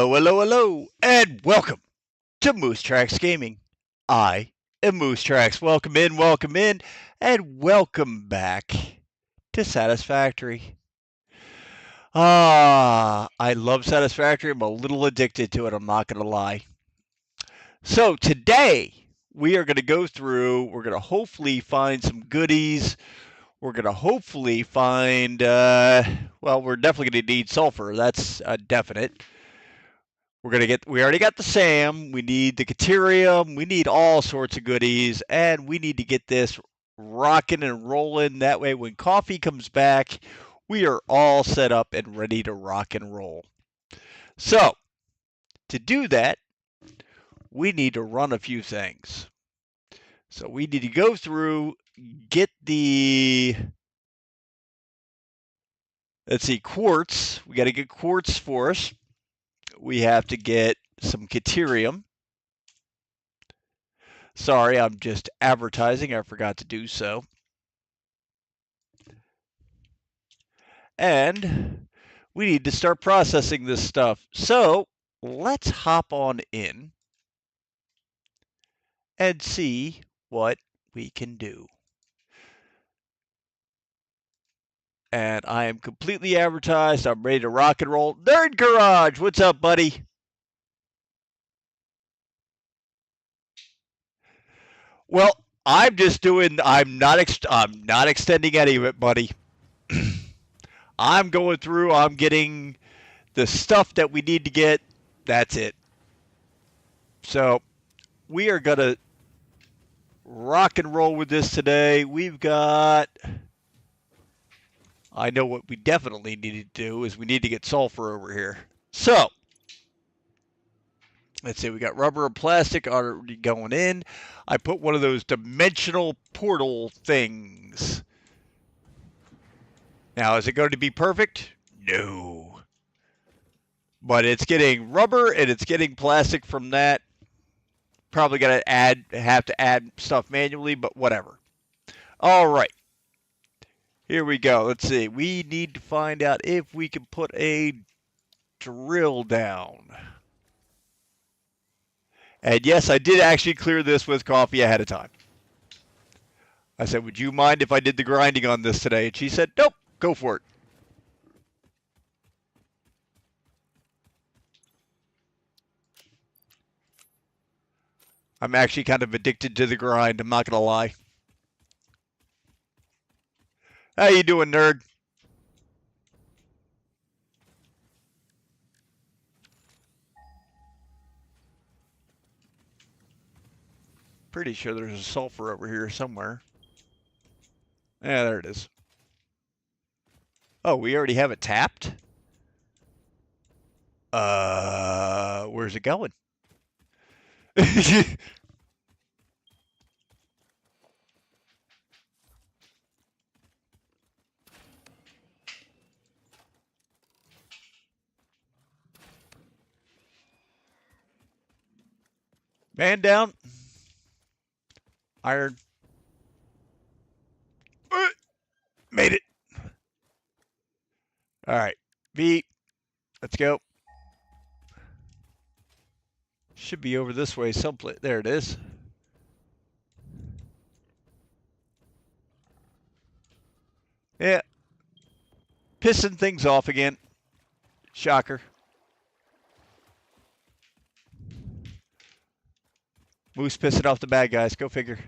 Hello, hello, hello, and welcome to MooseTracksGaming. I am MooseTracks. Welcome in, and welcome back to Satisfactory. I love Satisfactory. I'm a little addicted to it, I'm not going to lie. So today, we are going to go through, we're going to hopefully find some goodies. We're going to hopefully find, well, we're definitely going to need sulfur. That's definite. We already got the SAM, we need the Caterium, we need all sorts of goodies, and we need to get this rocking and rolling. That way, when coffee comes back, we are all set up and ready to rock and roll. So, to do that, we need to run a few things. So, we need to go through, get the, let's see, quartz. We got to get quartz for us. We have to get some Caterium. Sorry, I'm just advertising. I forgot to do so. And we need to start processing this stuff. So let's hop on in and see what we can do. And I am completely advertised. I'm ready to rock and roll. Nerd Garage, what's up, buddy? Well, I'm just doing. I'm not extending any of it, buddy. I'm going through. I'm getting the stuff that we need to get. That's it. So we are gonna rock and roll with this today. We've got. I know what we definitely need to do is we need to get sulfur over here. So let's see, we got rubber and plastic already going in. I put one of those dimensional portal things. Now, is it going to be perfect? No. But it's getting rubber and it's getting plastic from that. Probably got to have to add stuff manually, but whatever. All right. Here we go. Let's see. We need to find out if we can put a drill down. And yes, I did actually clear this with coffee ahead of time. I said, would you mind if I did the grinding on this today? And she said, nope, go for it. I'm actually kind of addicted to the grind, I'm not going to lie. How you doing, nerd? Pretty sure there's a sulfur over here somewhere. Yeah, there it is. Oh, we already have it tapped? Where's it going? Man down. Iron. Made it. All right. V. Let's go. Should be over this way someplace. There it is. Yeah. Pissing things off again. Shocker. Moose pissing off the bad guys. Go figure.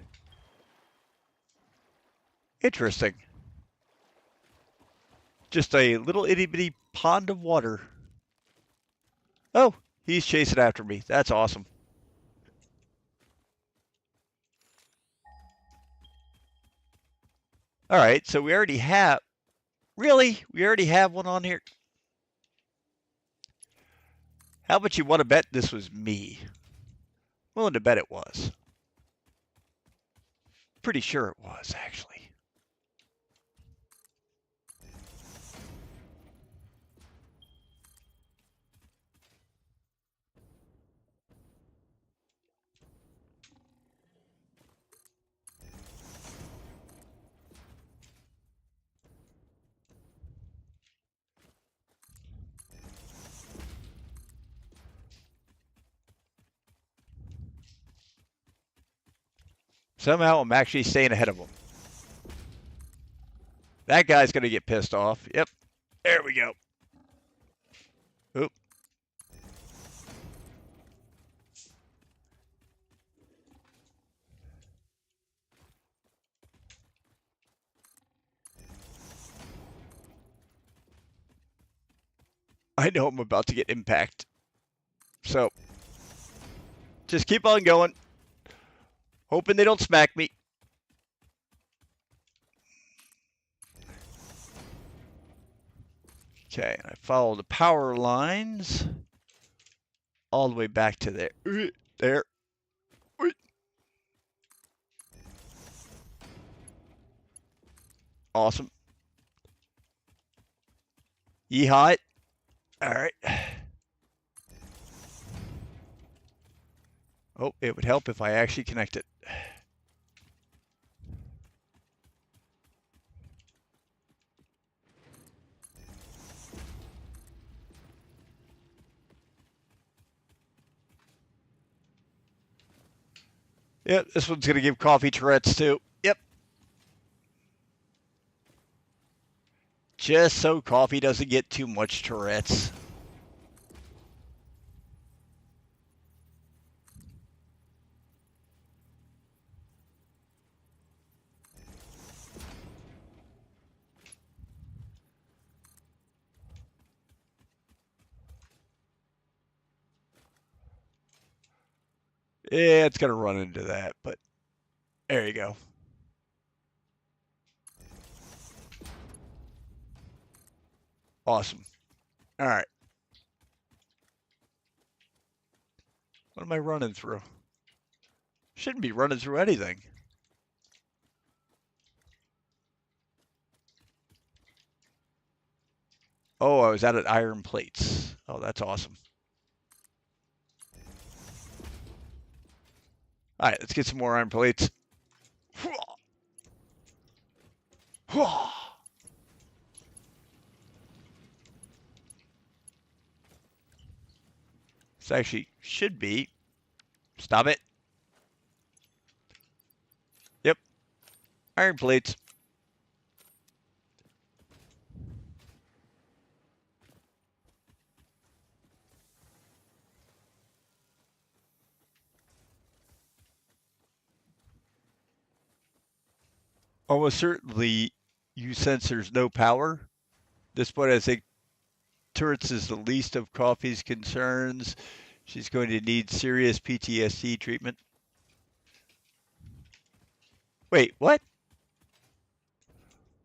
Interesting. Just a little itty bitty pond of water. Oh, he's chasing after me. That's awesome. All right, so we already have. Really? We already have one on here? How much you want to bet this was me? Willing to bet it was. Pretty sure it was, actually. Somehow I'm actually staying ahead of him. That guy's going to get pissed off. Yep. There we go. Oop. I know I'm about to get impact. So, just keep on going. Hoping they don't smack me. Okay, I follow the power lines all the way back to there. There. Awesome. Yeehaw it. All right. Oh, it would help if I actually connect it. Yep, this one's going to give coffee Tourette's too. Yep. Just so coffee doesn't get too much Tourette's. Yeah, it's going to run into that, but there you go. Awesome. All right. What am I running through? Shouldn't be running through anything. Oh, I was out at iron plates. Oh, that's awesome. All right, let's get some more iron plates. This actually should be. Stop it. Yep. Iron plates. Almost certainly you sense there's no power. This point, I think turrets is the least of Coffee's concerns. She's going to need serious PTSD treatment. Wait, what?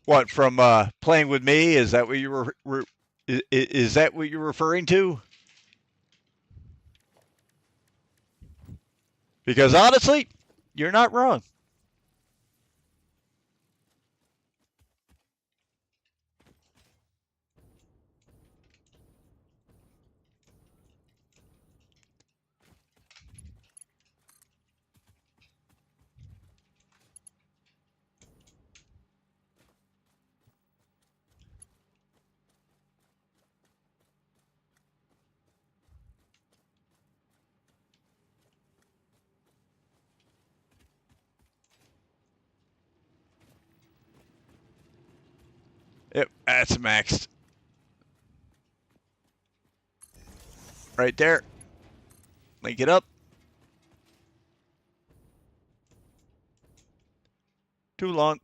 What, from playing with me? Is that what you were is that what you're referring to? Because honestly, you're not wrong. Yep, that's maxed. Right there. Link it up. Too long.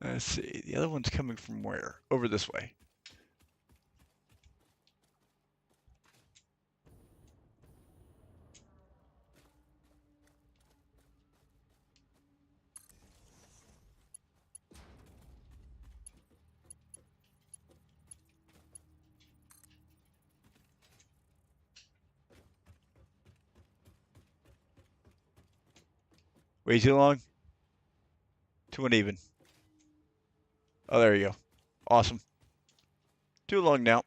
Let's see. The other one's coming from where? Over this way. Way too long. Too uneven. Oh, there you go. Awesome. Too long now.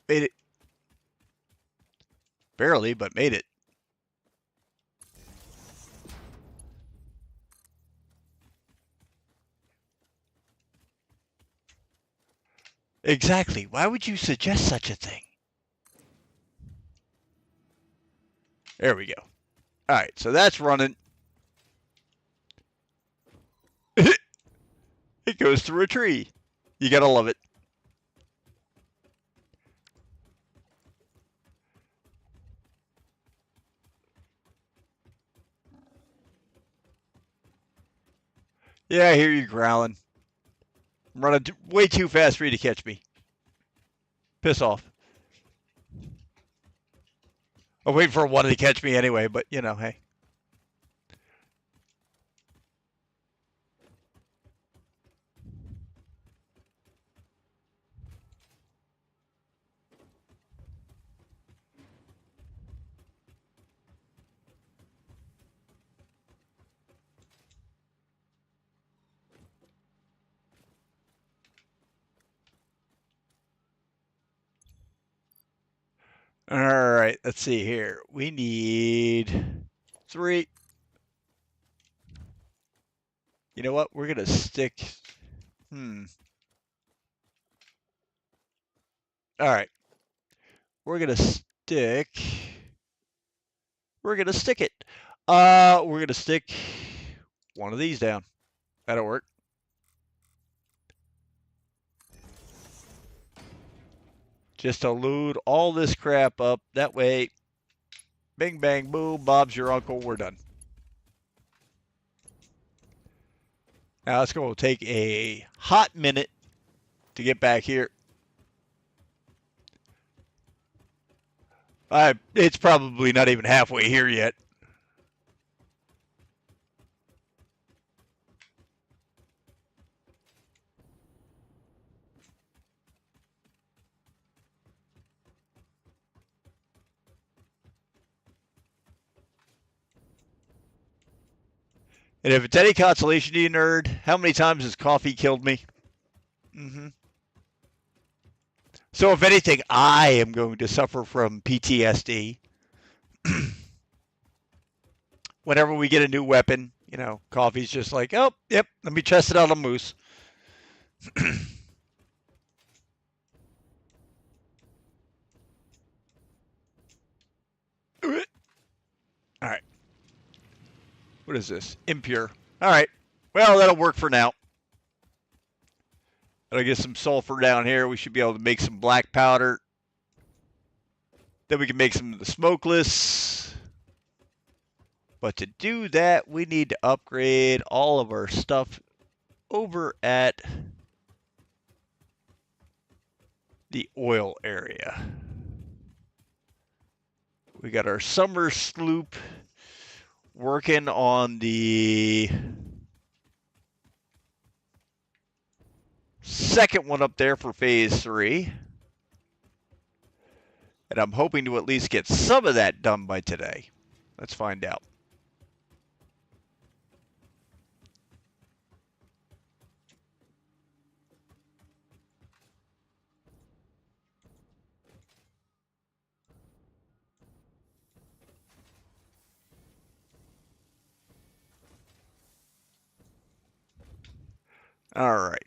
Made it. Barely, but made it. Exactly. Why would you suggest such a thing? There we go. All right, so that's running. It goes through a tree. You gotta love it. Yeah, I hear you growling. I'm running way too fast for you to catch me. Piss off. I'm waiting for one to catch me anyway, but you know, hey. All right, let's see here. We need 3. You know what? We're gonna stick. All right. We're gonna stick. We're gonna stick it. We're gonna stick one of these down. That'll work. Just to load all this crap up. That way, bing, bang, boom, Bob's your uncle. We're done. Now it's going to take a hot minute to get back here. It's probably not even halfway here yet. And if it's any consolation to you, nerd, how many times has coffee killed me? So if anything, I am going to suffer from PTSD. Whenever we get a new weapon, you know, coffee's just like, oh, yep, let me test it out on Moose. All right. What is this? Impure. All right. Well, that'll work for now. I'll get some sulfur down here. We should be able to make some black powder. Then we can make some of the smokeless. But to do that, we need to upgrade all of our stuff over at the oil area. We got our summer sloop working on the second one up there for phase 3. And I'm hoping to at least get some of that done by today. Let's find out. All right.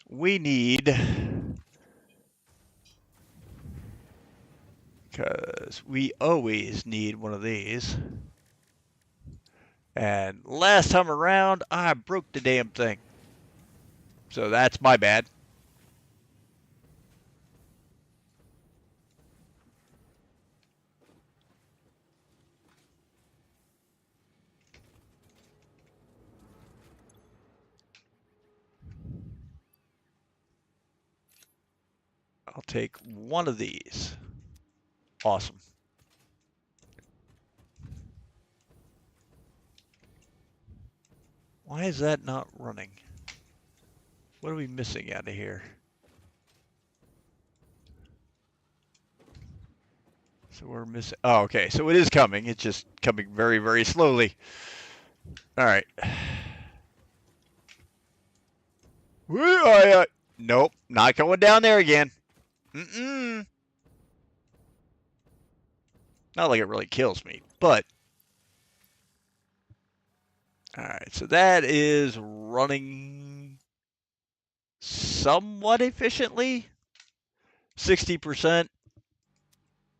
We need, because we always need one of these. And last time around, I broke the damn thing. So that's my bad. I'll take one of these. Awesome. Why is that not running? What are we missing out of here? So we're missing. Oh, okay. So it is coming. It's just coming very, very slowly. All right. Nope, not going down there again. Mm-mm. Not like it really kills me, but... Alright, so that is running somewhat efficiently. 60%.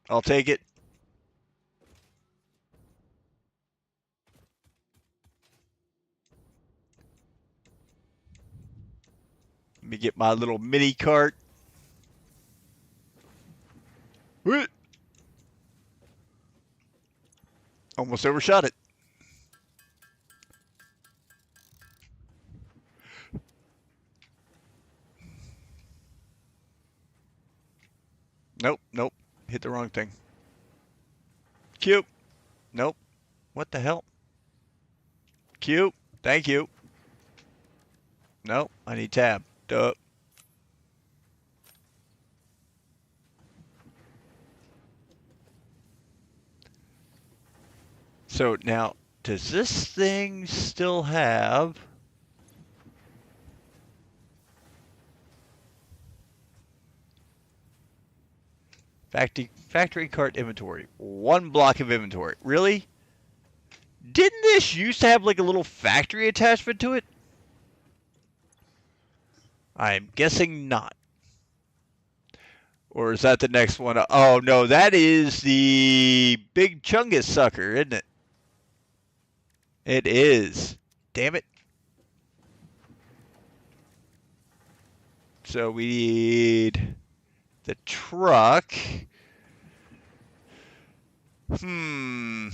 I'll take it. Let me get my little mini cart. Almost overshot it. Nope, nope. Hit the wrong thing. Cube. Nope. What the hell? Cube. Thank you. Nope. I need tab. Duh. So now, does this thing still have... Factory cart inventory. 1 block of inventory. Really? Didn't this used to have like a little factory attachment to it? I'm guessing not. Or is that the next one? Oh, no, that is the big chungus sucker, isn't it? It is. Damn it. So we need the truck. Don't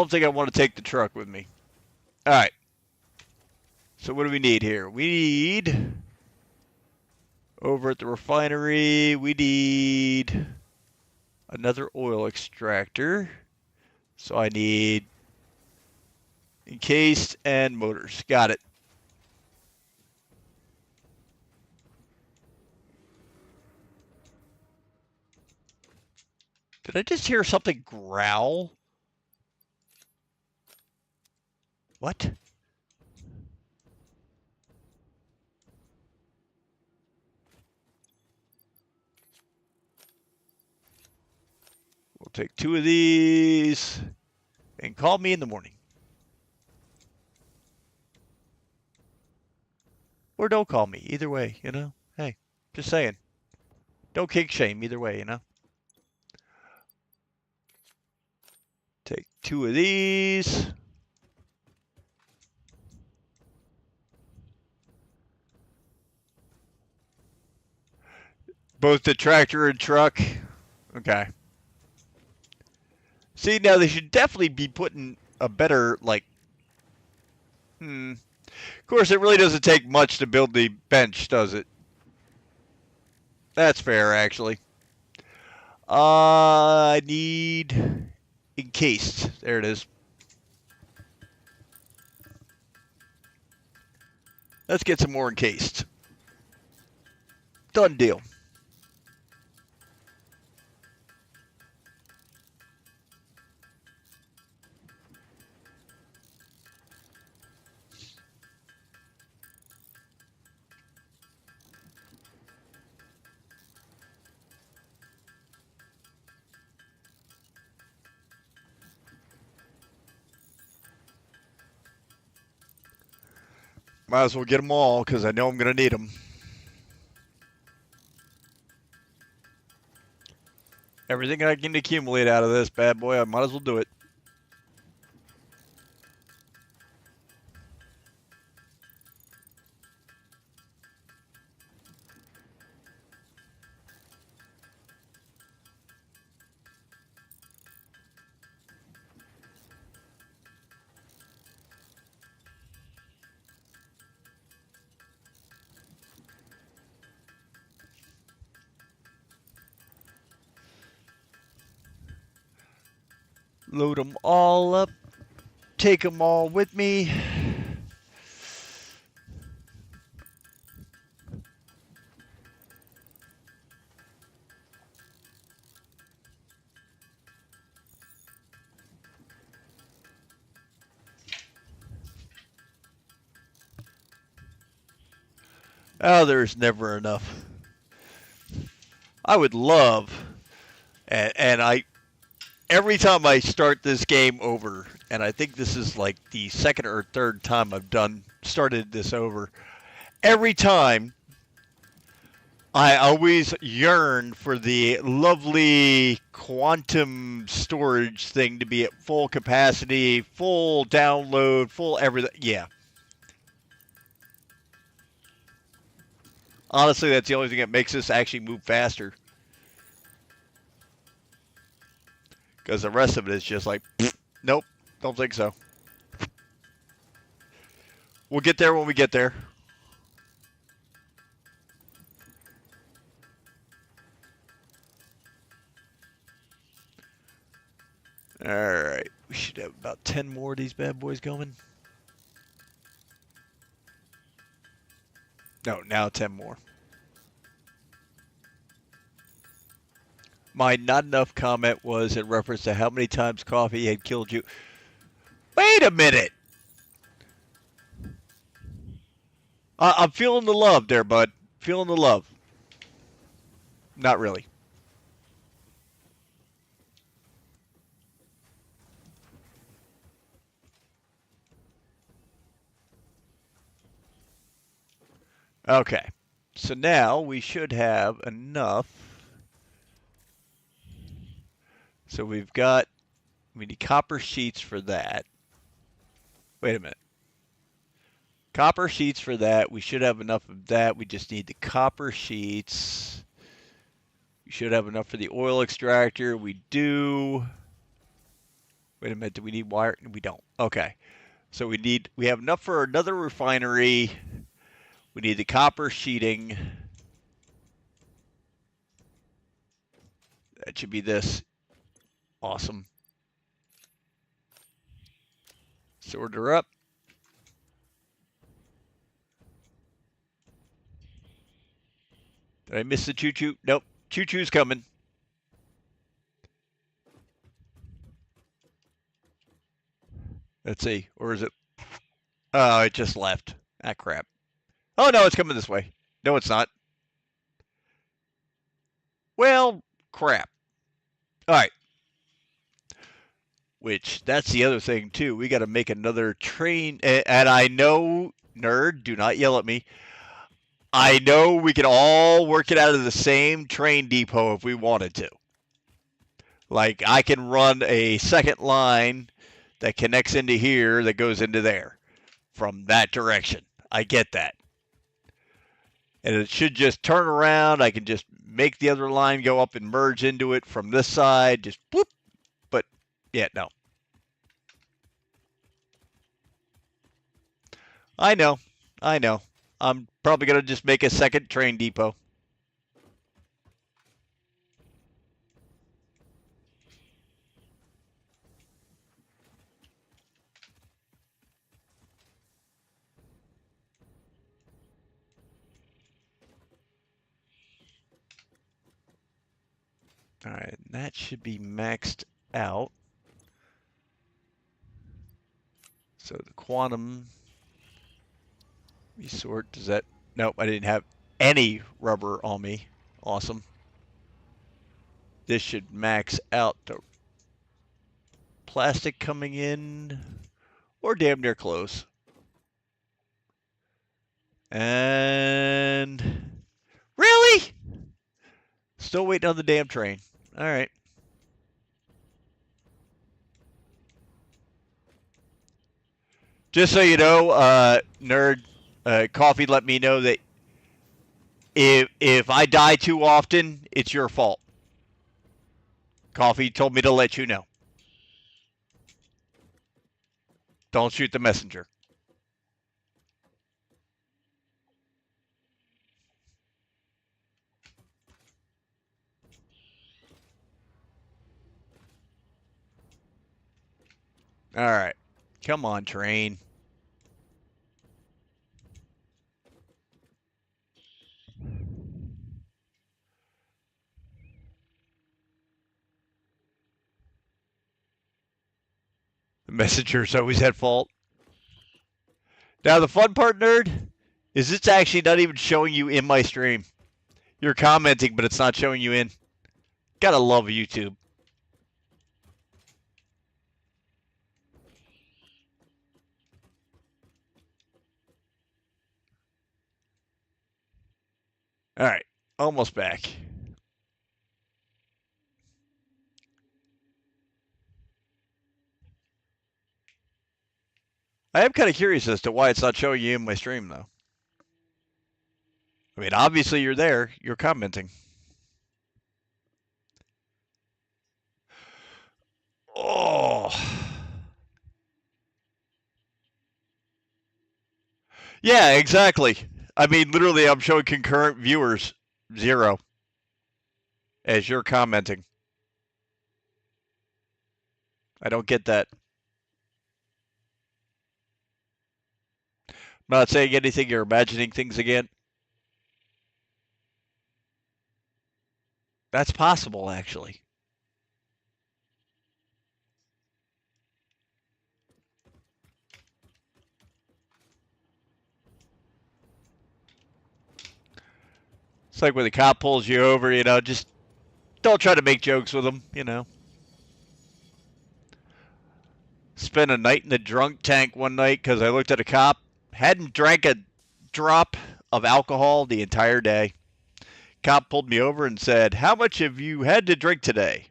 think I want to take the truck with me. All right. So what do we need here? We need, over at the refinery, we need another oil extractor. So I need encased and motors. Got it. Did I just hear something growl? What? We'll take 2 of these and call me in the morning. Or don't call me. Either way, you know? Hey, just saying. Don't kink shame either way, you know? Take 2 of these. Both the tractor and truck. Okay. See, now they should definitely be putting a better, like... Of course, it really doesn't take much to build the bench, does it? That's fair, actually. I need encased. There it is. Let's get some more encased. Done deal. Might as well get them all, because I know I'm going to need them. Everything I can accumulate out of this bad boy, I might as well do it. Load them all up. Take them all with me. Oh, there's never enough. I would love, and I every time I start this game over, and I think this is like the second or third time I've started this over. Every time, I always yearn for the lovely quantum storage thing to be at full capacity, full download, full everything. Yeah. Honestly, that's the only thing that makes this actually move faster. Because the rest of it is just like, nope, don't think so. We'll get there when we get there. Alright, we should have about 10 more of these bad boys going. No, now 10 more. My not enough comment was in reference to how many times coffee had killed you. Wait a minute! I'm feeling the love there, bud. Feeling the love. Not really. Okay. So now we should have enough. So we need copper sheets for that. Wait a minute. Copper sheets for that. We should have enough of that. We just need the copper sheets. We should have enough for the oil extractor. We do. Wait a minute. Do we need wire? We don't. Okay. So we have enough for another refinery. We need the copper sheeting. That should be this. Awesome. Sort her up. Did I miss the choo-choo? Nope. Choo-choo's coming. Let's see. Or is it? Oh, it just left. Ah, crap. Oh, no, it's coming this way. No, it's not. Well, crap. All right. Which, that's the other thing, too. We got to make another train. And I know, nerd, do not yell at me. I know we can all work it out of the same train depot if we wanted to. Like, I can run a second line that connects into here that goes into there from that direction. I get that. And it should just turn around. I can just make the other line go up and merge into it from this side. Just whoop. But, yeah, no. I know. I'm probably going to just make a second train depot. All right, that should be maxed out. So the quantum resort, does that? Nope, I didn't have any rubber on me. Awesome. This should max out the plastic coming in, or damn near close. And really? Still waiting on the damn train. All right. Just so you know, nerd, Coffee let me know that if I die too often, it's your fault. Coffee told me to let you know. Don't shoot the messenger. All right. Come on, train. The messenger's always at fault. Now, the fun part, nerd, is it's actually not even showing you in my stream. You're commenting, but it's not showing you in. Gotta love YouTube. All right, almost back. I am kind of curious as to why it's not showing you in my stream, though. I mean, obviously you're there. You're commenting. Oh. Yeah, exactly. I mean, literally, I'm showing concurrent viewers 0 as you're commenting. I don't get that. I'm not saying anything. You're imagining things again. That's possible, actually. It's like when the cop pulls you over, you know, just don't try to make jokes with them, you know. Spent a night in the drunk tank one night because I looked at a cop. Hadn't drank a drop of alcohol the entire day. Cop pulled me over and said, "How much have you had to drink today?"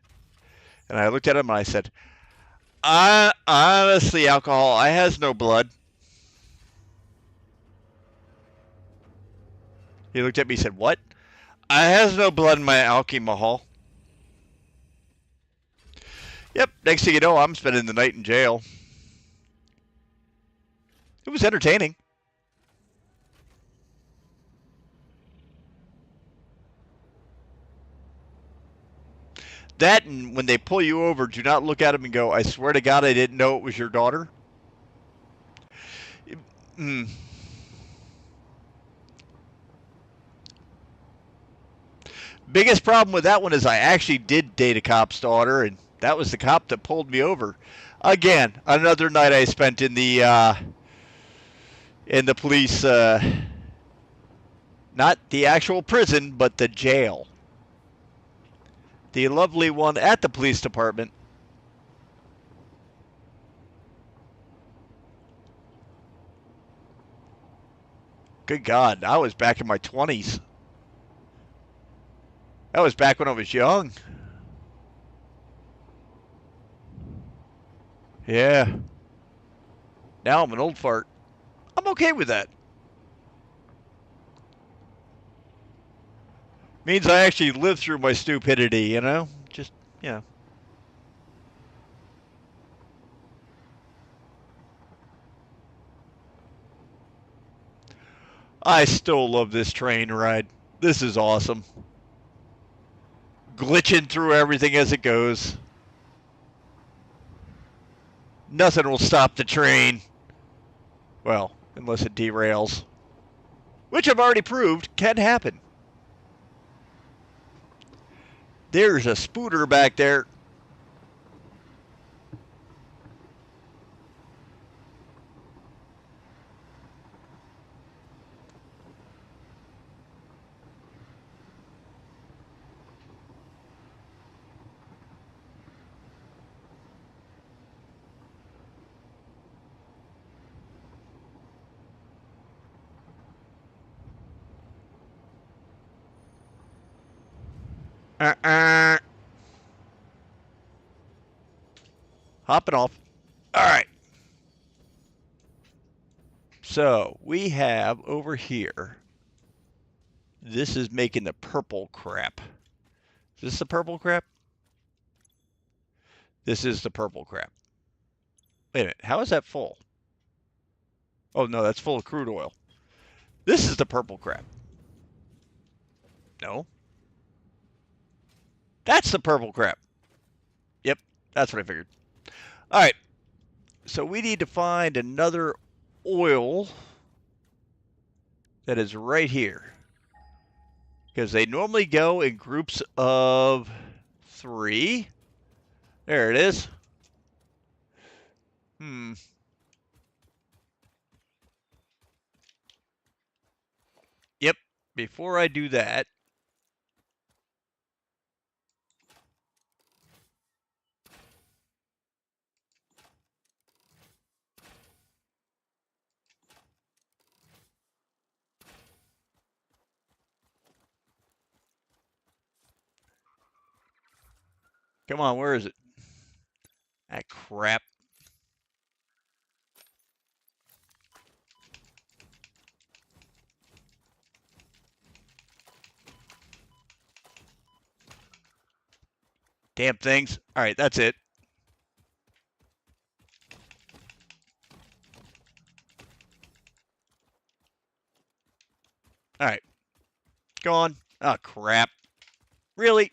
And I looked at him and I said, honestly, alcohol, I has no blood. He looked at me and said, "What?" "I has no blood in my alcohol." Yep, next thing you know, I'm spending the night in jail. It was entertaining. That, and when they pull you over, do not look at them and go, "I swear to God, I didn't know it was your daughter." Mm. Biggest problem with that one is I actually did date a cop's daughter, and that was the cop that pulled me over. Again, another night I spent in the police, not the actual prison, but the jail. The lovely one at the police department. Good God, I was back in my 20s. That was back when I was young. Yeah. Now I'm an old fart. I'm okay with that. Means I actually lived through my stupidity, you know? Just, you know. I still love this train ride. This is awesome. Glitching through everything as it goes. Nothing will stop the train. Well, unless it derails. Which I've already proved can happen. There's a spooter back there. Hopping off. All right. So we have over here. This is making the purple crap. Is this the purple crap? This is the purple crap. Wait a minute. How is that full? Oh, no, that's full of crude oil. This is the purple crap. No. That's the purple crap. Yep, that's what I figured. All right. So we need to find another oil that is right here. Because they normally go in groups of 3. There it is. before I do that, come on, where is it? Ah, crap. Damn things. All right, that's it. All right, go on. Oh, crap. Really?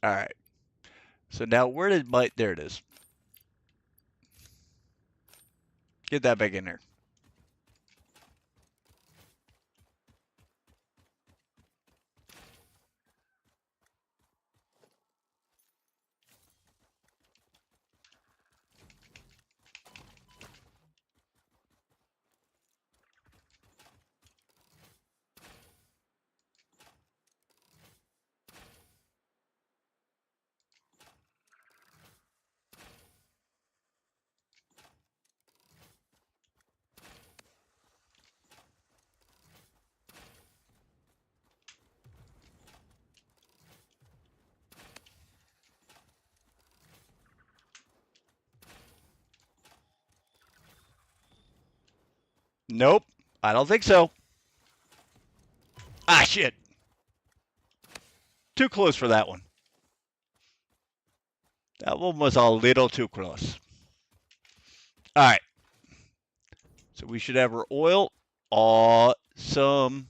All right. So now where did my, there it is. Get that back in there. Nope, I don't think so. Ah, shit. Too close for that one. That one was a little too close. All right. So we should have our oil. Awesome.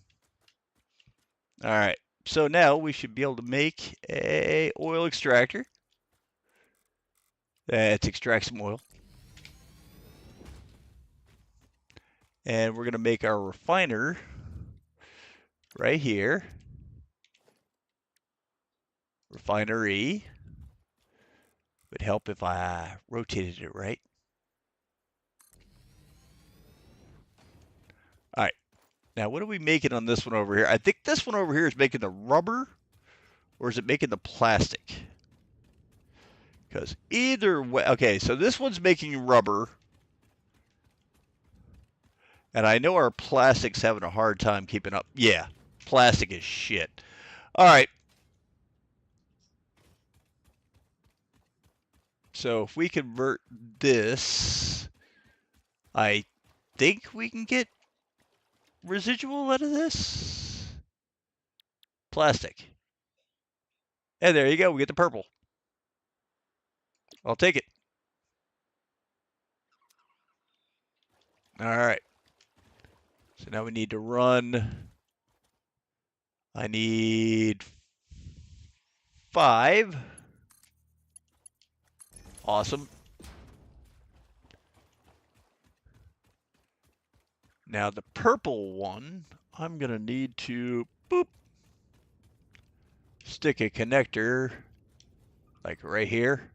All right. So now we should be able to make a oil extractor. Let's extract some oil. And we're going to make our refiner right here. Refinery. Would help if I rotated it right. All right. Now, what are we making on this one over here? I think this one over here is making the rubber, or is it making the plastic? Because either way, okay, so this one's making rubber. And I know our plastic's having a hard time keeping up. Yeah, plastic is shit. All right. So if we convert this, I think we can get residual out of this. Plastic. And there you go. We get the purple. I'll take it. All right. So now we need to run. I need 5. Awesome. Now the purple one, I'm going to need to boop, stick a connector like right here.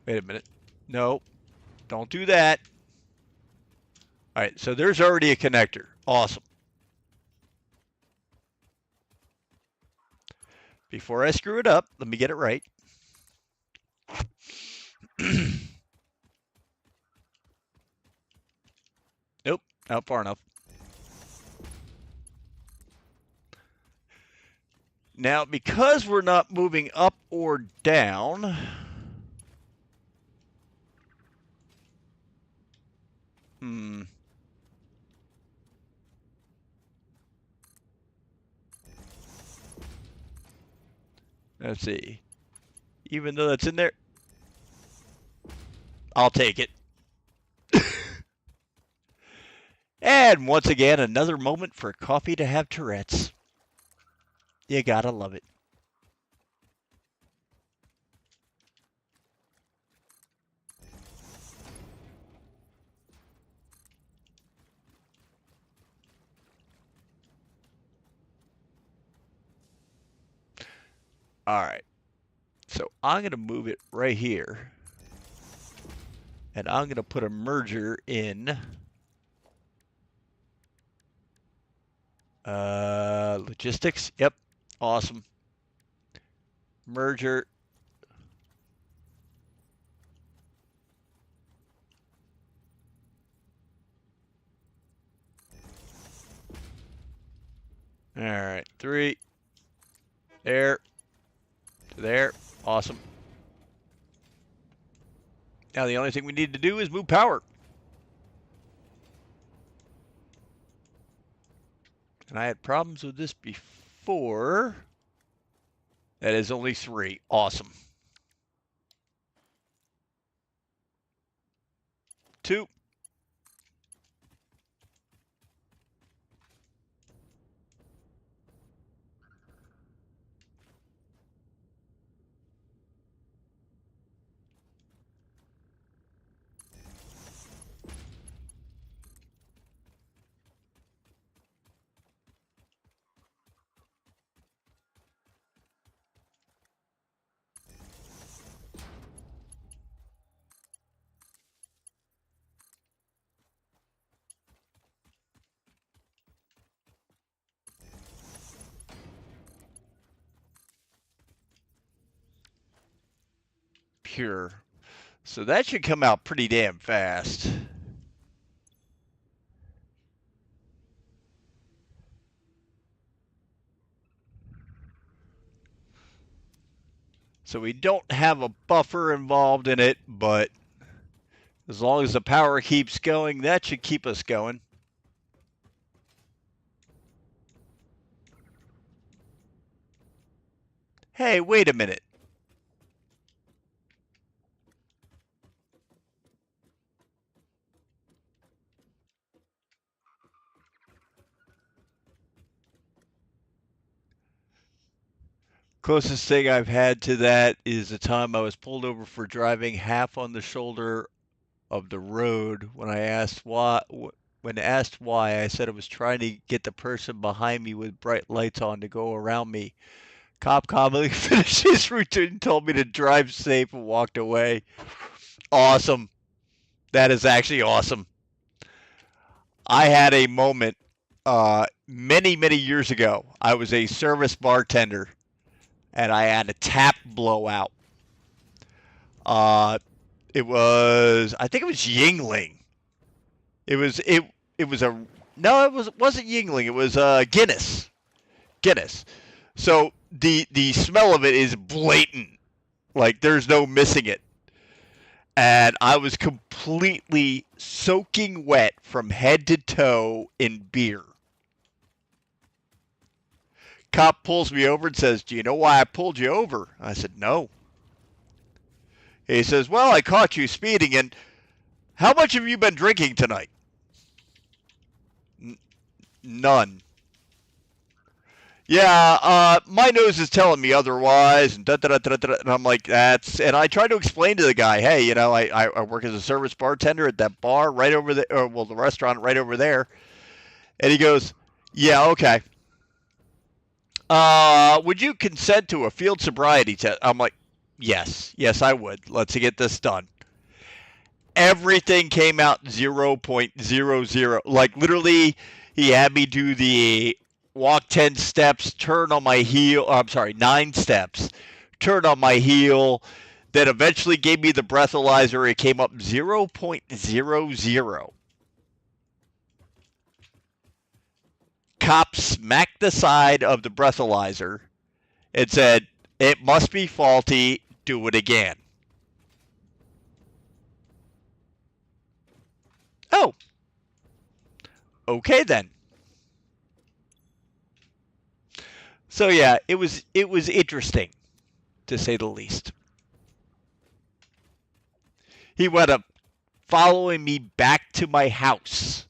Wait a minute. No, don't do that. All right, so there's already a connector. Awesome. Before I screw it up, let me get it right. Nope, not far enough. Now, because we're not moving up or down, let's see. Even though that's in there, I'll take it. And once again, another moment for coffee to have Tourette's. You gotta love it. All right. So I'm going to move it right here. And I'm going to put a merger in logistics. Yep. Awesome. Merger. All right. 3. There. To there. Awesome. Now the only thing we need to do is move power. And I had problems with this before. That is only 3. Awesome. 2. Pure. So that should come out pretty damn fast. So we don't have a buffer involved in it, but as long as the power keeps going, that should keep us going. Hey, wait a minute. Closest thing I've had to that is the time I was pulled over for driving half on the shoulder of the road. When asked why, I said I was trying to get the person behind me with bright lights on to go around me. Cop calmly finished his routine, told me to drive safe, and walked away. Awesome. That is actually awesome. I had a moment many, many years ago. I was a service bartender, and I had a tap blowout. I think it was Yingling. It was it wasn't Yingling. It was Guinness. So the smell of it is blatant. Like there's no missing it. And I was completely soaking wet from head to toe in beer. Cop pulls me over and says, "Do you know why I pulled you over?" I said, "No." He says, "Well, I caught you speeding, and how much have you been drinking tonight?" None. Yeah, my nose is telling me otherwise, and and I'm like, and I try to explain to the guy, hey, you know, I work as a service bartender at that bar right over there, or well, the restaurant right over there, and he goes, yeah, okay. Would you consent to a field sobriety test? I'm like, yes, I would. Let's get this done. Everything came out 0.00. Like literally, he had me do the walk 10 steps, turn on my heel. I'm sorry, 9 steps, turn on my heel. Then eventually gave me the breathalyzer. It came up 0.00. Cop smacked the side of the breathalyzer and said, "It must be faulty. Do it again." Oh, okay then. So yeah, it was interesting, to say the least. He wound up following me back to my house.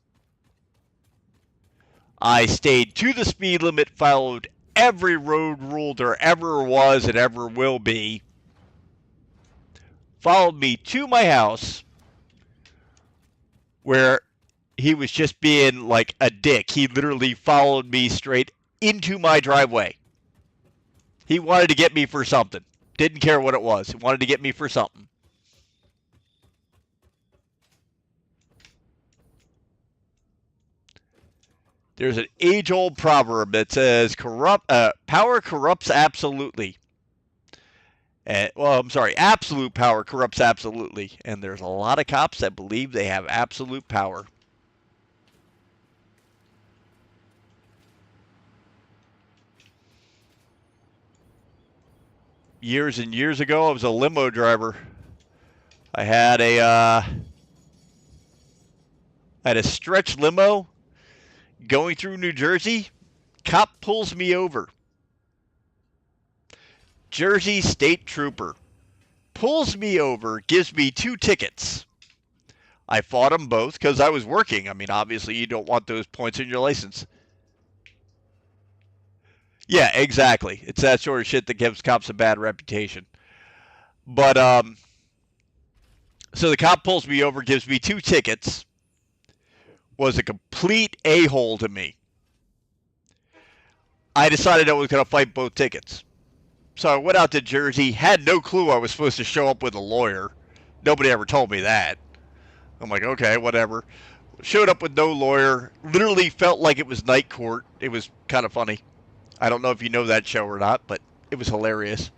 I stayed to the speed limit, followed every road rule there ever was and ever will be. Followed me to my house, where he was just being like a dick. He literally followed me straight into my driveway. He wanted to get me for something. Didn't care what it was. He wanted to get me for something. There's an age-old proverb that says, power corrupts absolutely. Well, I'm sorry, absolute power corrupts absolutely. And there's a lot of cops that believe they have absolute power. Years and years ago, I was a limo driver. I had a stretch limo going through New Jersey. Cop pulls me over. Jersey State Trooper pulls me over, gives me 2 tickets. I fought them both because I was working. I mean, obviously, you don't want those points in your license. Yeah, exactly. It's that sort of shit that gives cops a bad reputation. But, so the cop pulls me over, gives me 2 tickets, was a complete a-hole to me. I decided I was going to fight both tickets. So I went out to Jersey, had no clue I was supposed to show up with a lawyer. Nobody ever told me that. I'm like, okay, whatever. Showed up with no lawyer. Literally felt like it was night court. It was kind of funny. I don't know if you know that show or not, but it was hilarious.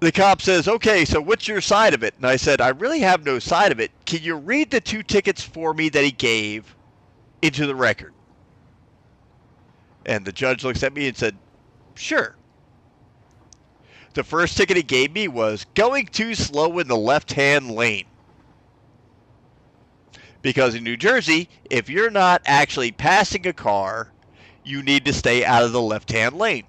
The cop says, okay, so what's your side of it? And I said, I really have no side of it. Can you read the 2 tickets for me that he gave into the record? And the judge looks at me and said, sure. The first ticket he gave me was going too slow in the left-hand lane. Because in New Jersey, if you're not actually passing a car, you need to stay out of the left-hand lane.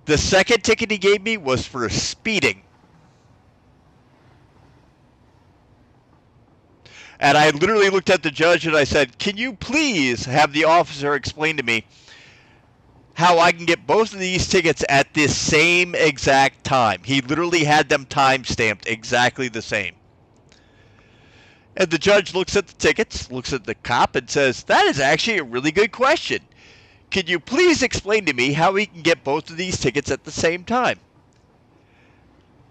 The second ticket he gave me was for speeding. And I literally looked at the judge and I said, can you please have the officer explain to me how I can get both of these tickets at this same exact time? He literally had them time-stamped exactly the same. And the judge looks at the tickets, looks at the cop, and says, that is actually a really good question. Can you please explain to me how we can get both of these tickets at the same time?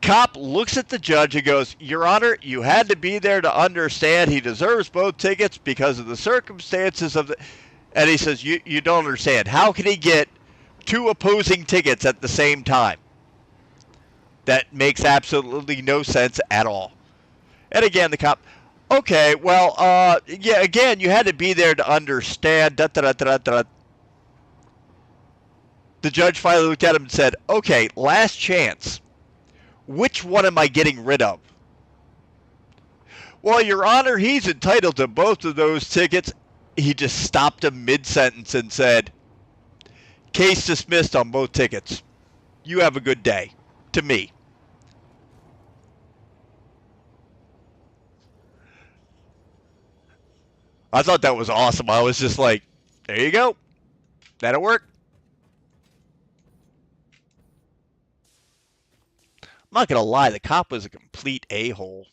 Cop looks at the judge and goes, Your Honor, you had to be there to understand he deserves both tickets because of the circumstances of the... And he says, you don't understand. How can he get 2 opposing tickets at the same time? That makes absolutely no sense at all. And again, the cop, okay, well, yeah, again, you had to be there to understand. Da, da, da, da, da. The judge finally looked at him and said, okay, last chance. Which one am I getting rid of? Well, Your Honor, he's entitled to both of those tickets. He just stopped him mid-sentence and said, case dismissed on both tickets. You have a good day. To me. I thought that was awesome. I was just like, there you go. That'll work. I'm not going to lie. The cop was a complete a-hole.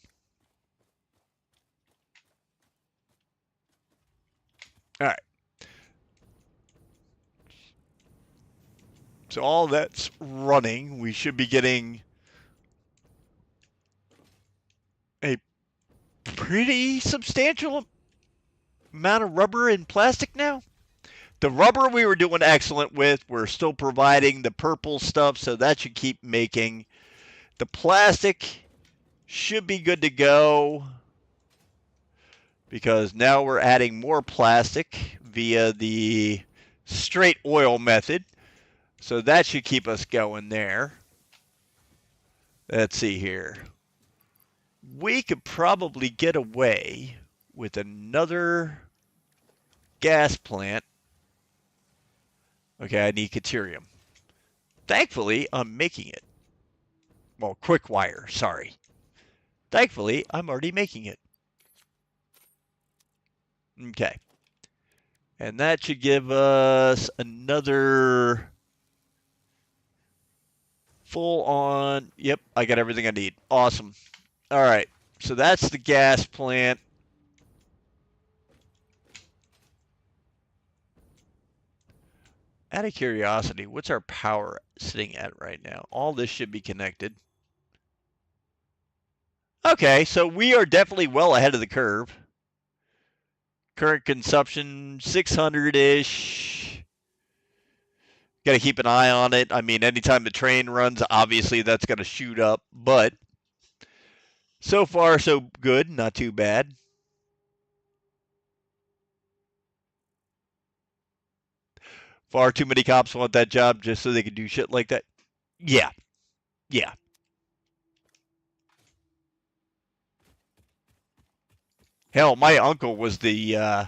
All right. So all that's running. We should be getting a pretty substantial amount of rubber and plastic now. The rubber we were doing excellent with. We're still providing the purple stuff, so that should keep making. The plastic should be good to go because now we're adding more plastic via the straight oil method. So that should keep us going there. Let's see here. We could probably get away with another gas plant. Okay, I need Caterium. Thankfully, I'm making it. Well, quick wire, sorry. Thankfully, I'm already making it. Okay. And that should give us another full on. Yep, I got everything I need. Awesome. All right. So that's the gas plant. Out of curiosity, what's our power sitting at right now? All this should be connected. Okay, so we are definitely well ahead of the curve. Current consumption, 600-ish. Got to keep an eye on it. I mean, anytime the train runs, obviously that's going to shoot up. But so far, so good. Not too bad. Far too many cops want that job just so they can do shit like that. Yeah, yeah. Hell, my uncle was the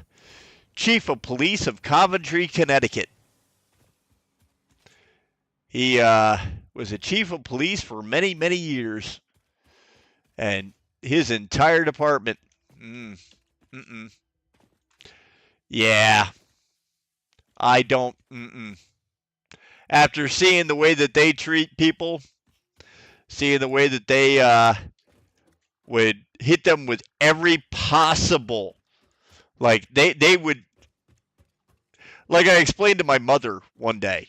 chief of police of Coventry, Connecticut. He was a chief of police for many, many years. And his entire department. Yeah, I don't. After seeing the way that they treat people, seeing the way that they would hit them with every possible, like they would, like I explained to my mother one day,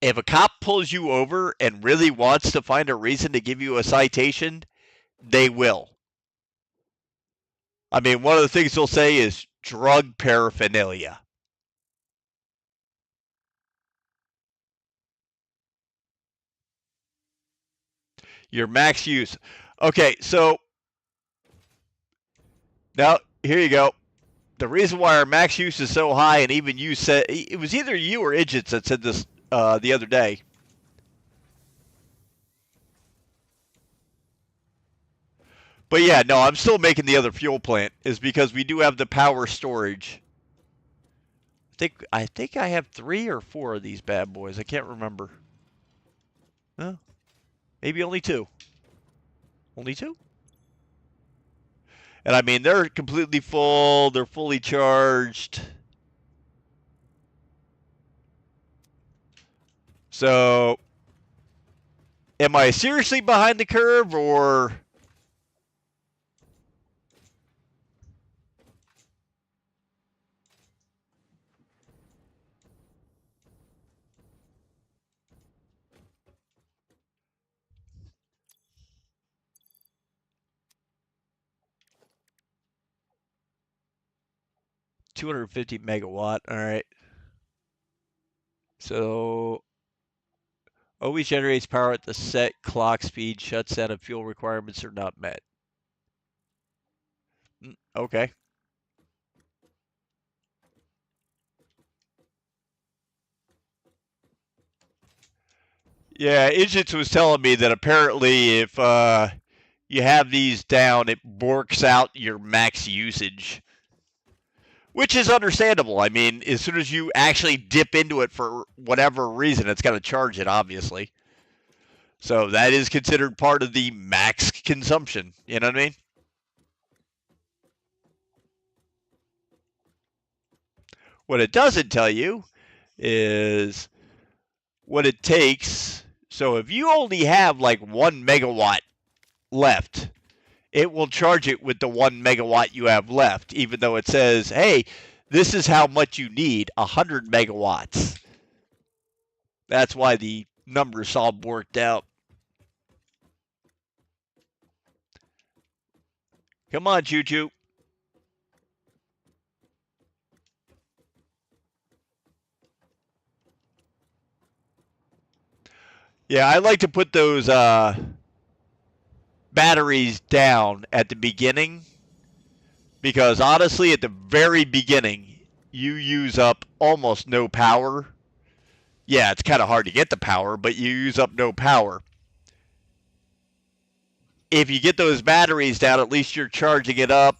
if a cop pulls you over and really wants to find a reason to give you a citation, they will. I mean, one of the things they'll say is drug paraphernalia. Your max use. Okay, so now here you go. The reason why our max use is so high, and even you said it was either you or Idgits that said this the other day. But yeah, no, I'm still making the other fuel plant is because we do have the power storage. I think I have 3 or 4 of these bad boys. I can't remember. No, maybe only 2. Only 2. And I mean, they're completely full. They're fully charged. So, am I seriously behind the curve or? 250 megawatt. All right. So always generates power at the set clock speed, shuts down if fuel requirements are not met. Okay. Yeah, Idgits was telling me that apparently if you have these down, it borks out your max usage, which is understandable. I mean, as soon as you actually dip into it for whatever reason, it's going to charge it, obviously. So that is considered part of the max consumption. You know what I mean? What it doesn't tell you is what it takes. So if you only have like 1 megawatt left, it will charge it with the 1 megawatt you have left, even though it says, hey, this is how much you need, 100 megawatts. That's why the numbers all worked out. Come on, Choo Choo. Yeah, I like to put those batteries down at the beginning because honestly, at the very beginning, you use up almost no power. Yeah, it's kind of hard to get the power, but you use up no power. If you get those batteries down, at least you're charging it up.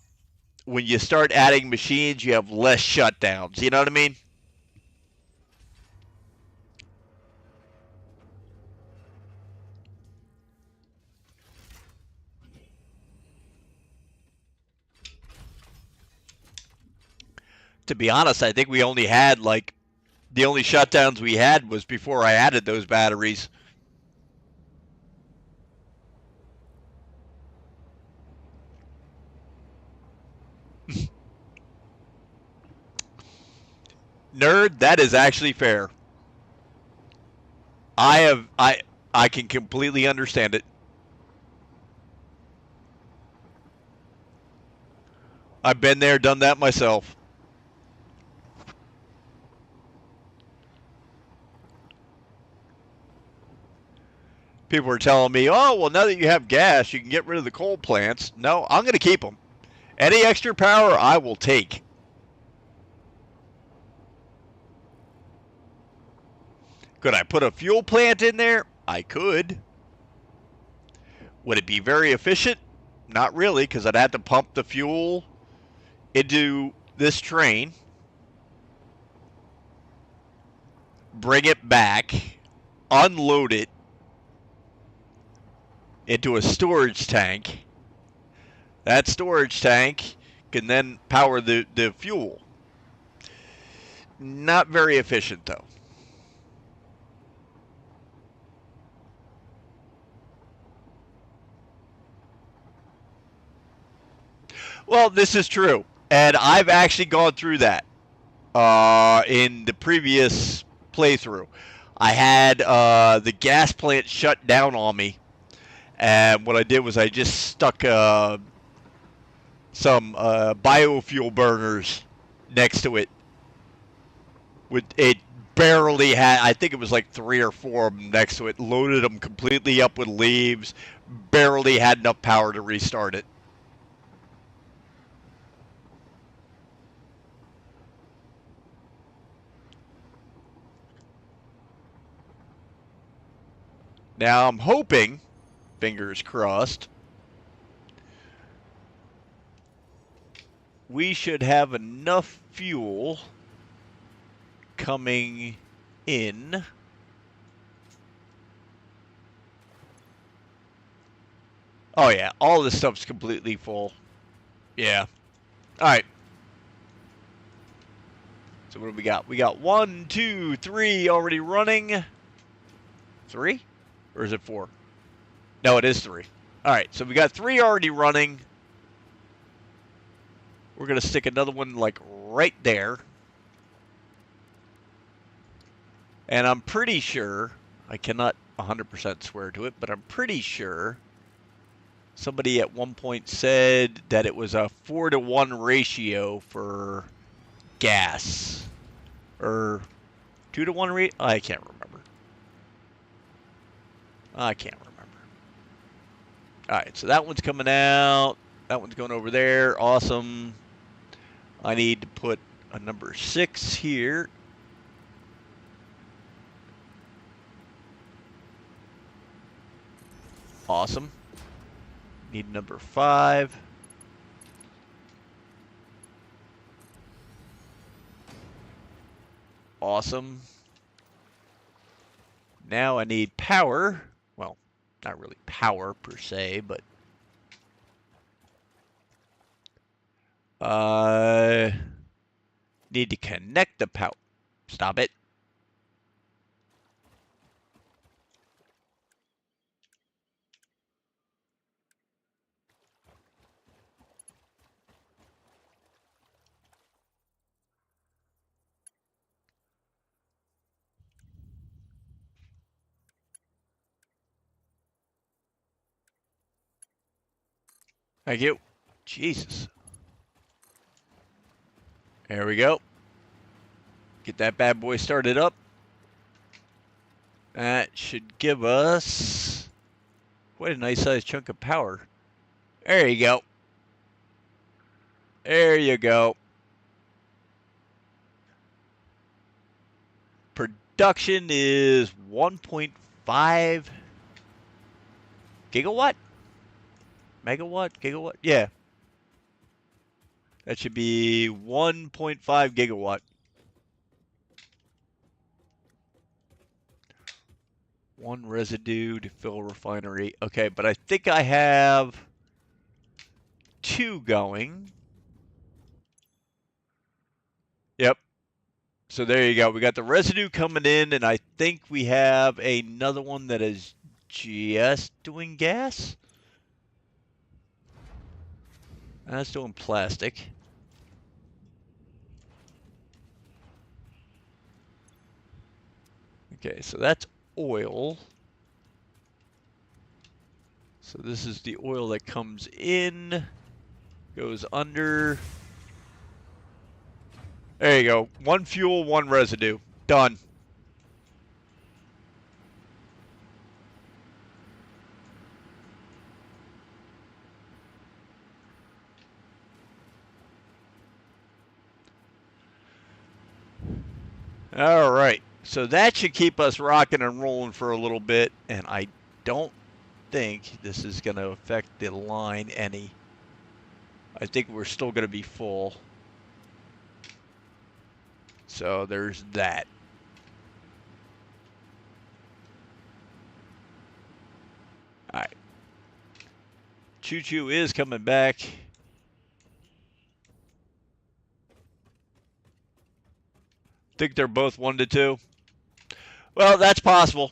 When you start adding machines, you have less shutdowns. You know what I mean? To be honest, I think we only had like the only shutdowns we had was before I added those batteries. Nerd, that is actually fair. I can completely understand it. I've been there, done that myself. People are telling me, oh, well, now that you have gas, you can get rid of the coal plants. No, I'm going to keep them. Any extra power, I will take. Could I put a fuel plant in there? I could. Would it be very efficient? Not really, because I'd have to pump the fuel into this train, bring it back, unload it into a storage tank. That storage tank can then power the fuel. Not very efficient, though. Well, this is true. And I've actually gone through that in the previous playthrough. I had the gas plant shut down on me. And what I did was I just stuck some biofuel burners next to it. It barely had, I think it was like 3 or 4 of them next to it. Loaded them completely up with leaves. Barely had enough power to restart it. Now I'm hoping, fingers crossed, we should have enough fuel coming in. Oh yeah, all this stuff's completely full. Yeah. All right. So what do we got? We got 1, 2, 3 already running. 3? Or is it 4? No, it is 3. All right, so we got 3 already running. We're going to stick another one like right there. And I'm pretty sure, I cannot 100% swear to it, but I'm pretty sure somebody at one point said that it was a 4-to-1 ratio for gas. Or 2-to-1 I can't remember. I can't remember. All right, so that one's coming out. That one's going over there. Awesome. I need to put a number 6 here. Awesome. Need number 5. Awesome. Now I need power. Well, not really power per se, but need to connect the power. Stop it. Thank you. Jesus. There we go. Get that bad boy started up. That should give us quite a nice sized chunk of power. There you go. There you go. Production is 1.5 gigawatt? Megawatt? Gigawatt? Yeah. That should be 1.5 gigawatt. 1 residue to fill refinery. Okay, but I think I have 2 going. Yep. So there you go. We got the residue coming in, and I think we have another one that is just doing gas. That's doing plastic. Okay, so that's oil. So this is the oil that comes in, goes under. There you go. One fuel, one residue. Done. All right. So that should keep us rocking and rolling for a little bit, and I don't think this is going to affect the line any. I think we're still going to be full. So there's that. All right. Choo Choo is coming back. Think they're both 1 to 2. Well, that's possible.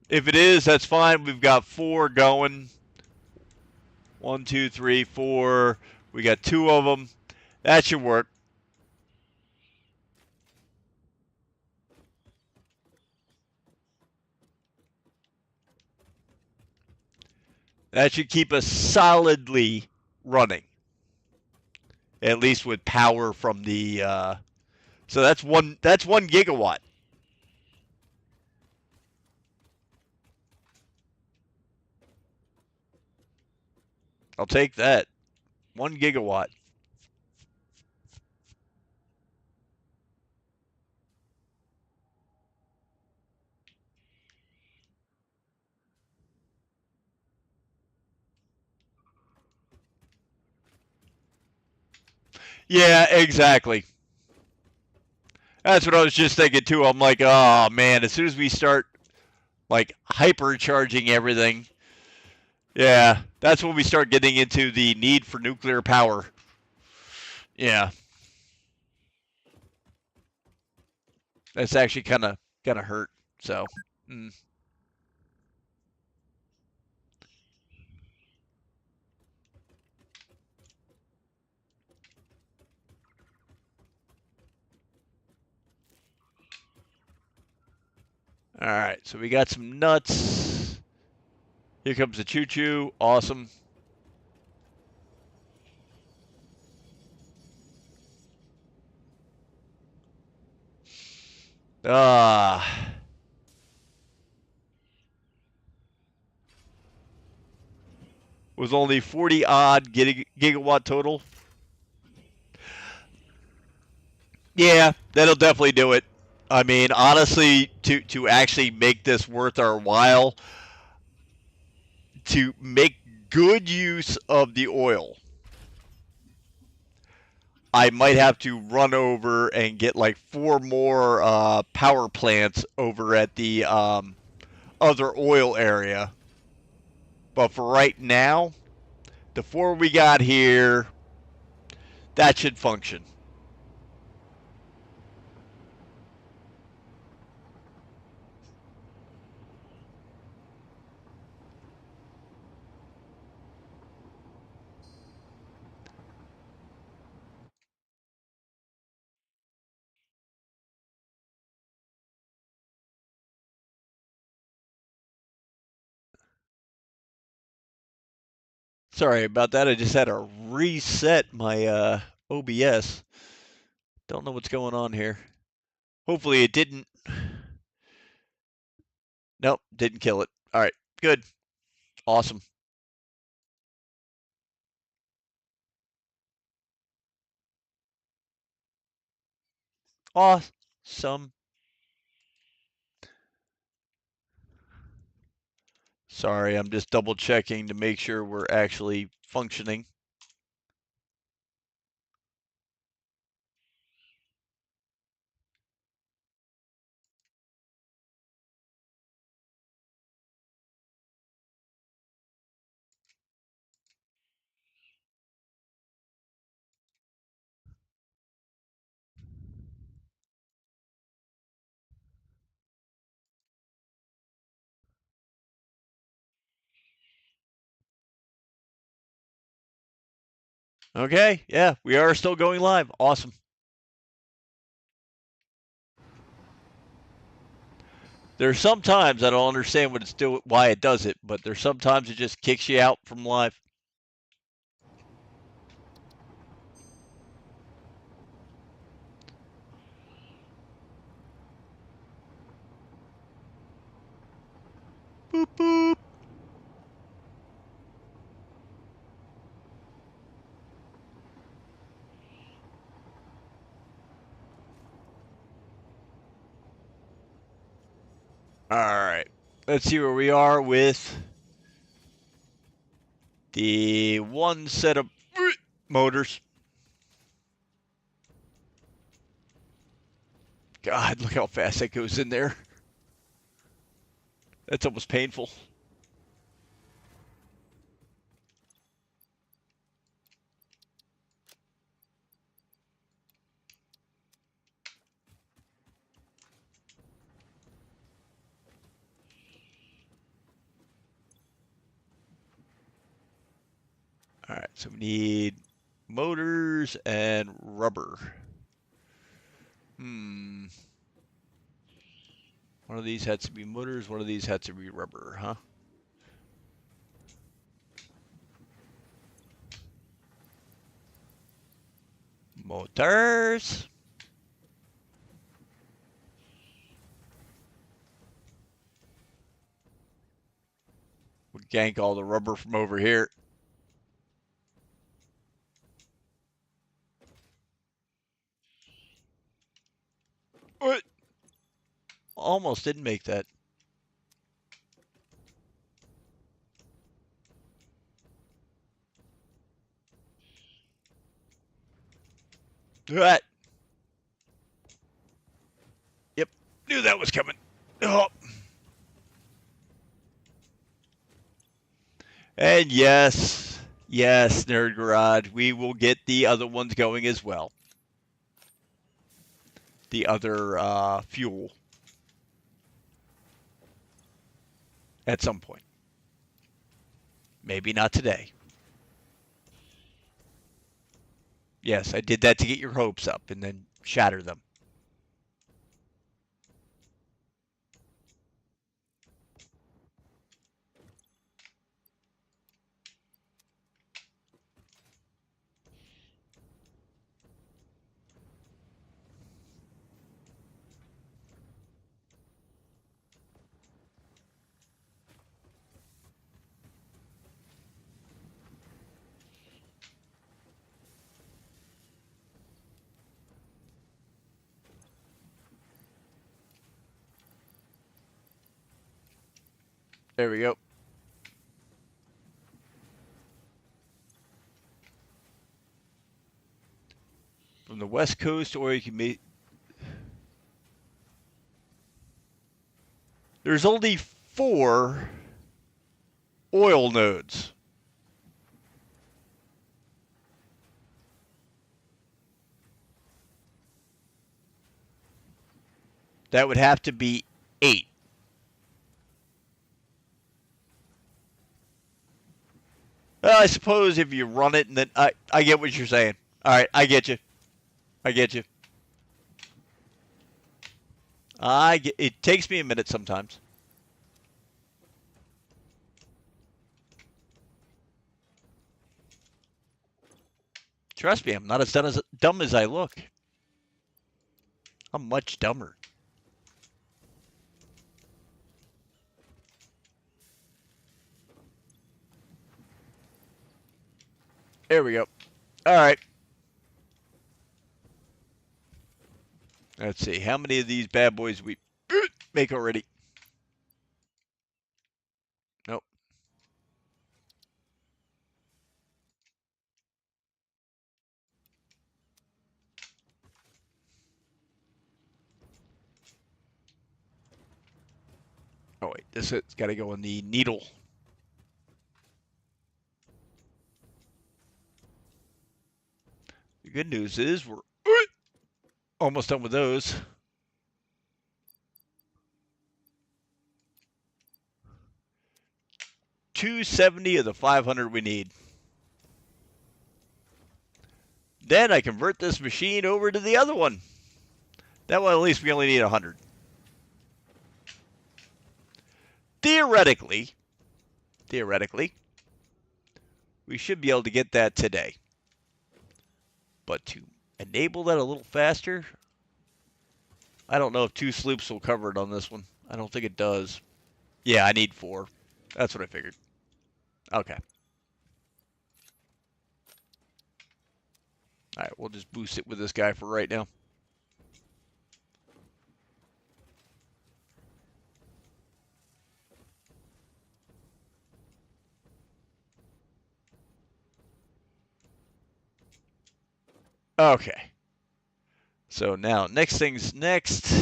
If it is, that's fine. We've got 4 going. 1, 2, 3, 4. We got 2 of them. That should work. That should keep us solidly running. At least with power from the so that's 1 gigawatt. I'll take that. 1 gigawatt. Yeah, exactly. That's what I was just thinking too. I'm like, oh man, as soon as we start like hypercharging everything, yeah, that's when we start getting into the need for nuclear power. Yeah, that's actually kind of hurt. So, all right. So we got some nuts. Here comes the Choo Choo. Awesome. Ah. Was only 40 odd gigawatt total. Yeah, that'll definitely do it. I mean, honestly, to actually make this worth our while, to make good use of the oil, I might have to run over and get like 4 more power plants over at the other oil area. But for right now, the 4 we got here, that should function. Sorry about that. I just had to reset my OBS. Don't know what's going on here. Hopefully it didn't. Nope, didn't kill it. All right, good. Awesome. Awesome. Sorry, I'm just double checking to make sure we're actually functioning. Okay, yeah, we are still going live. Awesome. There's sometimes I don't understand what it's doing, why it does it, but there's sometimes it just kicks you out from live. Boop, boop. All right. Let's see where we are with the one set of motors. God, look how fast that goes in there. That's almost painful. All right, so we need motors and rubber. One of these had to be motors, one of these had to be rubber, huh? Motors. We gank all the rubber from over here. What? Almost didn't make that. That. Yep. Knew that was coming. Oh. And yes, Nerd Garage, we will get the other ones going as well. The other fuel. At some point. Maybe not today. Yes, I did that to get your hopes up and then shatter them. There we go. From the West Coast, or you can meet. There's only 4 oil nodes. That would have to be 8. Well, I suppose if you run it and then I get what you're saying. All right, I get you. It takes me a minute sometimes. Trust me, I'm not as dumb as I look. I'm much dumber. There we go. All right. Let's see. How many of these bad boys we make already? Nope. Oh, wait. This has got to go in the needle. The good news is we're almost done with those. 270 of the 500 we need. Then I convert this machine over to the other one. That one, at least we only need 100. theoretically, we should be able to get that today. But to enable that a little faster, I don't know if 2 sloops will cover it on this one. I don't think it does. Yeah, I need 4. That's what I figured. Okay. All right, we'll just boost it with this guy for right now. Okay. So now, next thing's next.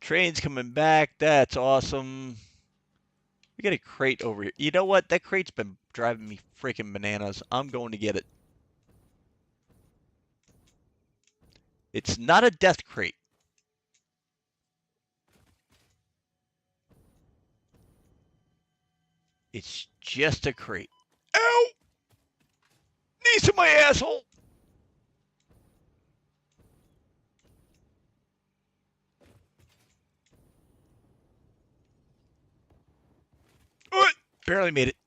Train's coming back. That's awesome. We got a crate over here. You know what? That crate's been driving me freaking bananas. I'm going to get it. It's not a death crate. It's just a crate. Ow! Knees to my asshole! Barely made it.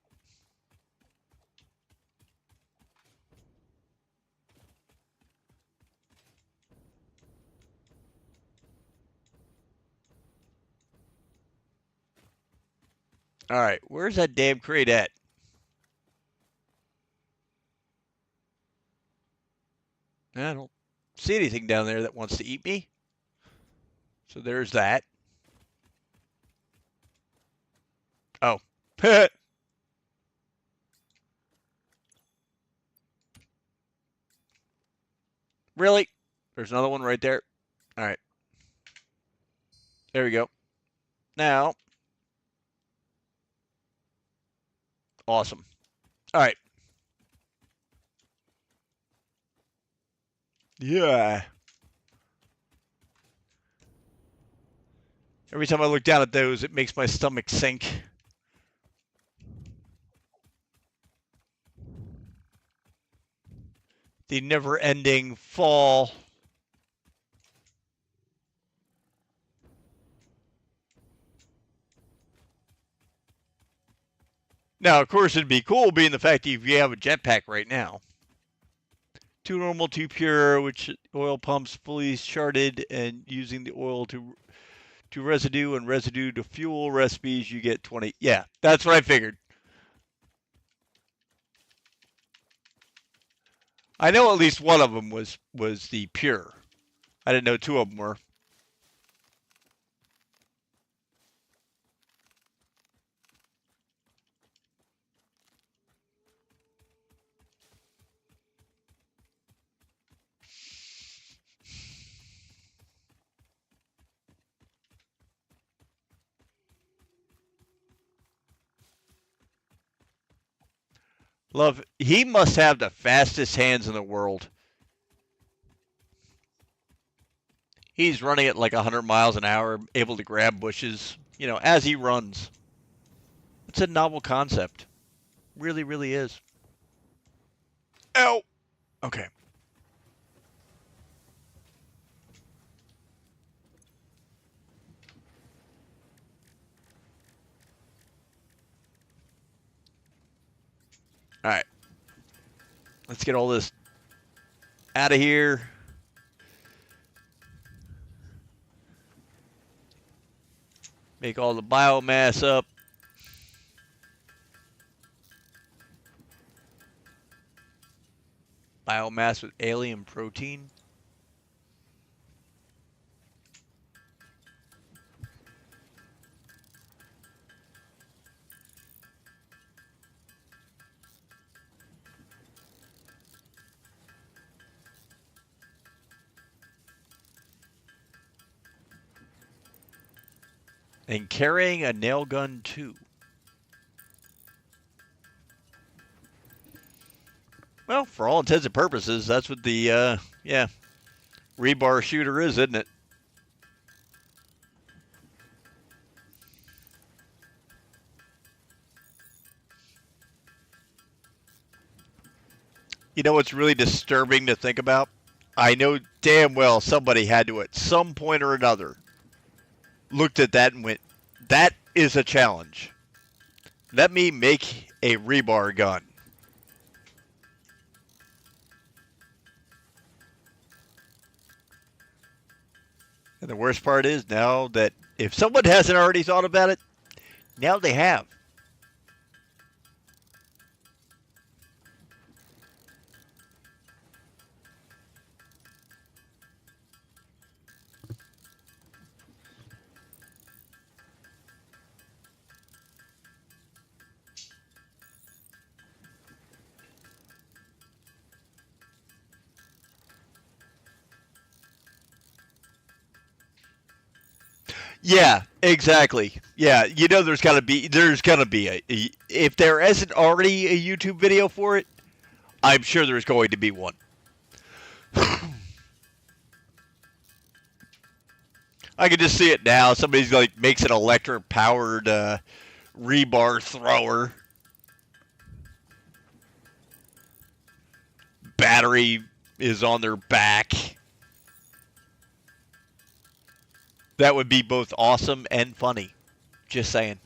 All right, where's that damn crate at? I don't see anything down there that wants to eat me. So there's that. Oh. Really? There's another one right there. All right. There we go. Now. Awesome. All right. Yeah. Every time I look down at those, it makes my stomach sink. The never-ending fall. Now, of course, it'd be cool being the fact that you have a jetpack right now. 2 normal, 2 pure, which oil pumps fully sharded, and using the oil to residue and residue to fuel recipes, you get 20. Yeah, that's what I figured. I know at least one of them was the pure. I didn't know 2 of them were. Love, he must have the fastest hands in the world. He's running at like 100 miles an hour, able to grab bushes, you know, as he runs. It's a novel concept. Really, really is. Ow! Okay. All right. Let's get all this out of here. Make all the biomass up. Biomass with alien protein. And carrying a nail gun too. Well, for all intents and purposes, that's what the, yeah, rebar shooter is, isn't it? You know what's really disturbing to think about? I know damn well somebody had to, at some point or another, looked at that and went, that is a challenge. Let me make a rebar gun. And the worst part is now that if someone hasn't already thought about it, now they have. Yeah, exactly. Yeah, you know there's gonna be a if there isn't already a YouTube video for it, I'm sure there's going to be one. I can just see it now. Somebody's like makes an electric powered rebar thrower. Battery is on their back. That would be both awesome and funny. Just saying.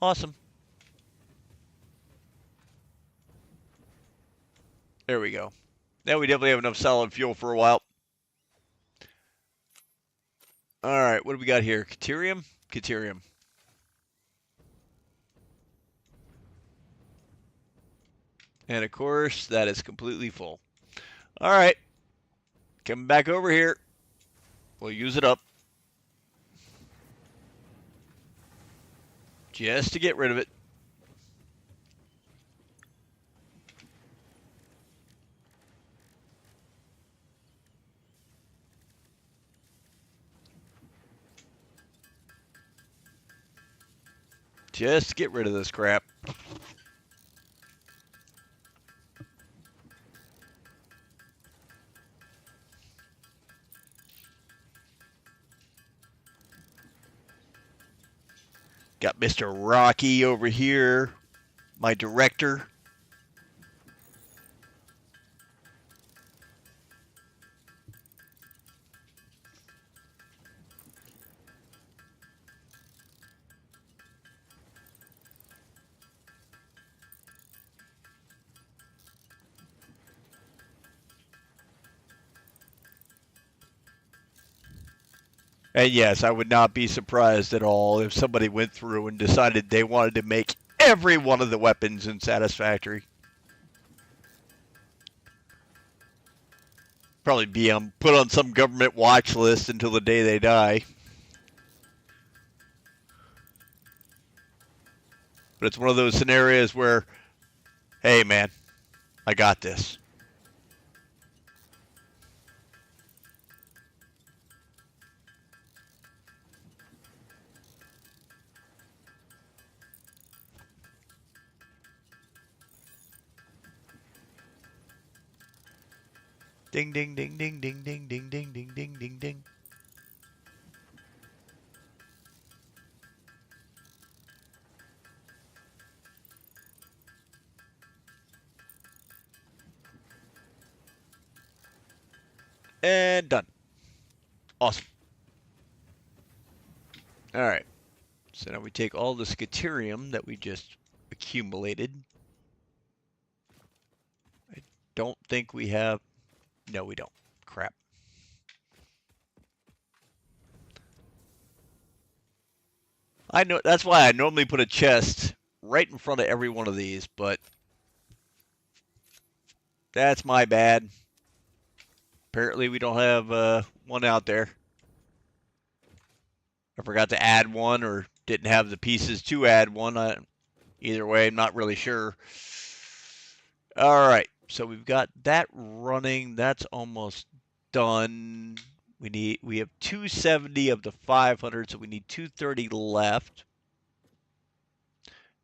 Awesome. There we go. Now we definitely have enough solid fuel for a while. All right, what do we got here? Caterium? Caterium. And of course, that is completely full. All right. Coming back over here. We'll use it up. Just to get rid of it. Just get rid of this crap. Got Mr. Rocky over here, my director. And yes, I would not be surprised at all if somebody went through and decided they wanted to make every one of the weapons in Satisfactory. Probably be put on some government watch list until the day they die. But it's one of those scenarios where, hey man, I got this. Ding, ding, ding, ding, ding, ding, ding, ding, ding, ding, ding, ding. And done. Awesome. All right. So now we take all the scaterium that we just accumulated. I don't think we have... No, we don't. Crap. I know that's why I normally put a chest right in front of every one of these, but that's my bad. Apparently we don't have one out there. I forgot to add one or didn't have the pieces to add one. Either way, I'm not really sure. All right, so we've got that running. That's almost done. We have 270 of the 500, so we need 230 left.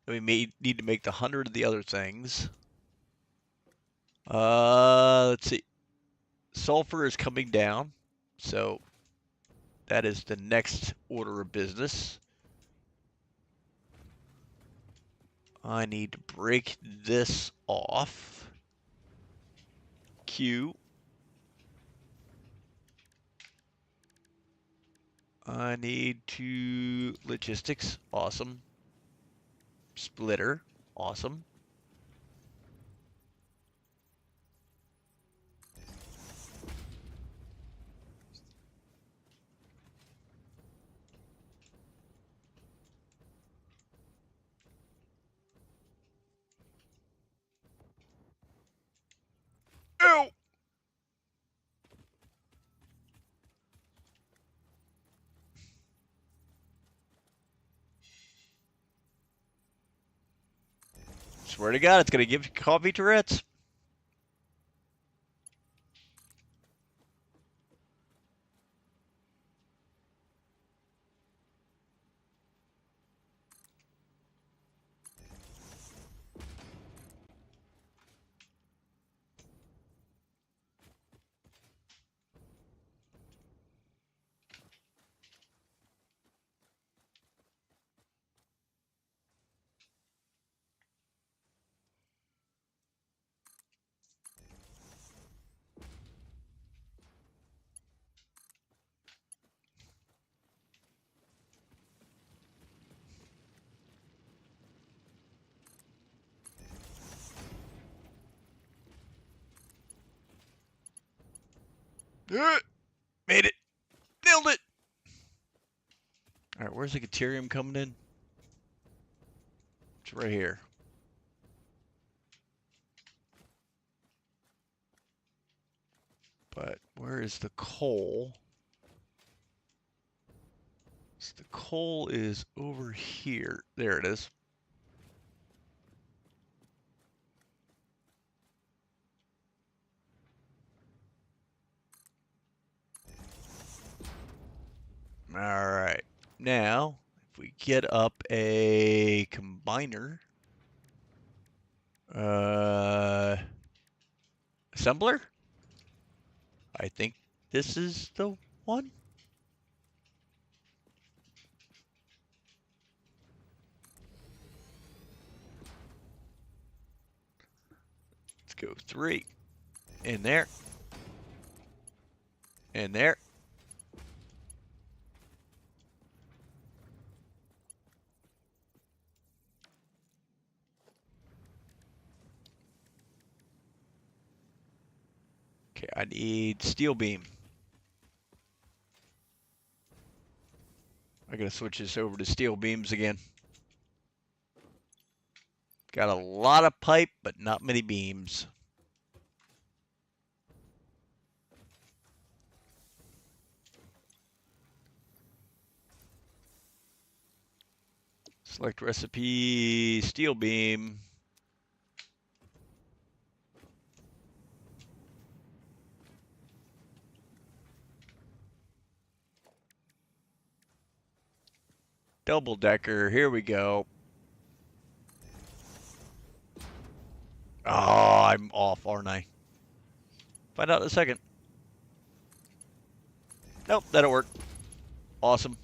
We need to make the 100 of the other things. Let's see. Sulfur is coming down, so that is the next order of business. I need to break this off. Q. I need 2 logistics. Awesome. Splitter. Awesome. Ew! Swear to God, it's going to give you coffee Tourette's. Made it. Nailed it. All right, where's the Caterium coming in? It's right here. But where is the coal? So the coal is over here. There it is. All right. Now, if we get up a combiner, assembler, I think this is the one. Let's go 3 in there, in there. Okay, I need steel beam. I gotta switch this over to steel beams again. Got a lot of pipe, but not many beams. Select recipe, steel beam. Double decker, here we go. Oh, I'm off, aren't I? Find out in a second. Nope, that'll work. Awesome.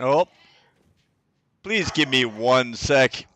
Oh, please give me 1 sec.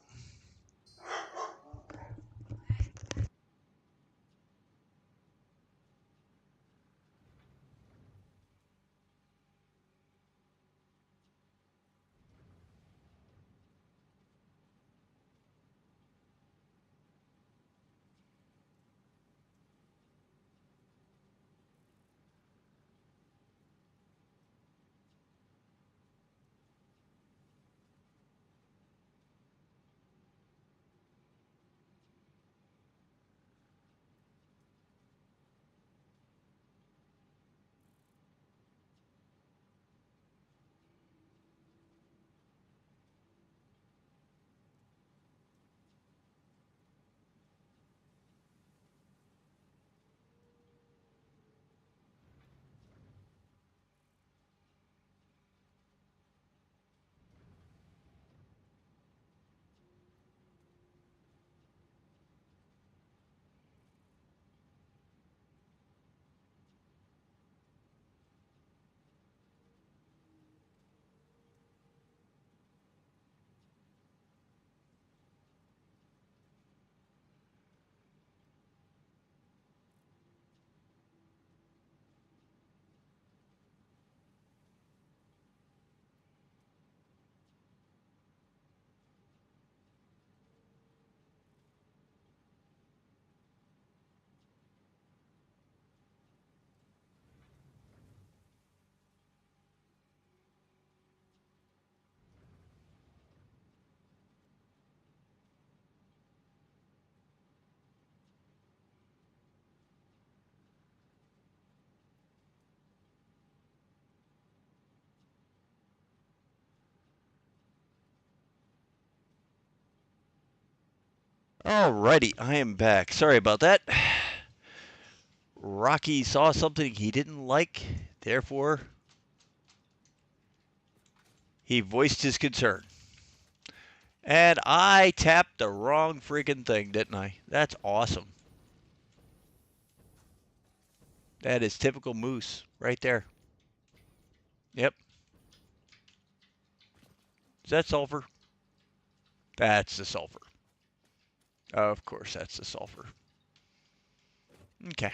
Alrighty, I am back. Sorry about that. Rocky saw something he didn't like, therefore, he voiced his concern. And I tapped the wrong freaking thing, didn't I? That's awesome. That is typical Moose right there. Yep. Is that sulfur? That's the sulfur. Of course, that's the sulfur. Okay.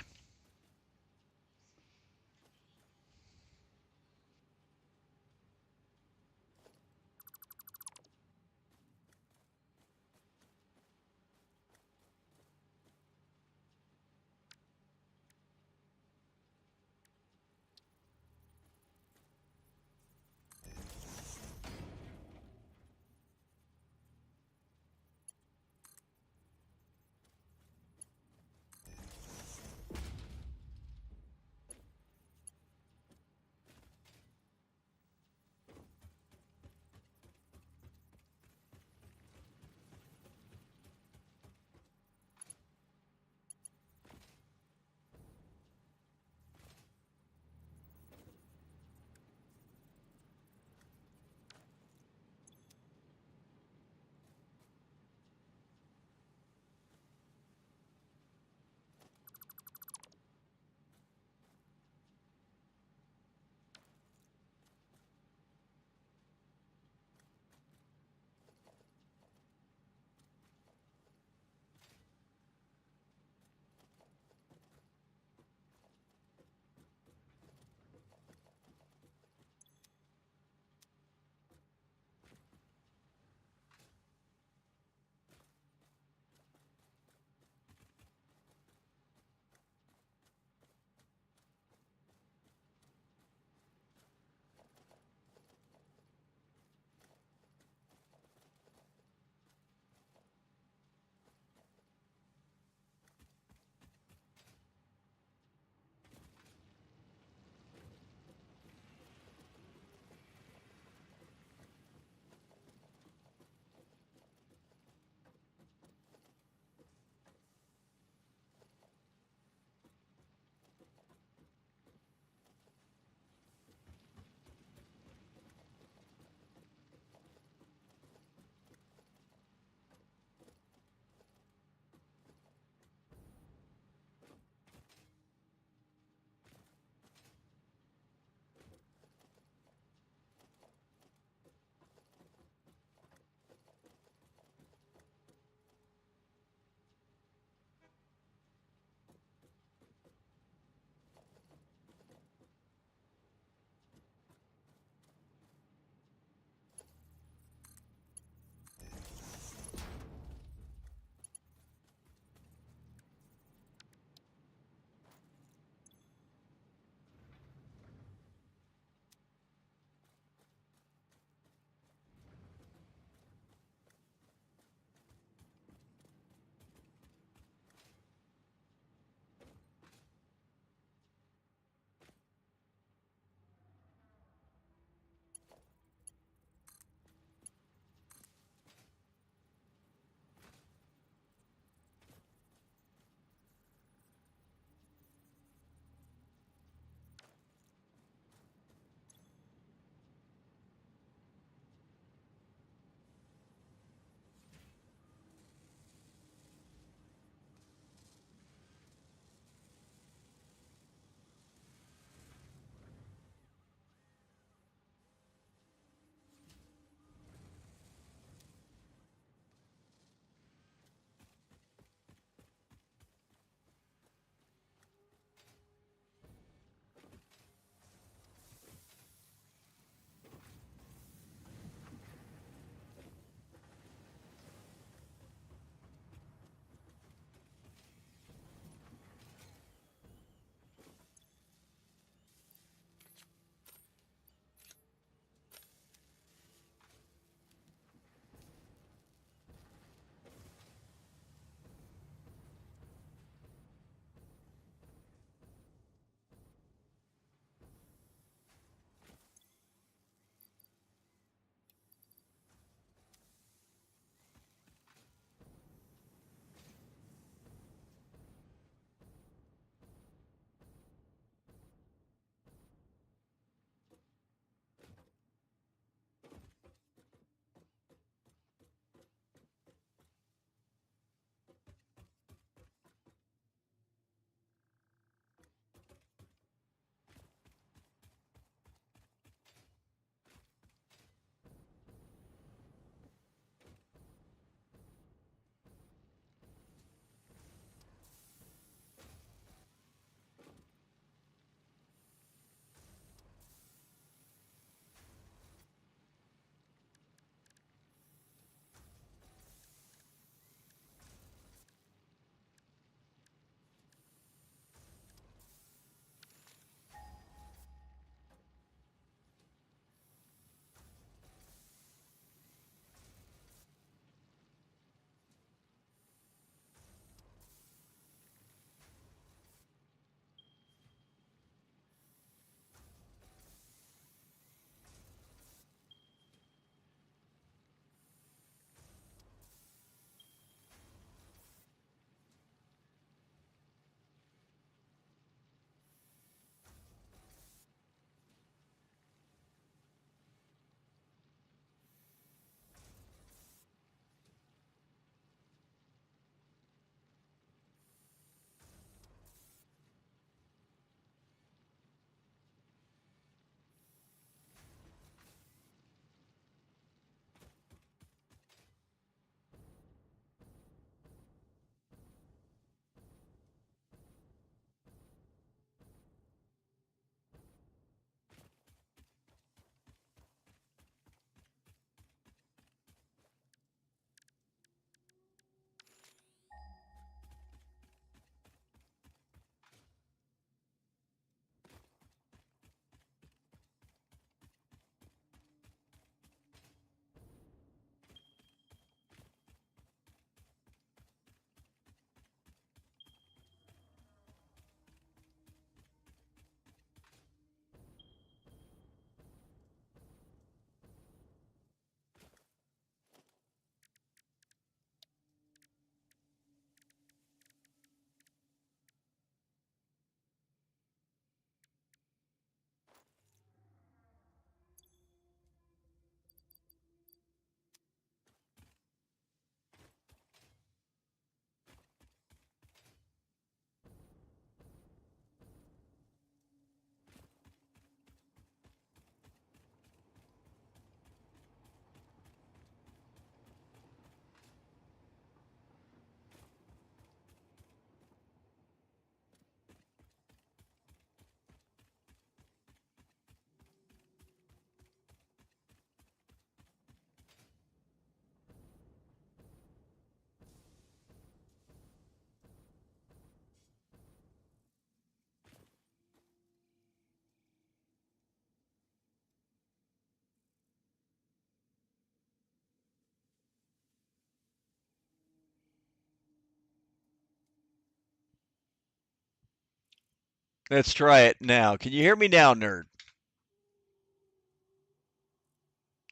Let's try it now. Can you hear me now, nerd?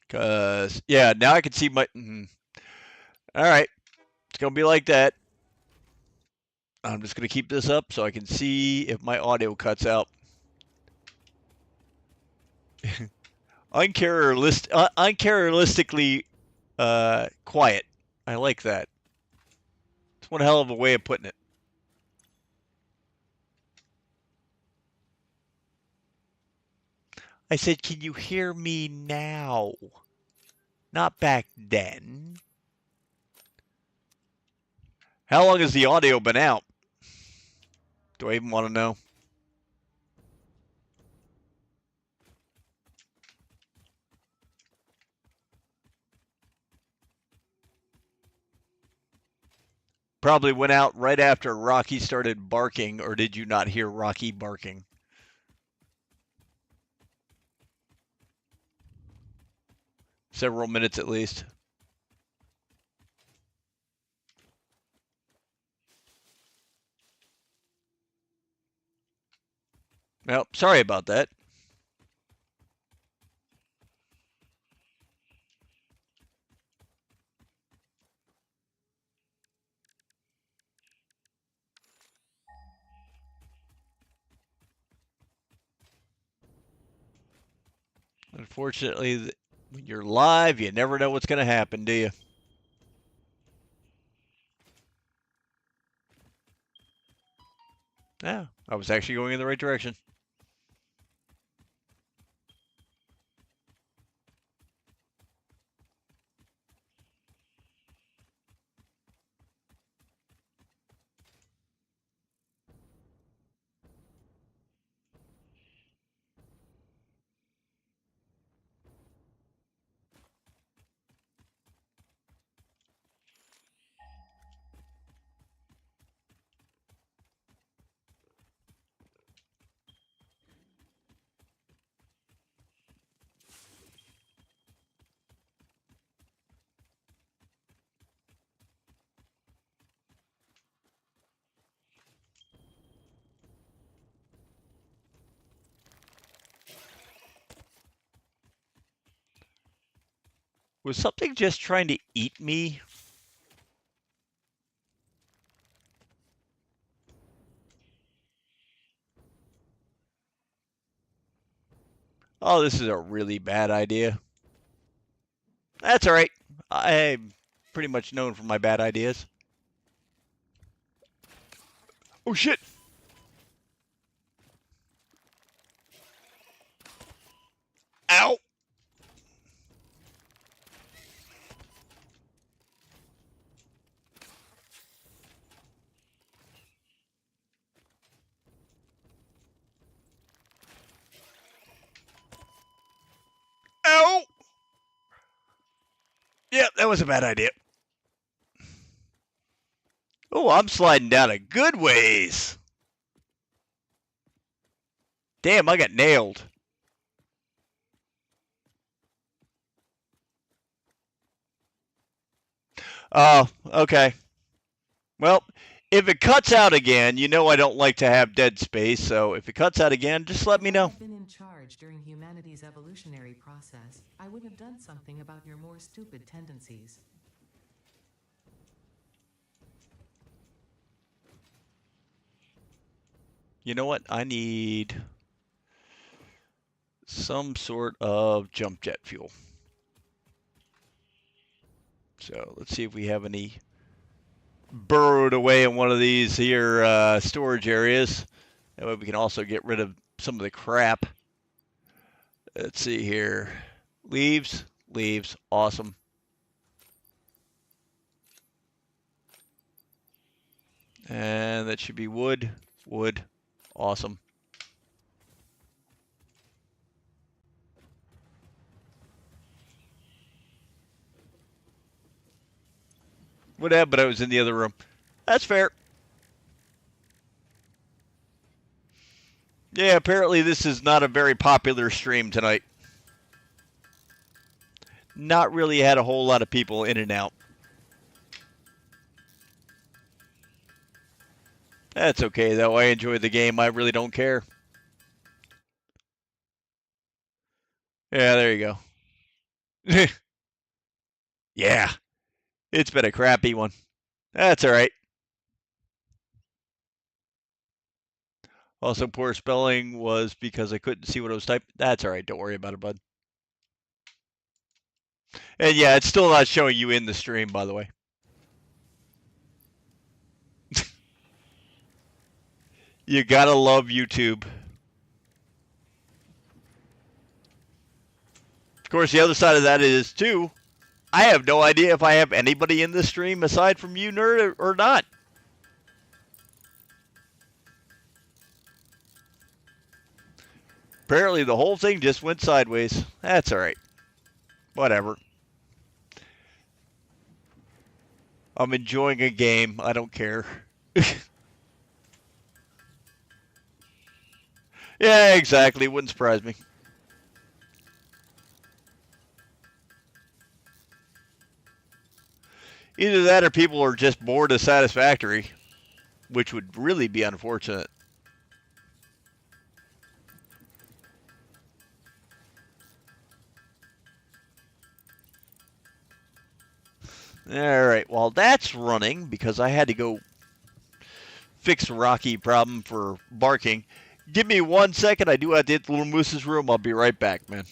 Because, yeah, now I can see my... All right. It's going to be like that. I'm just going to keep this up so I can see if my audio cuts out. Uncharacteristically quiet. I like that. It's one hell of a way of putting it. I said, can you hear me now? Not back then. How long has the audio been out? Do I even want to know? Probably went out right after Rocky started barking, or did you not hear Rocky barking? Several minutes at least. Well, sorry about that. Unfortunately, when you're live, you never know what's going to happen, do you? Yeah, I was actually going in the right direction. Was something just trying to eat me? Oh, this is a really bad idea. That's all right. I'm pretty much known for my bad ideas. Oh, shit. Ow. Ow. Yeah, that was a bad idea. Oh, I'm sliding down a good ways. Damn, I got nailed. Oh, okay. Well, if it cuts out again, you know I don't like to have dead space, so if it cuts out again, just let me know. If I had been in charge during humanity's evolutionary process, I would have done something about your more stupid tendencies. You know what? I need some sort of jump jet fuel. So let's see if we have any burrowed away in one of these here storage areas. That way we can also get rid of some of the crap. Let's see here. Leaves, leaves, awesome. And that should be wood, wood, awesome. Would have, but I was in the other room. That's fair. Yeah, apparently this is not a very popular stream tonight. Not really had a whole lot of people in and out. That's okay, though. I enjoy the game. I really don't care. Yeah, there you go. Yeah, it's been a crappy one. That's all right. Also, poor spelling was because I couldn't see what I was typing. That's all right. Don't worry about it, bud. And yeah, it's still not showing you in the stream, by the way. You gotta love YouTube. Of course, the other side of that is, too, I have no idea if I have anybody in the stream aside from you, nerd, or not. Apparently, the whole thing just went sideways. That's all right. Whatever. I'm enjoying a game. I don't care. Yeah, exactly. Wouldn't surprise me. Either that or people are just bored of Satisfactory, which would really be unfortunate. All right, while that's running, because I had to go fix Rocky problem for barking, give me 1 second. I do have to hit the little moose's room. I'll be right back, man.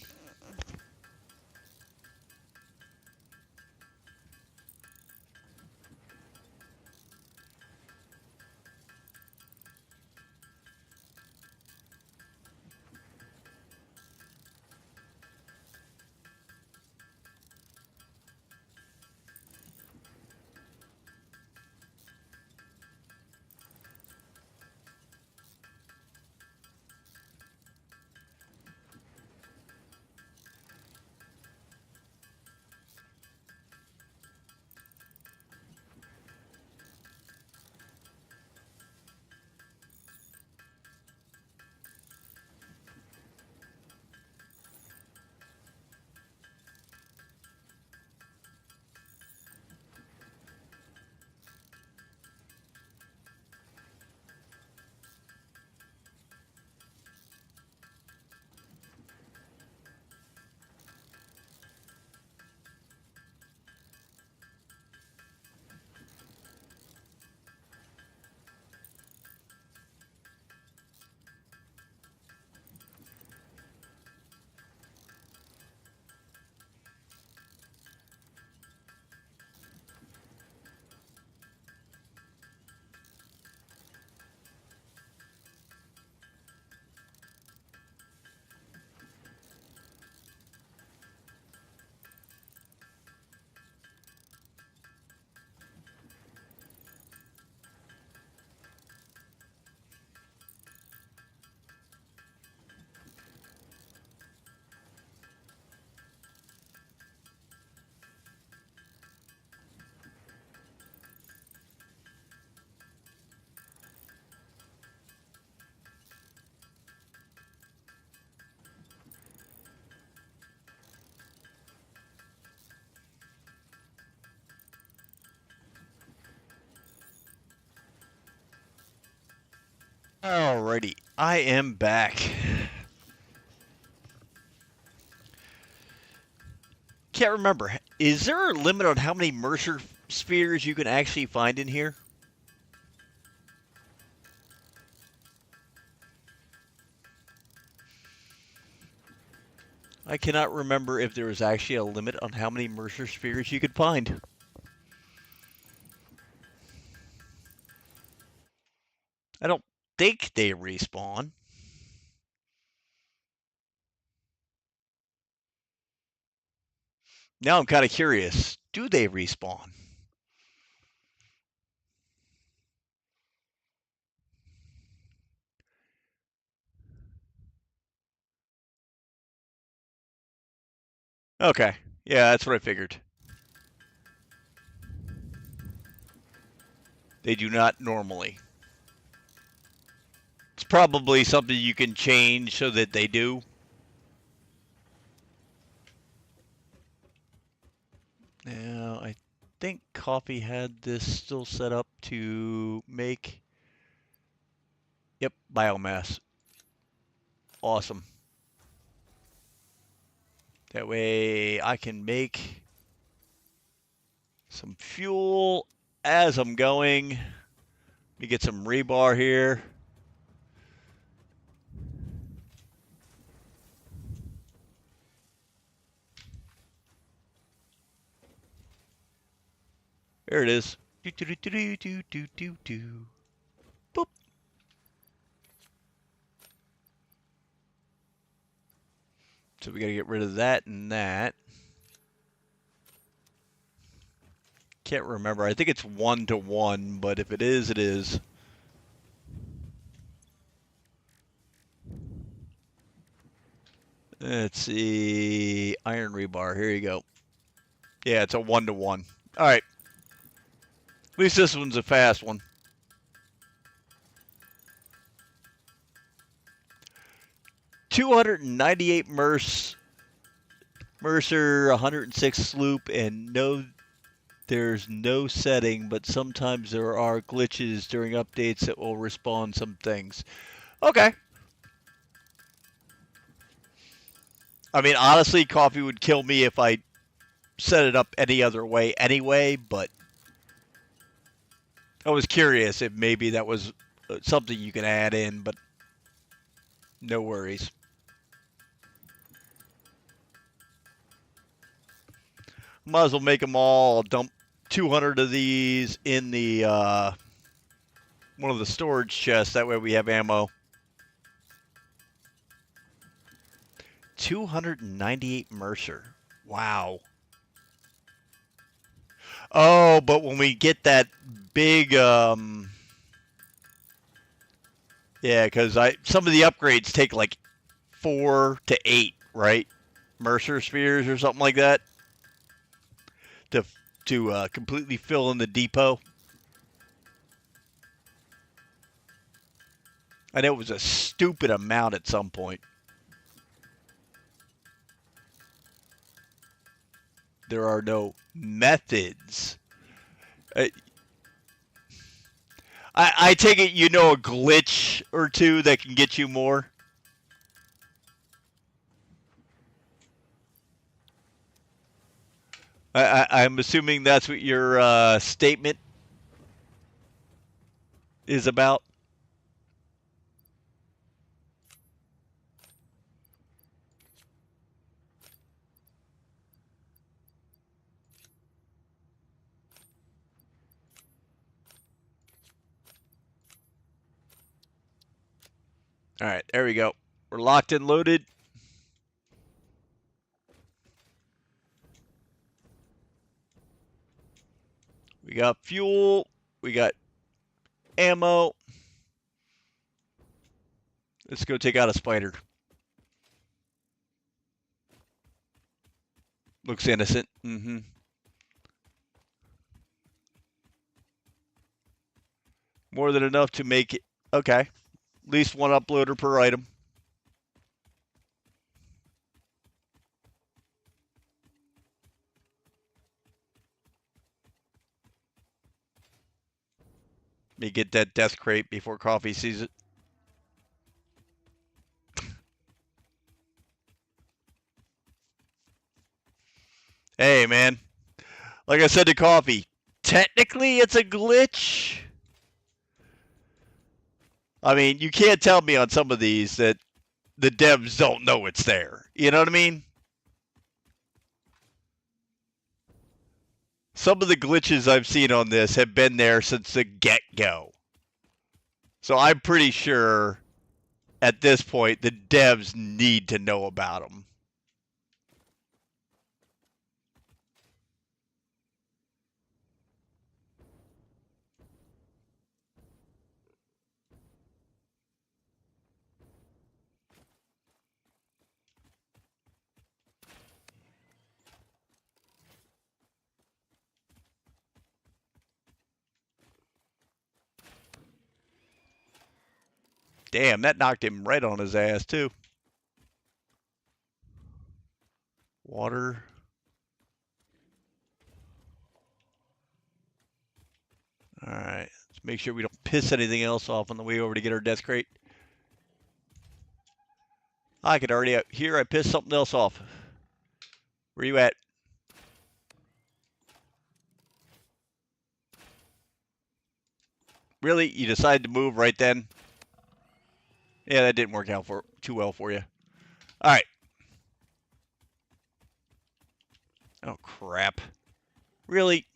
Alrighty, I am back. Can't remember. Is there a limit on how many Mercer spheres you can actually find in here? I cannot remember if there was actually a limit on how many Mercer spheres you could find. I don't think they respawn. Now I'm kind of curious. Do they respawn? Okay. Yeah, that's what I figured. They do not normally. It's probably something you can change so that they do. Now, I think Coffee had this still set up to make Yep, biomass. Awesome. That way I can make some fuel as I'm going. Let me get some rebar here. There it is. Do, do, do, do, do, do, do, do. Boop. So we got to get rid of that and that. Can't remember. I think it's 1-to-1, but if it is, it is. Let's see. Iron rebar. Here you go. Yeah, it's a 1-to-1. All right. At least this one's a fast one. $298 Mercer, 106 sloop, and there's no setting, but sometimes there are glitches during updates that will respawn some things. Okay. I mean, honestly, coffee would kill me if I set it up any other way anyway, but I was curious if maybe that was something you can add in, but no worries. Might as well make them all. I'll dump 200 of these in the one of the storage chests. That way we have ammo. 298 Mercer. Wow. Oh, but when we get that big, yeah, because some of the upgrades take like 4 to 8, right? Mercer spheres or something like that to completely fill in the depot. I know it was a stupid amount at some point. There are no methods. I take it you know a glitch or two that can get you more. I'm assuming that's what your statement is about. All right, there we go. We're locked and loaded. We got fuel. We got ammo. Let's go take out a spider. Looks innocent. Mm-hmm. More than enough to make it. Okay. At least one uploader per item. Let me get that death crate before coffee sees it. Hey, man. Like I said to coffee, technically it's a glitch. I mean, you can't tell me on some of these that the devs don't know it's there. You know what I mean? Some of the glitches I've seen on this have been there since the get-go. So I'm pretty sure at this point the devs need to know about them. Damn, that knocked him right on his ass, too. Water. All right, let's Make sure we don't piss anything else off on the way over to get our death crate. I could already hear I pissed something else off. Where you at? Really? You decided to move right then? Yeah, that didn't work out too well for you. All right. Oh, crap. Really?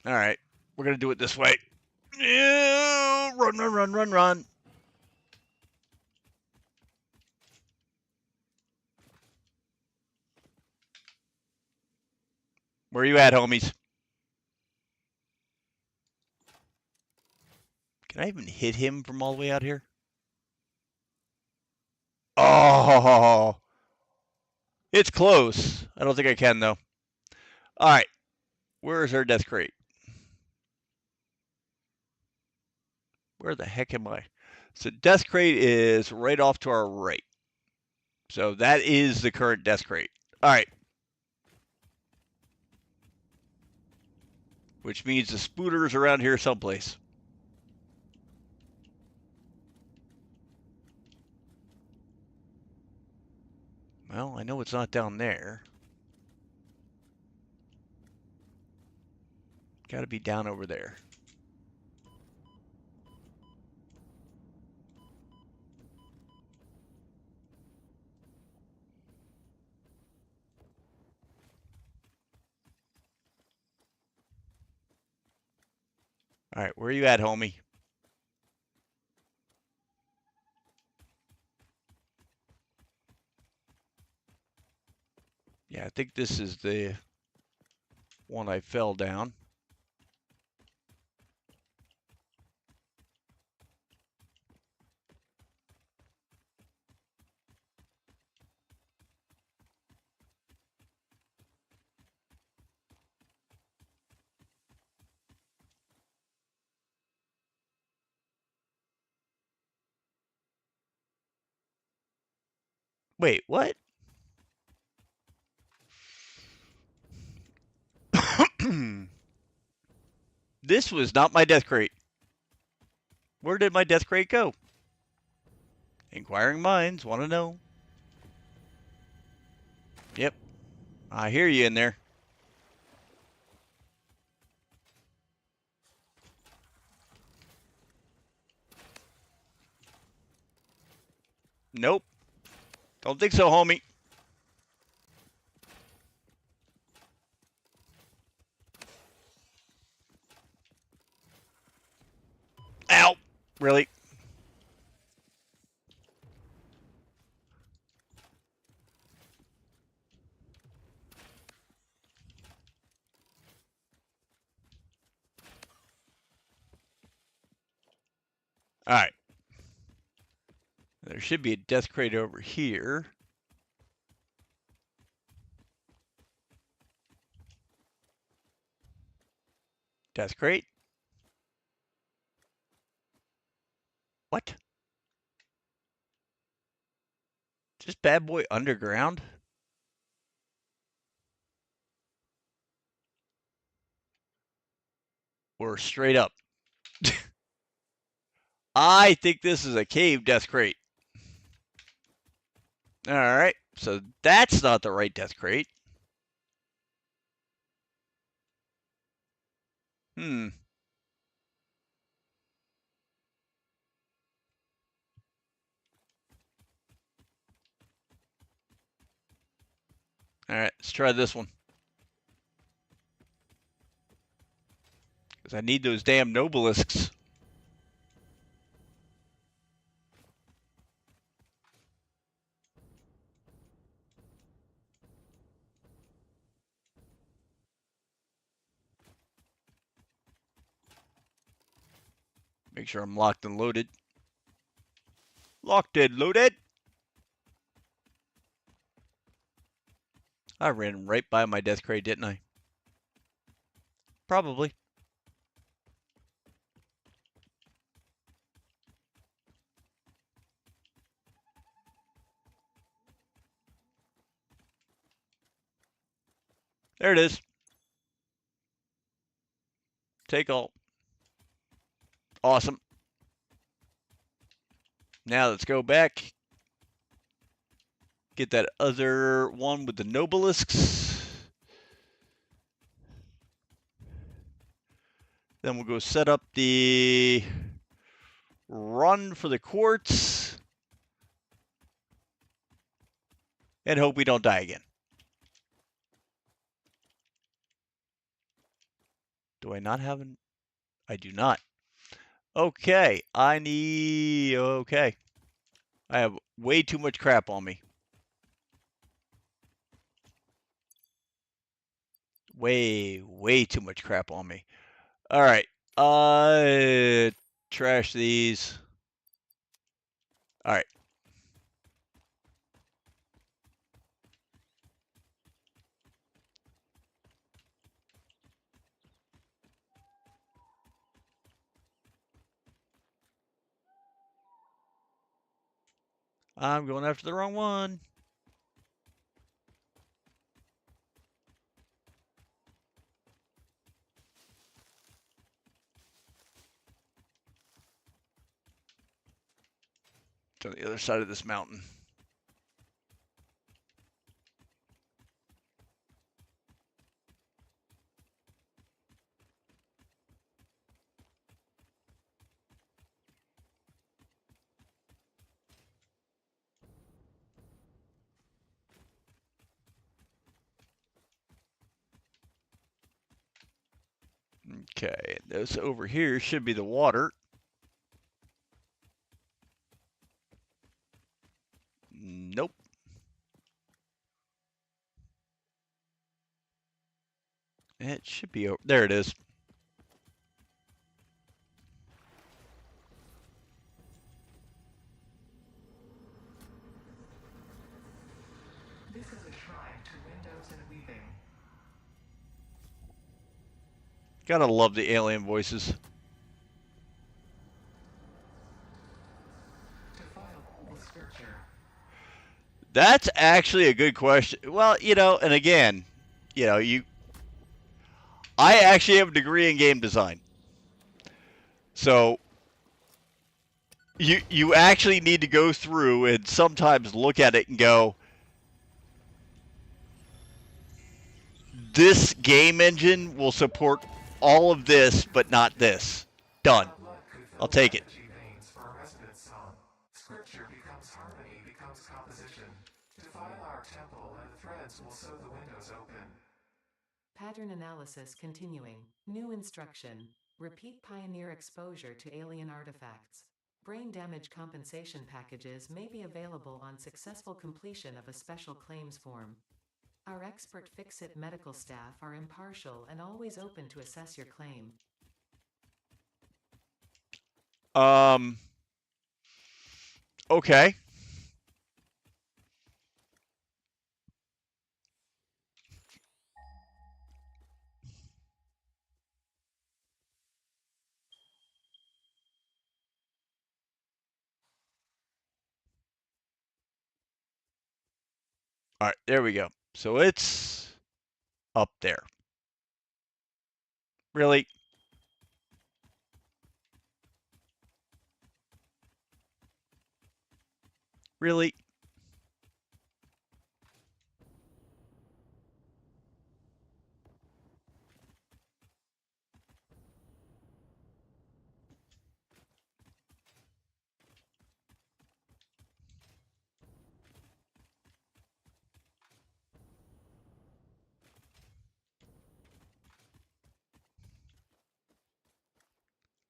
All right. We're going to do it this way. Run, run, run, run, run. Where you at, homies? Can I even hit him from all the way out here? Oh, it's close. I don't think I can, though. All right. Where is our death crate? Where the heck am I? So death crate is right off to our right. So that is the current death crate. All right. Which means the spooter's around here someplace. Well, I know it's not down there. Got to be down over there. All right, where are you at, homie? Yeah, I think this is the one I fell down. Wait, what? This was not my death crate. Where did my death crate go? Inquiring minds want to know. Yep, I hear you in there. Nope. Don't think so, homie. Ow. Really? All right. There should be a death crate over here. Death crate? What? Just bad boy underground? Or straight up? I think this is a cave death crate. All right. So that's not the right death crate. Hmm. All right. Let's try this one. Because I need those damn nobelisks. Make sure I'm locked and loaded. Locked and loaded. I ran right by my death crate, didn't I? Probably. There it is. Take all. Awesome. Now let's go back. Get that other one with the nobelisks. Then we'll go set up the run for the quartz. And hope we don't die again. Do I not have an... I do not. Okay, okay. I have way too much crap on me. Way too much crap on me. All right. Trash these. All right. I'm going after the wrong one. To the other side of this mountain. Okay, this over here should be the water. Nope. It should be over. There it is. This is a shrine to windows and weaving. Gotta love the alien voices. Defile scripture. That's actually a good question. Well, and again, I actually have a degree in game design. So you actually need to go through and sometimes look at it and go, this game engine will support all of this, but not this. Done. I'll take it. Scripture becomes harmony, becomes composition. Defile our temple, and the threads will sew the windows open. Pattern analysis continuing. New instruction. Repeat pioneer exposure to alien artifacts. Brain damage compensation packages may be available on successful completion of a special claims form. Our expert Fix-It medical staff are impartial and always open to assess your claim. Okay. All right, there we go. So it's up there. Really? Really?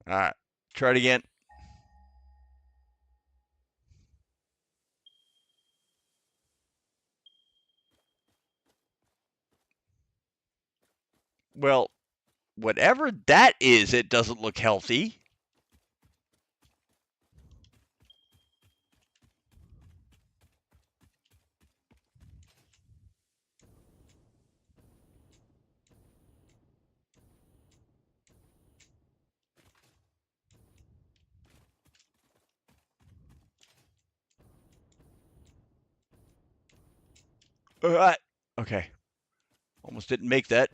All right, try it again. Well, whatever that is, it doesn't look healthy. Okay. Almost didn't make that.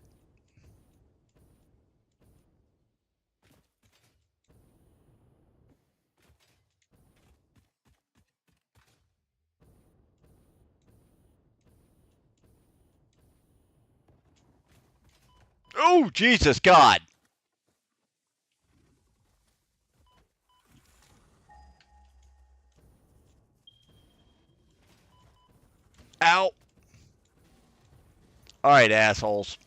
Oh, Jesus God. Ow. All right, assholes.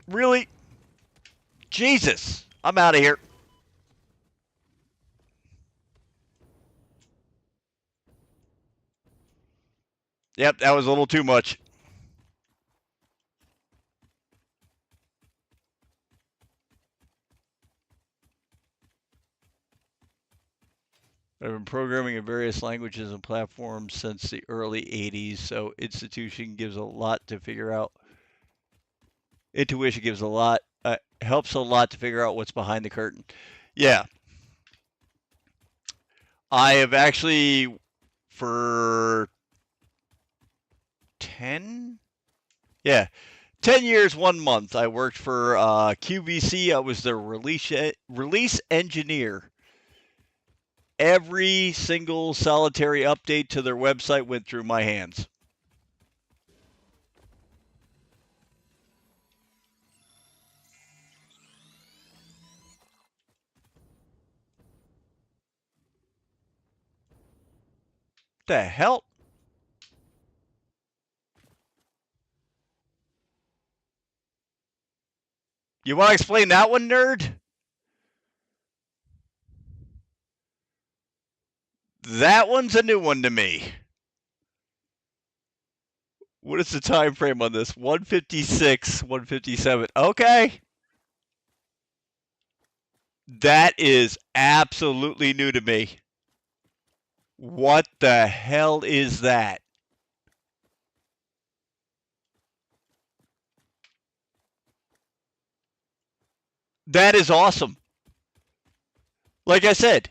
Really? Jesus. I'm out of here. Yep, that was a little too much. I've been programming in various languages and platforms since the early 80s, so institution gives a lot to figure out. Intuition gives a lot, helps a lot to figure out what's behind the curtain. Yeah. I have actually, for 10? Yeah. 10 years, 1 month, I worked for QVC. I was the release engineer. Every single solitary update to their website went through my hands. The hell? You want to explain that one, nerd? That one's a new one to me. What is the time frame on this? 156, 157. Okay. That is absolutely new to me. What the hell is that? That is awesome. Like I said,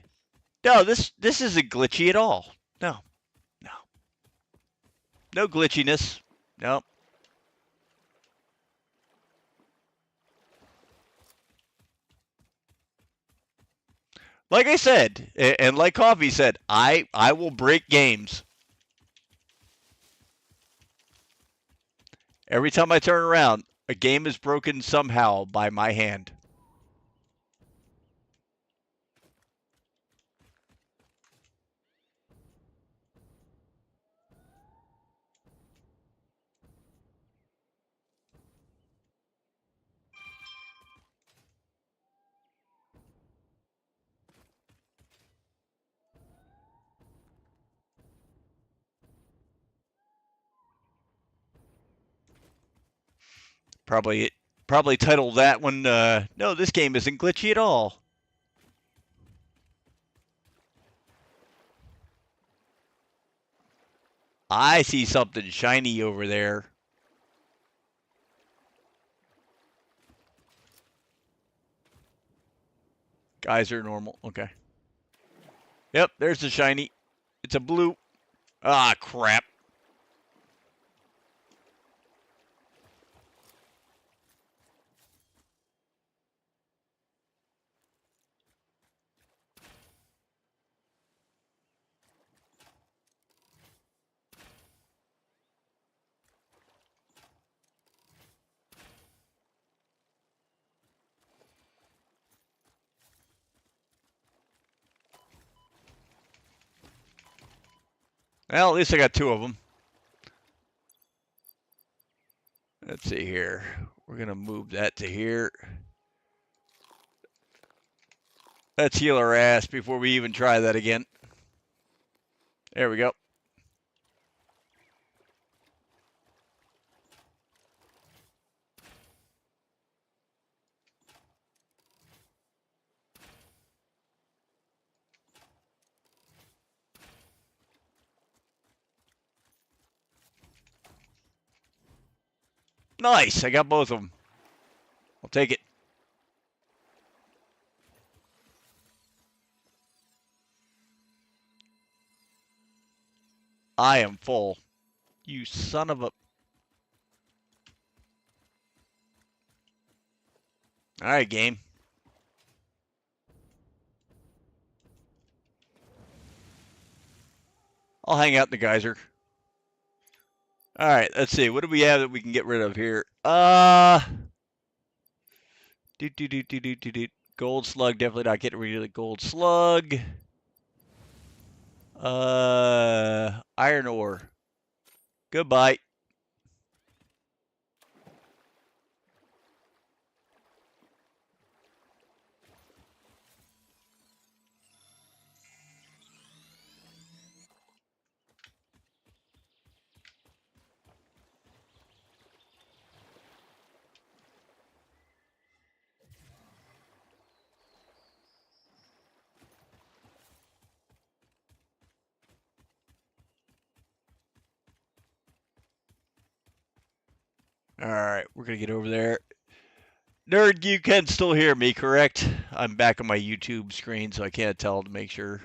no, this isn't glitchy at all. No. No. No glitchiness. No. Like I said, and like Coffee said, I will break games. Every time I turn around, a game is broken somehow by my hand. Probably title that one, no, this game isn't glitchy at all. I see something shiny over there. Guys are normal. Okay. Yep, there's the shiny. It's a blue. Ah, crap. Well, at least I got 2 of them. Let's see here. We're going to move that to here. Let's heal our ass before we even try that again. There we go. Nice. I got both of them. I'll take it. I am full. You son of a... All right, game. I'll hang out in the geyser. All right, let's see. What do we have that we can get rid of here? Gold slug, definitely not getting rid of the gold slug. Iron ore. Goodbye. All right, we're gonna get over there. Nerd, you can still hear me, correct? I'm back on my YouTube screen, so I can't tell to make sure.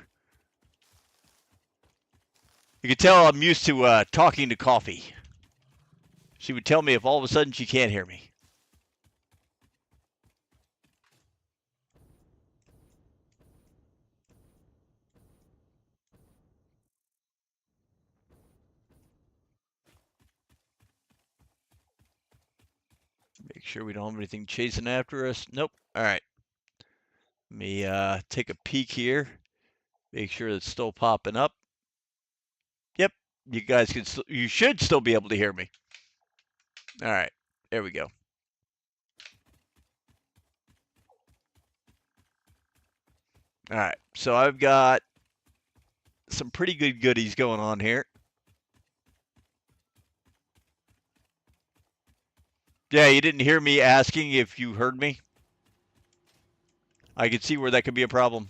You can tell I'm used to talking to coffee. She would tell me if all of a sudden she can't hear me. Make sure we don't have anything chasing after us. Nope. All right. Let me take a peek here. Make sure it's still popping up. Yep. You guys can. You should still be able to hear me. All right. There we go. All right. So I've got some pretty good goodies going on here. Yeah, you didn't hear me asking if you heard me. I could see where that could be a problem.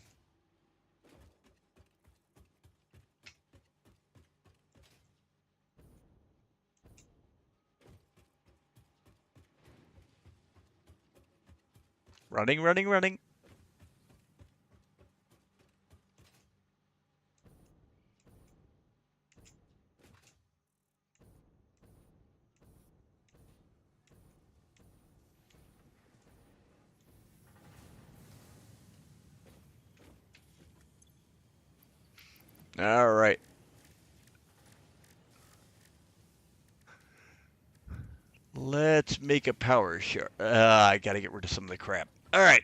Running, running, running. All right. Let's make a power shard. I got to get rid of some of the crap. All right.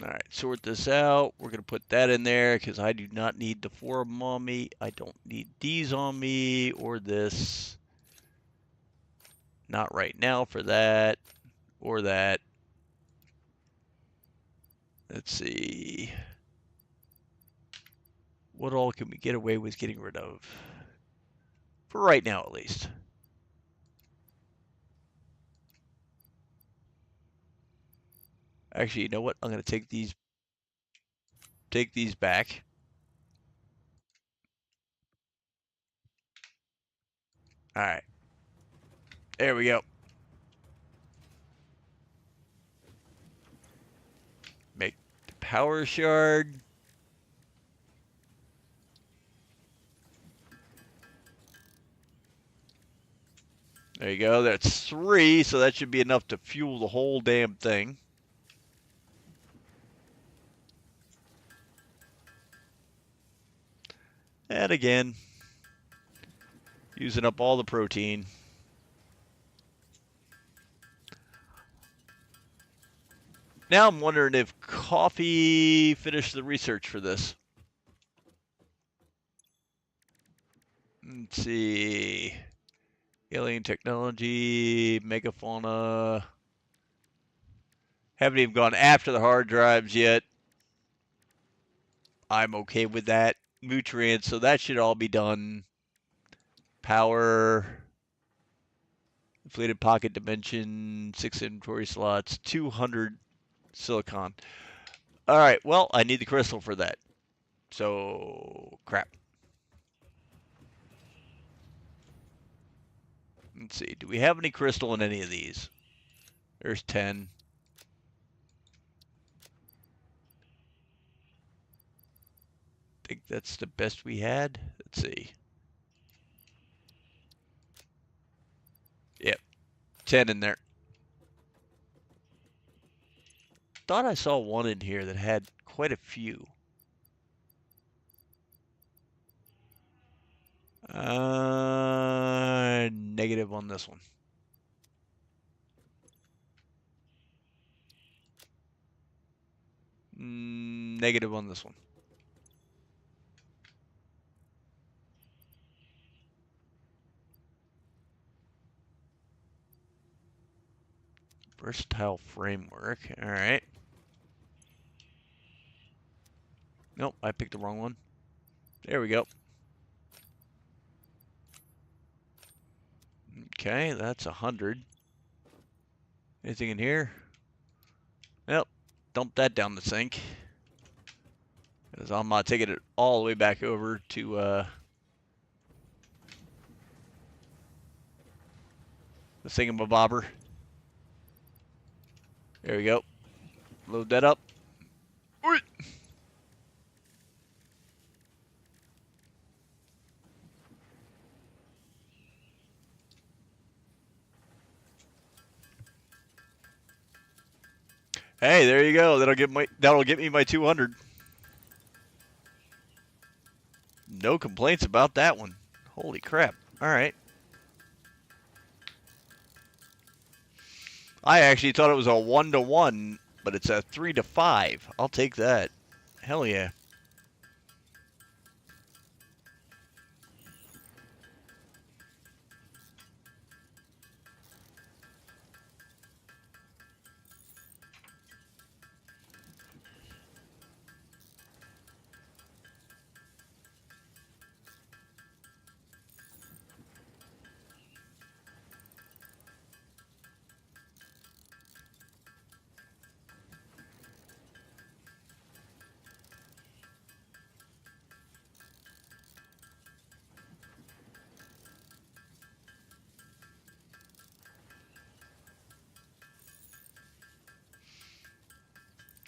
All right, sort this out. We're going to put that in there because I do not need the 4 of them on me. I don't need these on me or this. Not right now for that or that. Let's see. What all can we get away with getting rid of? For right now, at least. Actually, you know what? I'm going to take these back. All right. There we go. Make the power shard. There you go. That's 3, so that should be enough to fuel the whole damn thing. And again, using up all the protein. Now I'm wondering if coffee finished the research for this. Let's see. Alien technology, megafauna. Haven't even gone after the hard drives yet. I'm okay with that. Nutrients, so that should all be done. Power. Inflated pocket dimension, 6 inventory slots, 200 silicon. All right, well, I need the crystal for that. So, crap. Let's see. Do we have any crystal in any of these? There's 10. I think that's the best we had. Let's see. Yep, 10 in there. Thought I saw one in here that had quite a few. Negative on this one. Negative on this one. Versatile framework. All right. Nope, I picked the wrong one. There we go. Okay, that's 100. Anything in here? Nope. Dump that down the sink. Because I'm not taking it all the way back over to the thingamabobber. There we go. Load that up. Hey, there you go. That'll get me my 200. No complaints about that one. Holy crap. All right. I actually thought it was a 1-to-1, but it's a 3-to-5. I'll take that. Hell yeah.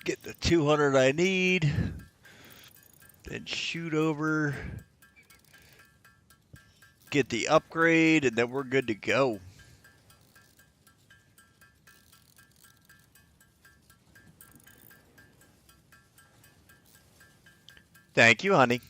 Get the 200 I need. Then shoot over. Get the upgrade, and then we're good to go. Thank you, honey.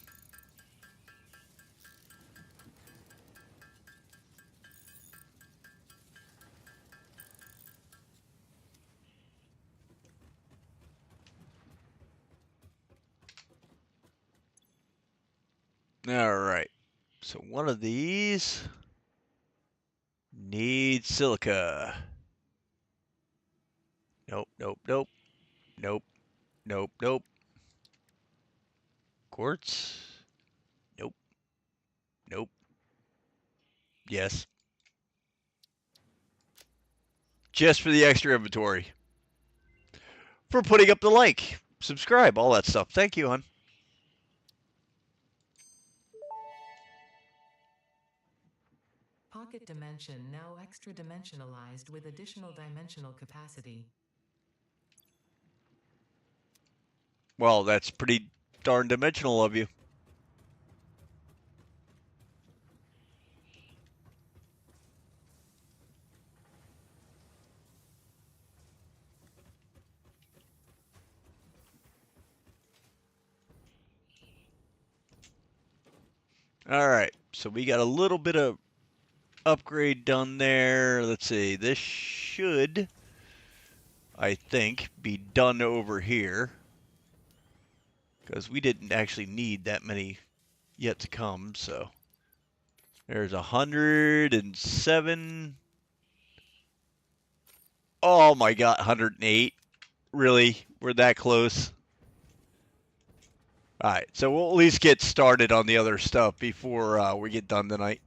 All right. So one of these needs silica. Nope, nope, nope. Nope, nope, nope. Quartz. Nope, nope. Yes. Just for the extra inventory. For putting up the like, subscribe, all that stuff. Thank you, hon. Pocket dimension now extra dimensionalized with additional dimensional capacity. Well, that's pretty darn dimensional of you. All right, so we got a little bit of upgrade done there. Let's see, this should, I think, be done over here. Because we didn't actually need that many yet to come, so. There's 107. Oh my god, 108. Really? We're that close? Alright, so we'll at least get started on the other stuff before we get done tonight.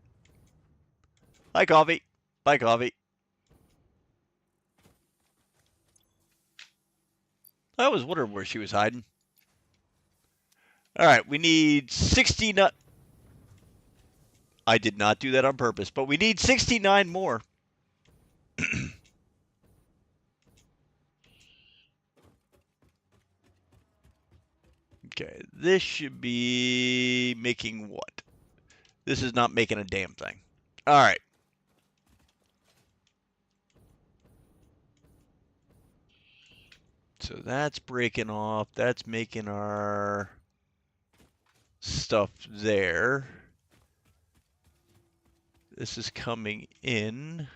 Bye, Coffee. Bye, Coffee. I was wondering where she was hiding. Alright, we need 69. I did not do that on purpose, but we need 69 more. Okay, this should be making what? This is not making a damn thing. All right. So that's breaking off. That's making our stuff there. This is coming in,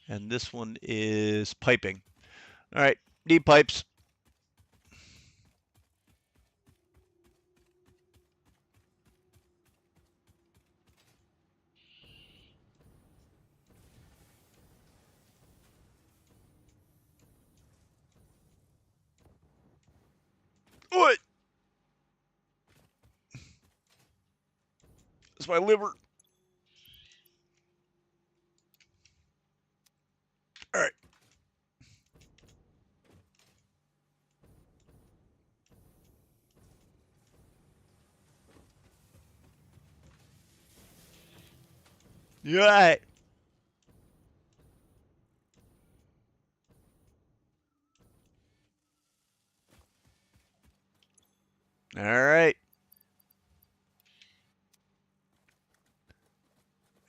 and this one is piping. All right, need pipes. What? It's my liver. All right. You all right? All right.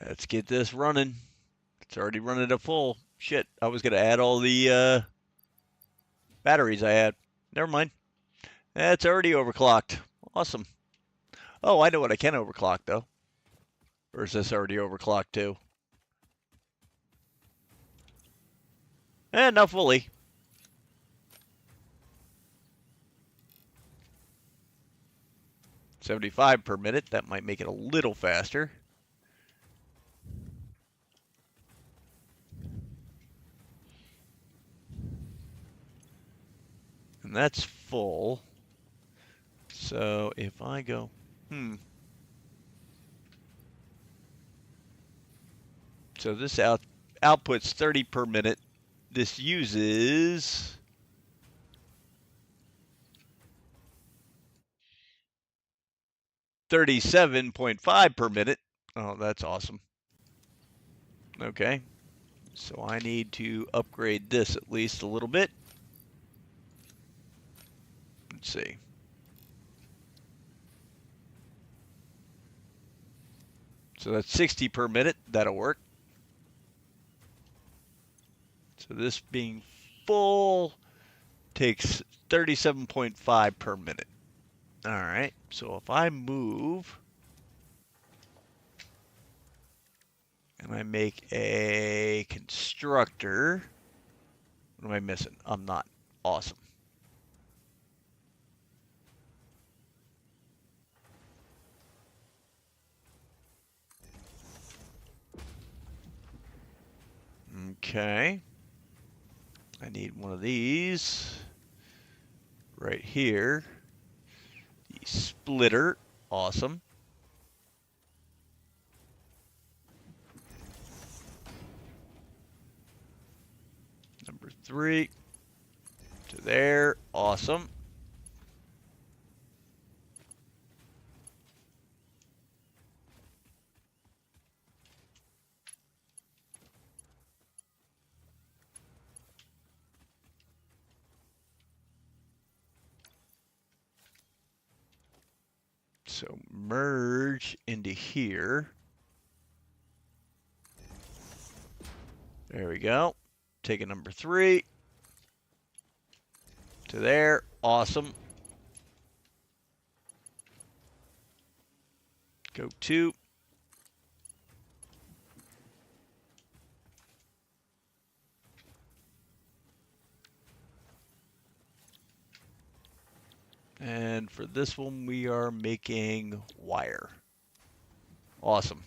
Let's get this running. It's already running at full. Shit, I was going to add all the batteries I had. Never mind. That's already overclocked. Awesome. Oh, I know what I can overclock, though. Or is this already overclocked, too? Not fully. $75 per minute. That might make it a little faster. And that's full. So if I go, So this outputs 30 per minute. This uses 37.5 per minute. Oh, that's awesome. Okay. So I need to upgrade this at least a little bit. Let's see. So that's 60 per minute. That'll work. So this being full takes 37.5 per minute. All right. So if I move and I make a constructor, what am I missing? I'm not. Awesome. Okay. I need one of these right here. The splitter. Awesome. Number 3 to there. Awesome. So merge into here. There we go. Take a number 3 to there. Awesome. Go 2. And for this one, we are making wire. Awesome.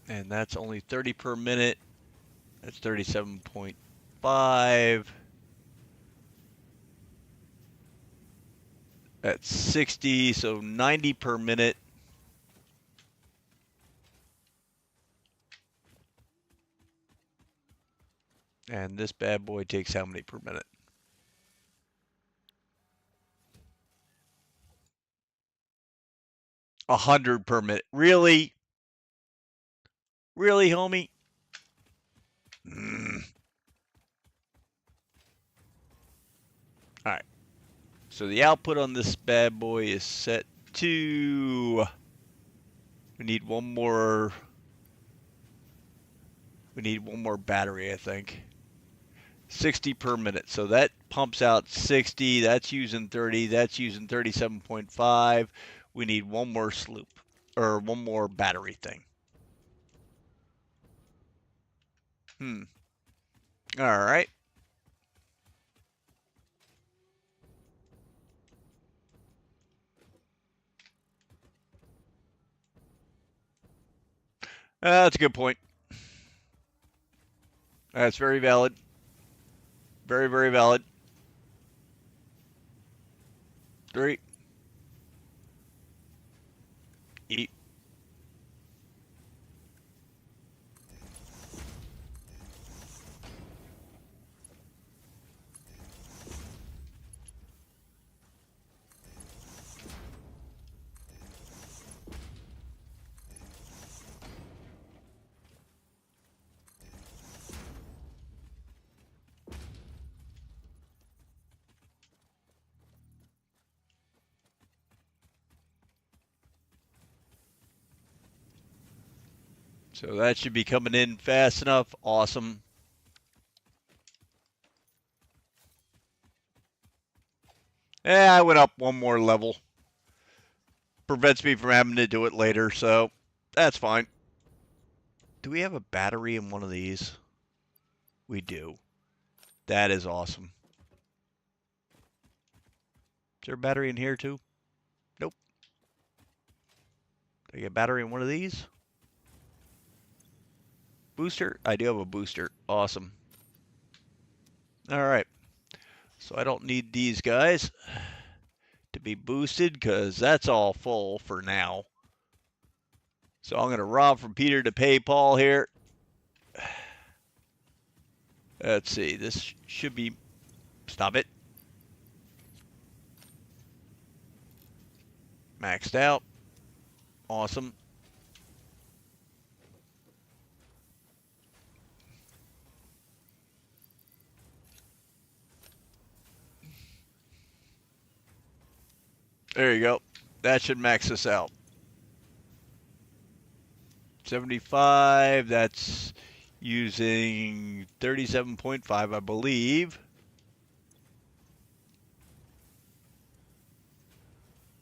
And that's only 30 per minute. That's 37.5. That's 60, so 90 per minute. And this bad boy takes how many per minute? 100 per minute. Really? Really, homie? All right. So the output on this bad boy is set to... We need one more battery, I think. 60 per minute. So that pumps out 60. That's using 30. That's using 37.5. We need one more sloop. or one more battery thing. All right. That's a good point. That's very valid. Very, very valid. 3. Eat. So that should be coming in fast enough. Awesome. I went up one more level. Prevents me from having to do it later, so that's fine. Do we have a battery in one of these? We do. That is awesome. Is there a battery in here too? Nope. Do I get a battery in one of these? Booster? I do have a booster. Awesome. All right. So I don't need these guys to be boosted because that's all full for now. So I'm going to rob from Peter to pay Paul here. Let's see. This should be... Stop it. Maxed out. Awesome. There you go. That should max us out. 75, that's using 37.5, I believe.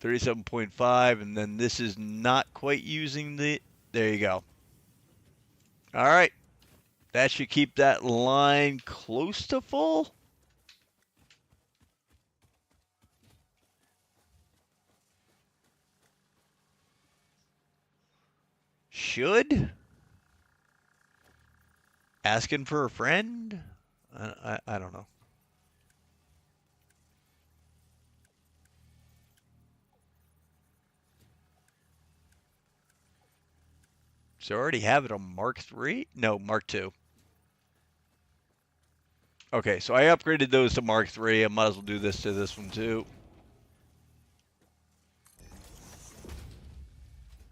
37.5, and then this is not quite using the... There you go. All right. That should keep that line close to full. Should. Asking for a friend? I don't know. So I already have it on Mark 3? No, Mark 2. Okay, so I upgraded those to Mark 3. I might as well do this to this one too.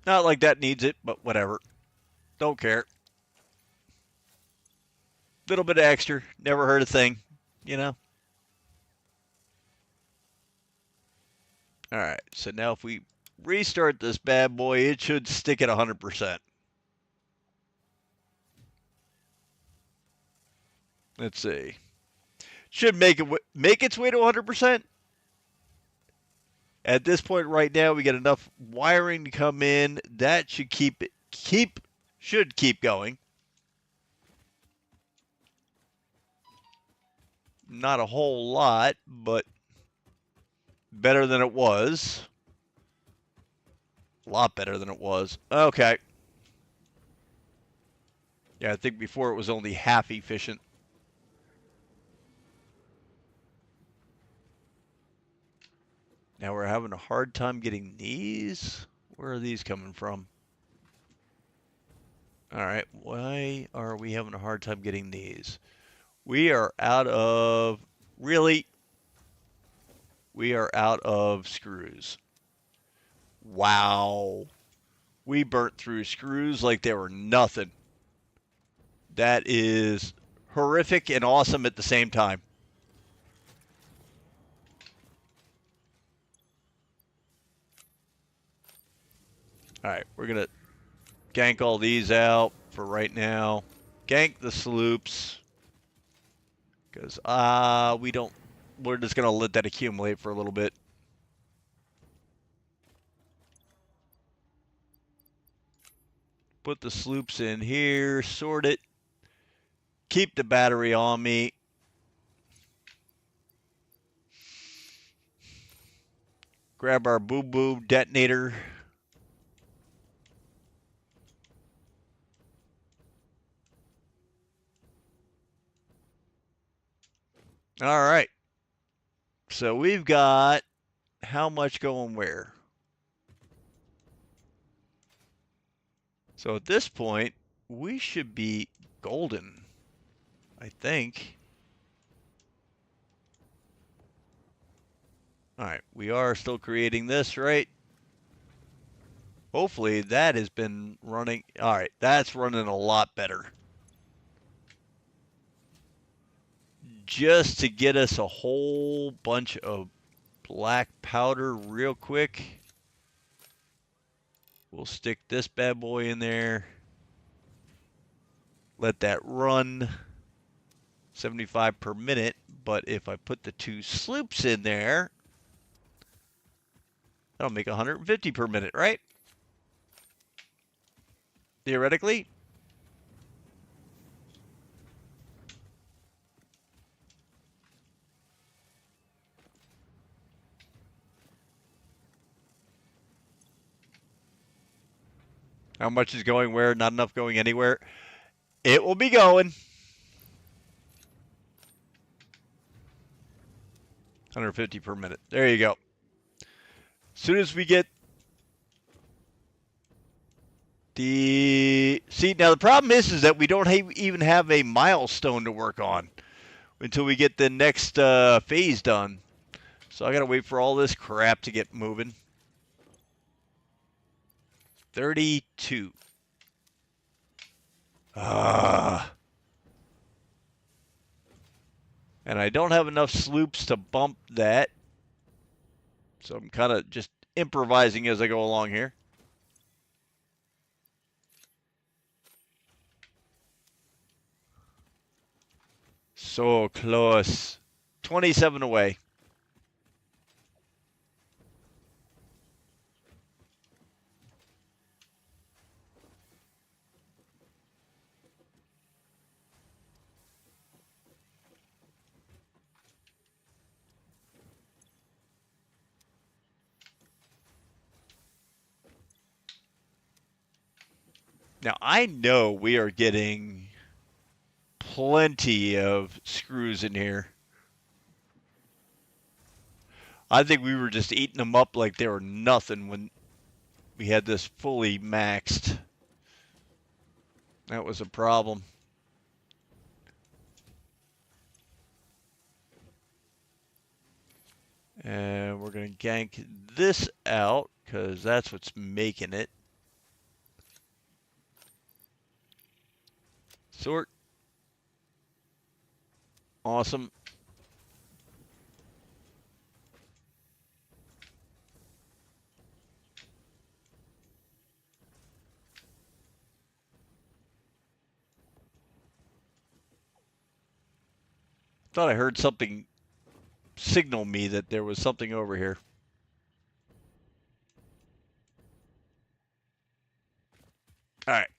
Not like that needs it, but whatever. Don't care. Little bit of extra. Never heard a thing, you know? All right, so now if we restart this bad boy, it should stick at 100%. Let's see. Should make its way to 100%. At this point right now, we get enough wiring to come in. That should should keep going. Not a whole lot, but better than it was. A lot better than it was. Okay. Yeah, I think before it was only half efficient. Now we're having a hard time getting these. Where are these coming from? All right, why are we having a hard time getting these? We are out of, really? We are out of screws. Wow. We burnt through screws like they were nothing. That is horrific and awesome at the same time. All right, we're going to gank all these out for right now. Gank the sloops. Because we're just going to let that accumulate for a little bit. Put the sloops in here, sort it. Keep the battery on me. Grab our boo-boo detonator. All right. So we've got how much going where? So at this point, we should be golden, I think. All right, we are still creating this, right? Hopefully that has been running. All right, that's running a lot better. Just to get us a whole bunch of black powder real quick. We'll stick this bad boy in there. Let that run 75 per minute. But if I put the 2 sloops in there, that'll make 150 per minute, right? Theoretically. How much is going where? Not enough going anywhere. It will be going. 150 per minute. There you go. As soon as we get the... See, now the problem is that we don't even have a milestone to work on until we get the next phase done. So I got to wait for all this crap to get moving. 32. And I don't have enough sloops to bump that. So I'm kind of just improvising as I go along here. So close. 27 away. Now, I know we are getting plenty of screws in here. I think we were just eating them up like they were nothing when we had this fully maxed. That was a problem. And we're going to gank this out because that's what's making it. Sort. Awesome. Thought I heard something signal me that there was something over here. All right,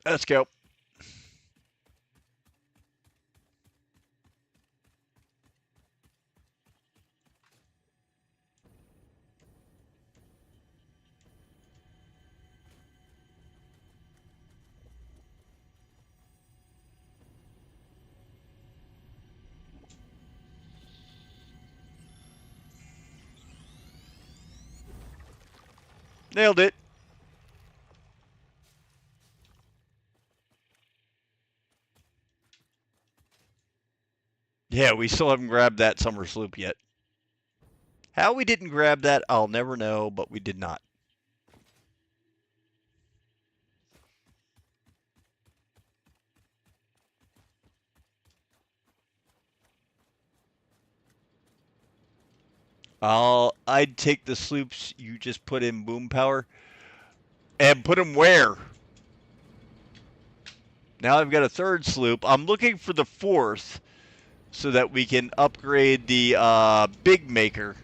let's go. Nailed it. Yeah, we still haven't grabbed that summer sloop yet. How we didn't grab that, I'll never know, but we did not. I'd take the sloops you just put in boom power and put them where? Now I've got a third sloop. I'm looking for the fourth so that we can upgrade the big maker.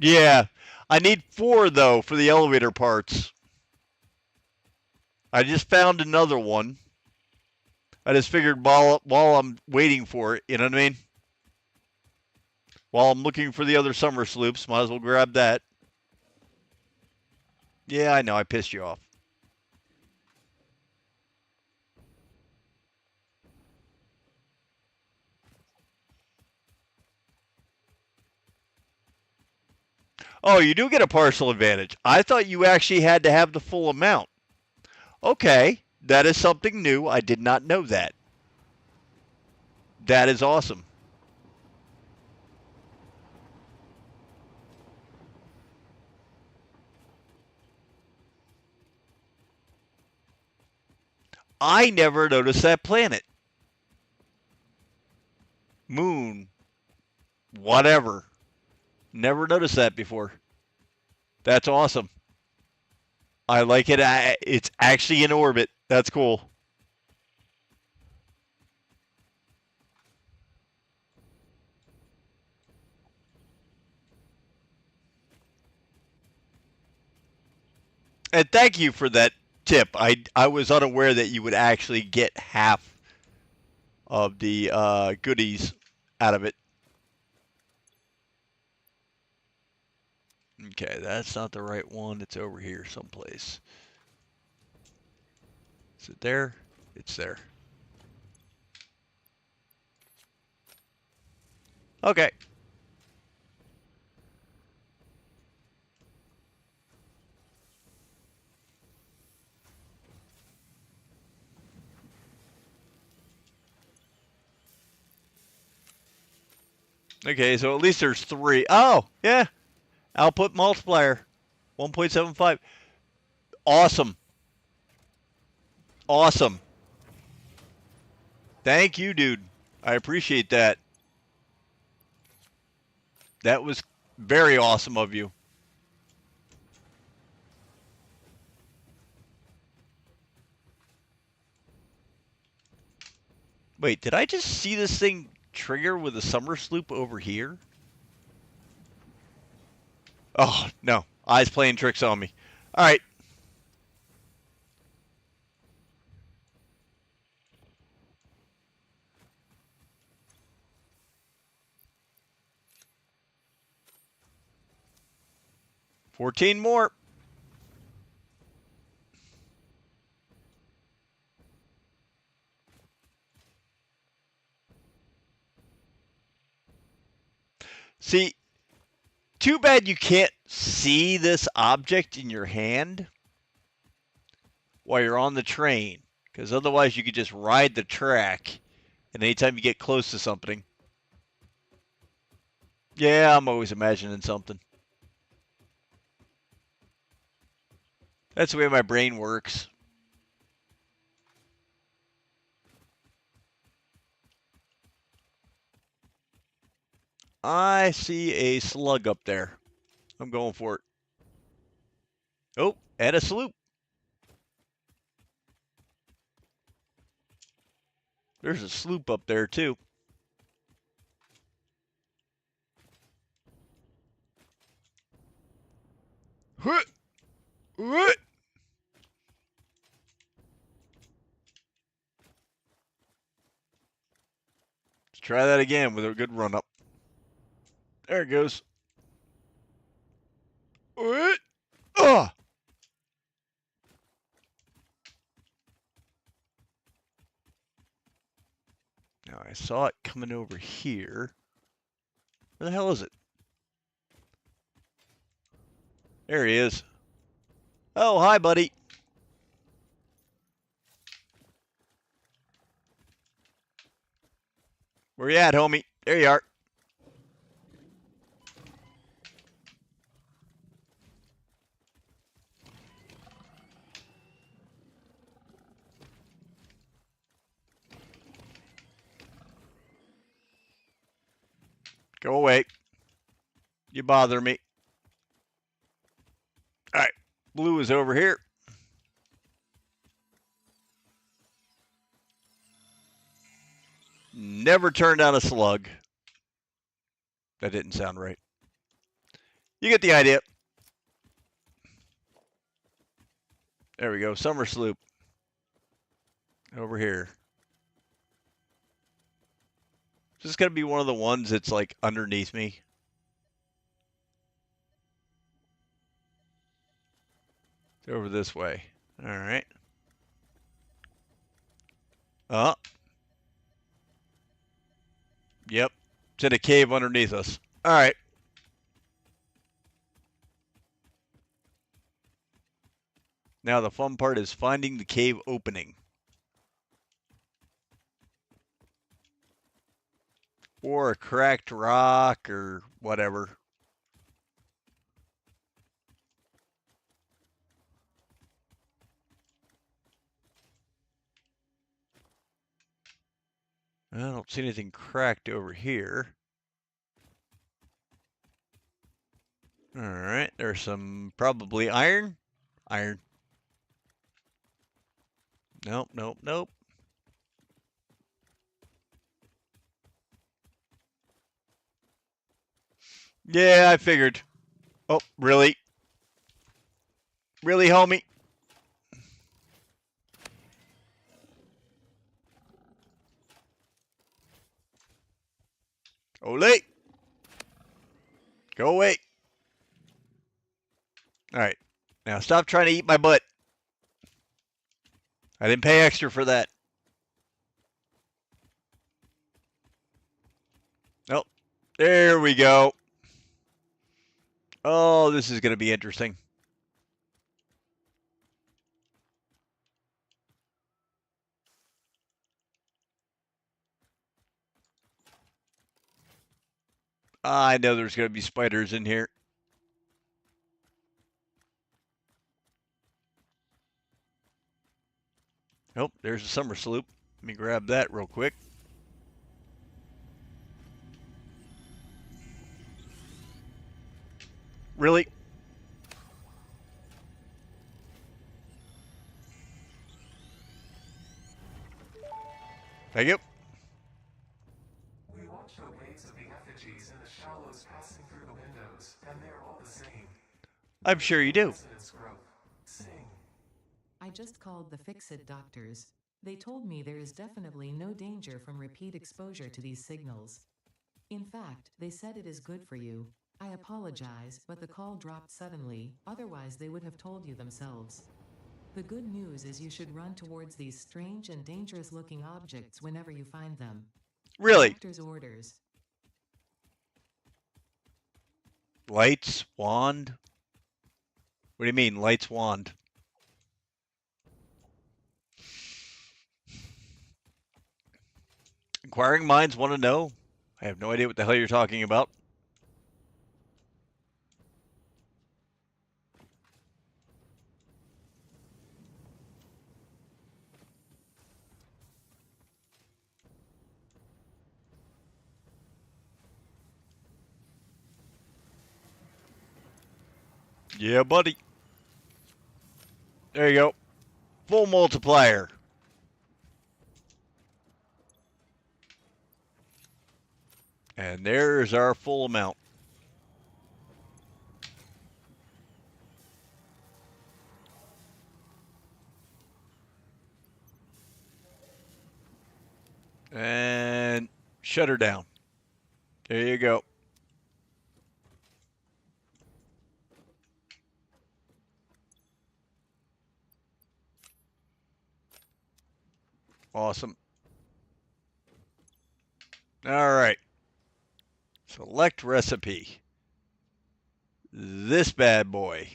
Yeah. I need 4, though, for the elevator parts. I just found another one. I just figured while I'm waiting for it, you know what I mean? While I'm looking for the other summer sloops, might as well grab that. Yeah, I know, I pissed you off. Oh, you do get a partial advantage. I thought you actually had to have the full amount. Okay, that is something new. I did not know that. That is awesome. I never noticed that planet. Moon. Whatever. Never noticed that before. That's awesome. I like it. It's actually in orbit. That's cool. And thank you for that tip. I was unaware that you would actually get half of the goodies out of it. Okay, that's not the right one. It's over here someplace. Is it there? It's there. Okay. Okay, so at least there's 3. Oh, yeah. Output multiplier 1.75. Awesome. Awesome. Thank you, dude. I appreciate that. That was very awesome of you. Wait, did I just see this thing trigger with a summer sloop over here? Oh, no. Eyes playing tricks on me. All right. $14 more. See, too bad you can't see this object in your hand while you're on the train, because otherwise you could just ride the track, and anytime you get close to something. Yeah, I'm always imagining something. That's the way my brain works. I see a slug up there. I'm going for it. Oh, and a sloop. There's a sloop up there, too. Let's try that again with a good run up. There it goes. Oh! Now I saw it coming over here. Where the hell is it? There he is. Oh, hi, buddy. Where you at, homie? There you are. Go away. You bother me. All right. Blue is over here. Never turned out a slug. That didn't sound right. You get the idea. There we go. Summer sloop. Over here. This is going to be one of the ones that's like underneath me. It's over this way. All right. Oh. Yep. It's in a cave underneath us. All right. Now the fun part is finding the cave opening. Or a cracked rock or whatever. I don't see anything cracked over here. All right, there's some probably iron. Iron. Nope, nope, nope. Yeah, I figured. Oh, really? Really, homie? Ole! Go away. All right. Now stop trying to eat my butt. I didn't pay extra for that. Nope. There we go. Oh, this is going to be interesting. I know there's going to be spiders in here. Nope, there's a summer sloop. Let me grab that real quick. Really? Thank you. We watched the waves of the effigies in the shallows passing through the windows, and they're all the same. I'm sure you do. Resonance growth. Sing. I just called the Fix-It doctors. They told me there is definitely no danger from repeat exposure to these signals. In fact, they said it is good for you. I apologize, but the call dropped suddenly, otherwise they would have told you themselves. The good news is you should run towards these strange and dangerous-looking objects whenever you find them. Really? Doctor's orders. Lights? Wand? What do you mean, lights wand? Inquiring minds want to know. I have no idea what the hell you're talking about. Yeah, buddy. There you go. Full multiplier. And there's our full amount. And shut her down. There you go. Awesome. All right. Select recipe. This bad boy.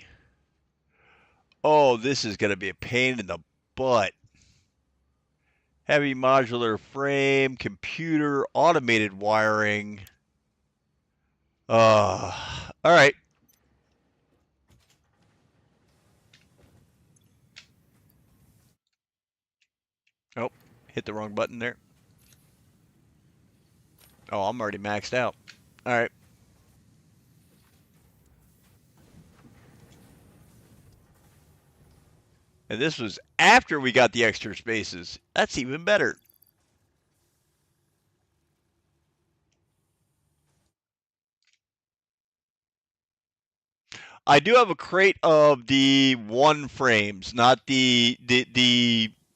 Oh, this is going to be a pain in the butt. Heavy modular frame, computer, automated wiring. All right. Oh, hit the wrong button there. Oh, I'm already maxed out. All right. And this was after we got the extra spaces. That's even better. I do have a crate of the 1 frames, not the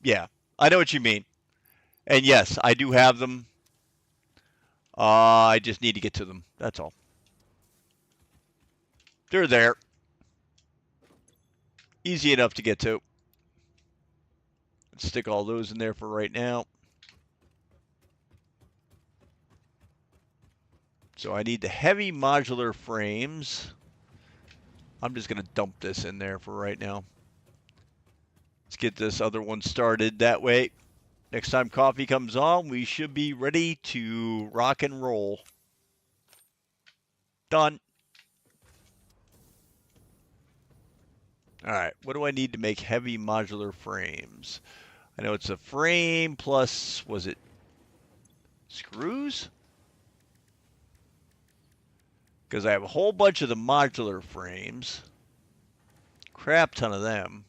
yeah. I know what you mean. And yes, I do have them. I just need to get to them. That's all. They're there. Easy enough to get to. Let's stick all those in there for right now. So I need the heavy modular frames. I'm just going to dump this in there for right now. Let's get this other one started. That way, next time coffee comes on, we should be ready to rock and roll. Done. All right, what do I need to make heavy modular frames? I know it's a frame plus, was it screws? Because I have a whole bunch of the modular frames. Crap ton of them.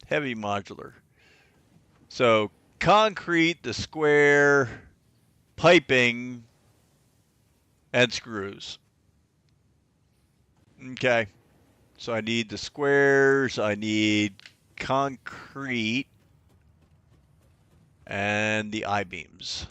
Heavy modular. So concrete, the square, piping, and screws. Okay. So I need the squares, I need concrete, and the I-beams.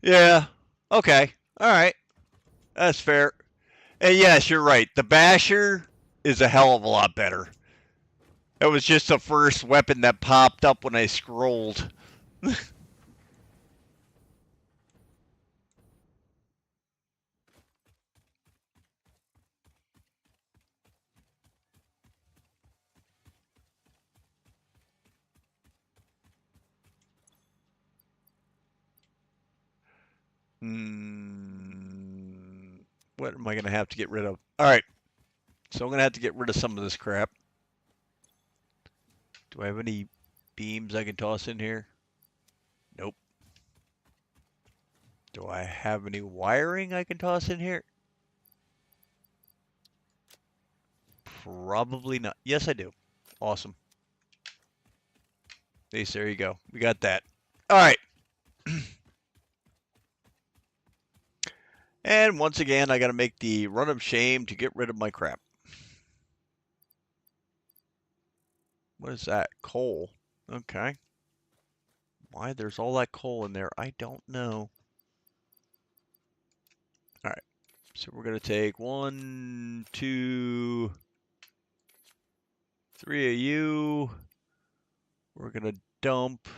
Yeah. Okay. All right. That's fair. And yes, you're right. The basher is a hell of a lot better. It was just the first weapon that popped up when I scrolled. What am I going to have to get rid of? All right. So I'm going to have to get rid of some of this crap. Do I have any beams I can toss in here? Nope. Do I have any wiring I can toss in here? Probably not. Yes, I do. Awesome. There you go. We got that. All right. And once again, I got to make the run of shame to get rid of my crap. What is that? Coal. Okay. Why there's all that coal in there, I don't know. All right. So we're going to take 1, 2, 3 of you. We're going to dump.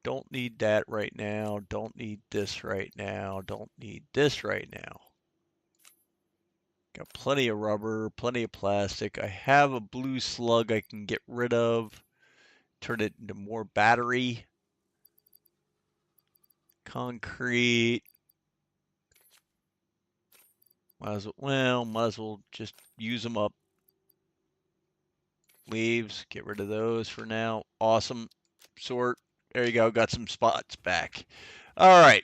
Don't need that right now. Don't need this right now. Don't need this right now. Got plenty of rubber, plenty of plastic. I have a blue slug I can get rid of. Turn it into more battery. Concrete. Might as well just use them up. Leaves, get rid of those for now. Awesome. Sort. There you go. Got some spots back. All right.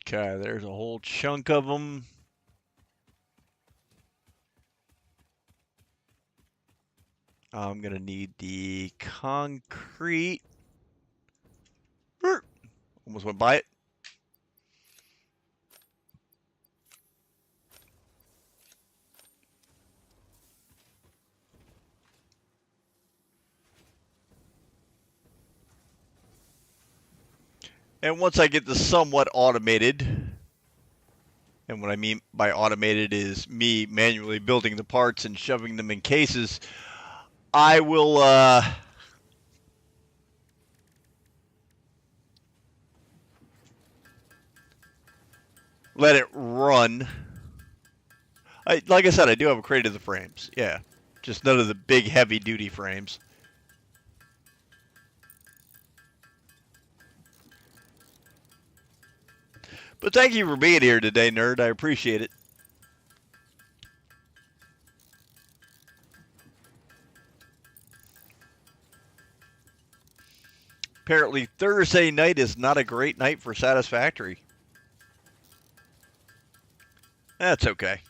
Okay, there's a whole chunk of them. I'm going to need the concrete. Almost went by it. And once I get this somewhat automated, and what I mean by automated is me manually building the parts and shoving them in cases, I will let it run. Like I said, I do have a crate of the frames. Yeah, just none of the big heavy duty frames. But thank you for being here today, nerd. I appreciate it. Apparently, Thursday night is not a great night for Satisfactory. That's okay.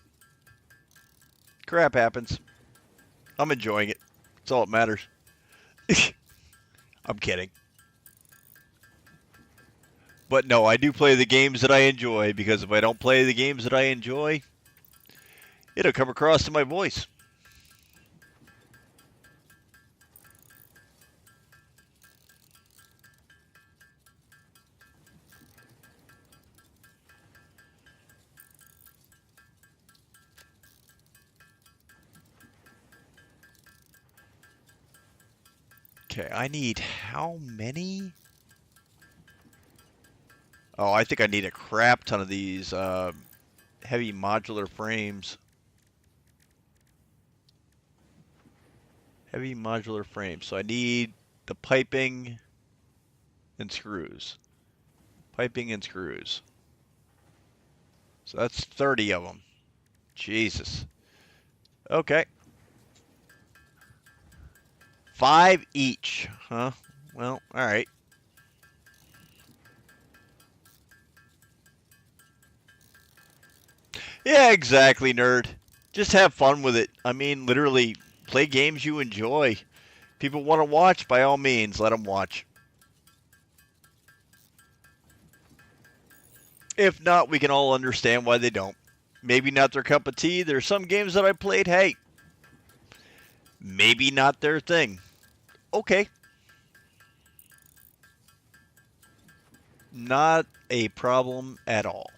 Crap happens. I'm enjoying it. That's all that matters. I'm kidding. But no, I do play the games that I enjoy, because if I don't play the games that I enjoy, it'll come across in my voice. Okay, I need how many? Oh, I think I need a crap ton of these heavy modular frames. Heavy modular frames. So I need the piping and screws. Piping and screws. So that's 30 of them. Jesus. Okay. 5 each, huh? Well, all right. Yeah, exactly, nerd. Just have fun with it. I mean, literally, play games you enjoy. People want to watch, by all means, let them watch. If not, we can all understand why they don't. Maybe not their cup of tea. There's some games that I played, hey, maybe not their thing. Okay. Not a problem at all.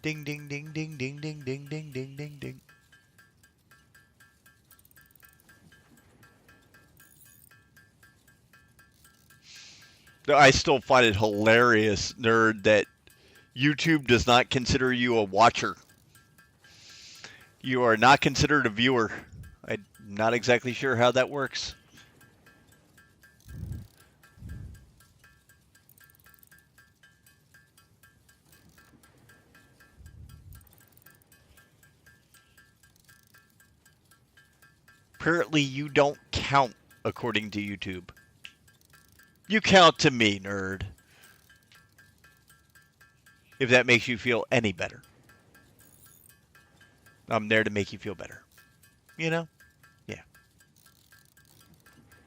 Ding, ding, ding, ding, ding, ding, ding, ding, ding, ding, ding. I still find it hilarious, nerd, that YouTube does not consider you a watcher. You are not considered a viewer. I'm not exactly sure how that works. Apparently, you don't count according to YouTube. You count to me, nerd. If that makes you feel any better. I'm there to make you feel better. You know? Yeah.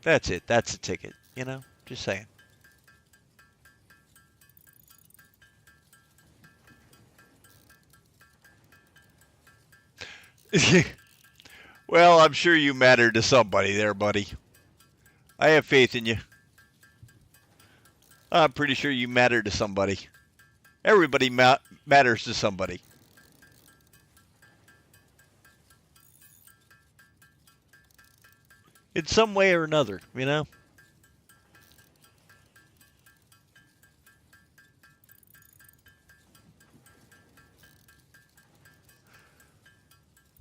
That's it. That's the ticket. You know? Just saying. Well, I'm sure you matter to somebody there, buddy. I have faith in you. I'm pretty sure you matter to somebody. Everybody matters to somebody. In some way or another, you know?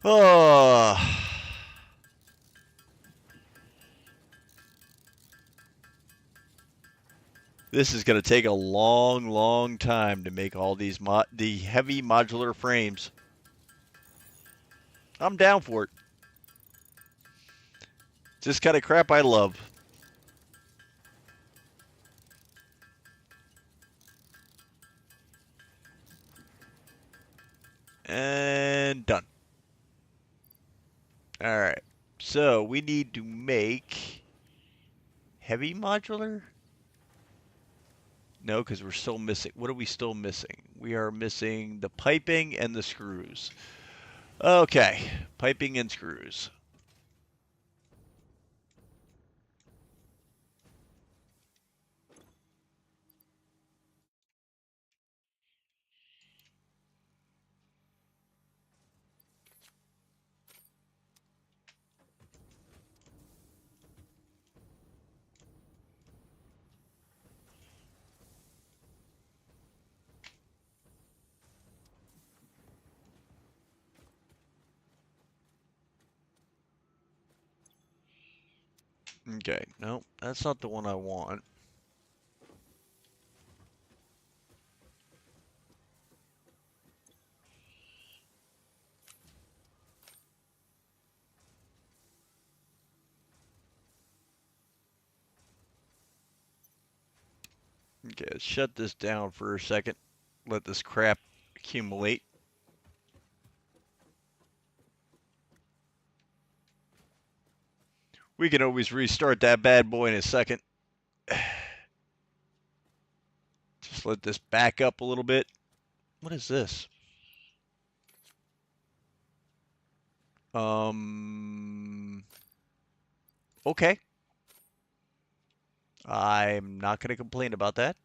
Oh. This is going to take a long, long time to make all these the heavy modular frames. I'm down for it. Just kind of crap I love. And done. All right. So we need to make heavy modular? No, because we're still missing. What are we still missing? We are missing the piping and the screws. Okay, piping and screws. Okay, no, that's not the one I want. Okay, let's shut this down for a second. Let this crap accumulate. We can always restart that bad boy in a second. Just let this back up a little bit. What is this? Okay. I'm not going to complain about that.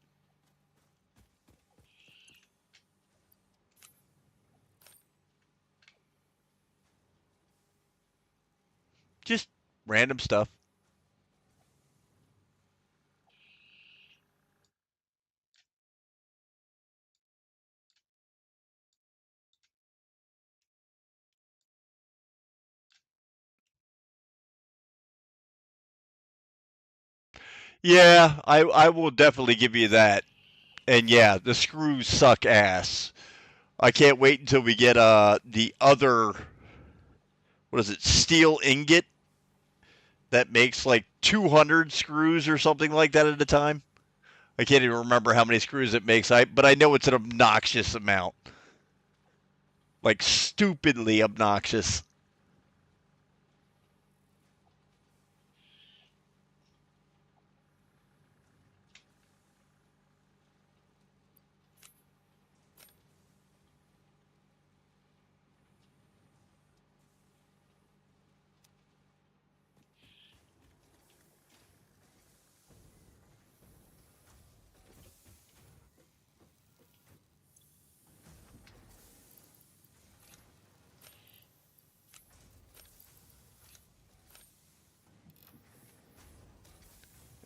Just random stuff. Yeah, I will definitely give you that. And yeah, the screws suck ass. I can't wait until we get the other, what is it, steel ingot that makes like 200 screws or something like that at a time. I can't even remember how many screws it makes. But I know it's an obnoxious amount. Like stupidly obnoxious.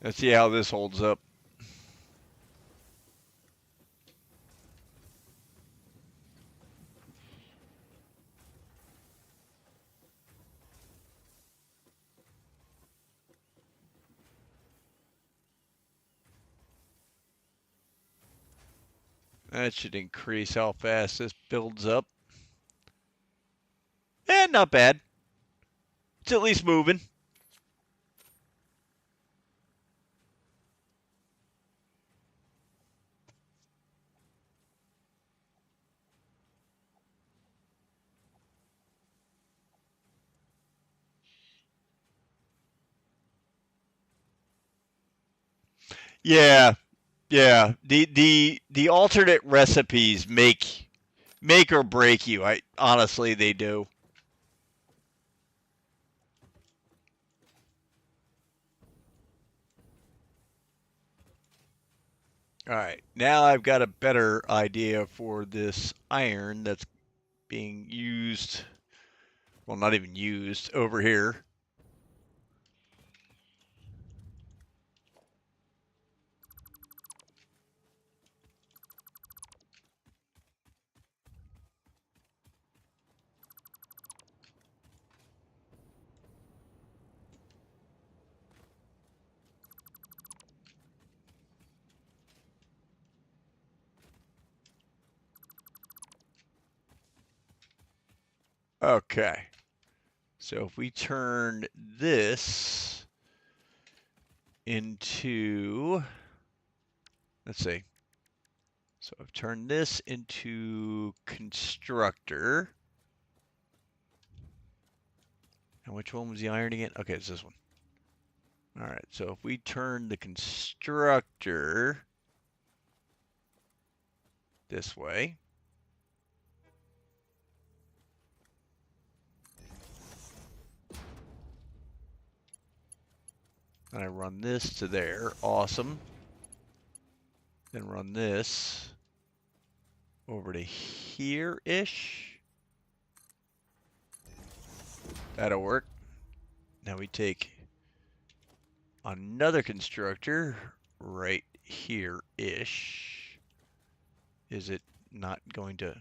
Let's see how this holds up. That should increase how fast this builds up. And not bad. It's at least moving. Yeah, yeah. The alternate recipes make or break you. I honestly they do. All right. Now I've got a better idea for this iron that's being used. Well, not even used over here. Okay. So if we turn this into, let's see. So I've turned this into constructor. And which one was the iron again? Okay, it's this one. All right, so if we turn the constructor this way, and I run this to there, awesome. Then run this over to here-ish. That'll work. Now we take another constructor right here-ish. Is it not going to?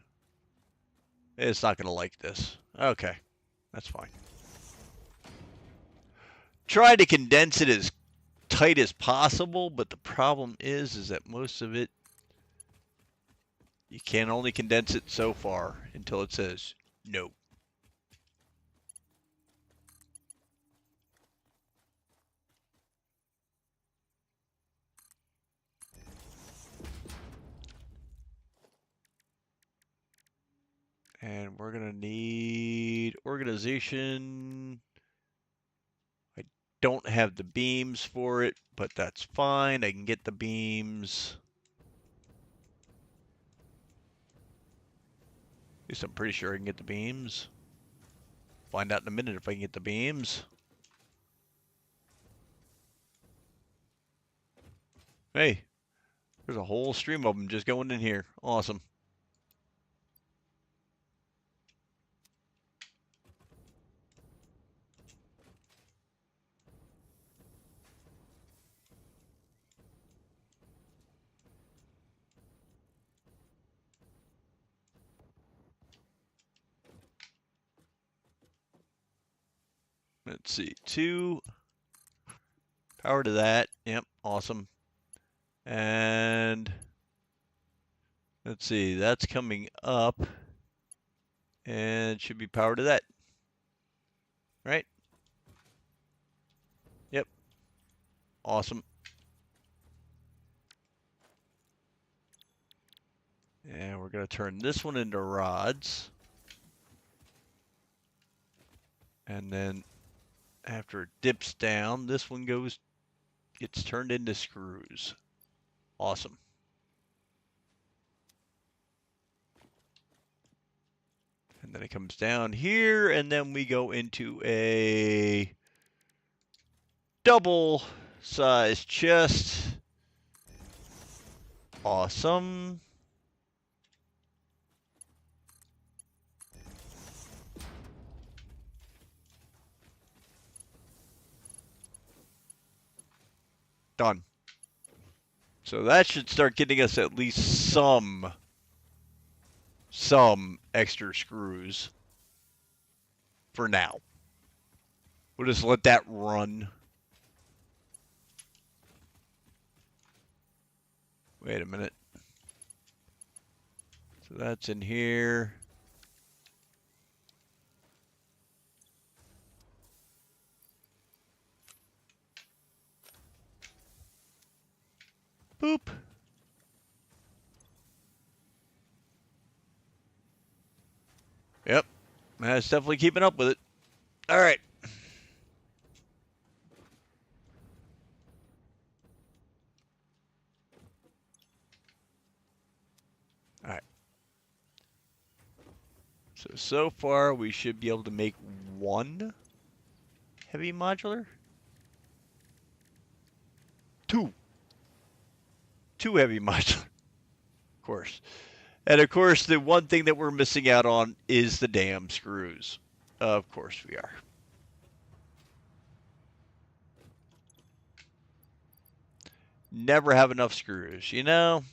It's not going to like this. Okay, that's fine. try to condense it as tight as possible, but the problem is that most of it, you can only condense it so far until it says no. And we're going to need organization. I don't have the beams for it, but that's fine. I can get the beams. At least I'm pretty sure I can get the beams. Find out in a minute if I can get the beams. Hey, there's a whole stream of them just going in here. Awesome. Let's see, 2 power to that. Yep, awesome. And let's see, that's coming up and should be power to that. Right? Yep. Awesome. And we're going to turn this one into rods. And then after it dips down, this one gets turned into screws. Awesome. And then it comes down here, and then we go into a double size chest. Awesome. Done. So that should start getting us at least some extra screws for now. We'll just let that run. Wait a minute. So that's in here. Boop. Yep. That's definitely keeping up with it. All right. All right. So far we should be able to make 1 heavy modular. 2 heavy modular. Of course. And of course, the one thing that we're missing out on is the damn screws. Of course we are. Never have enough screws, you know?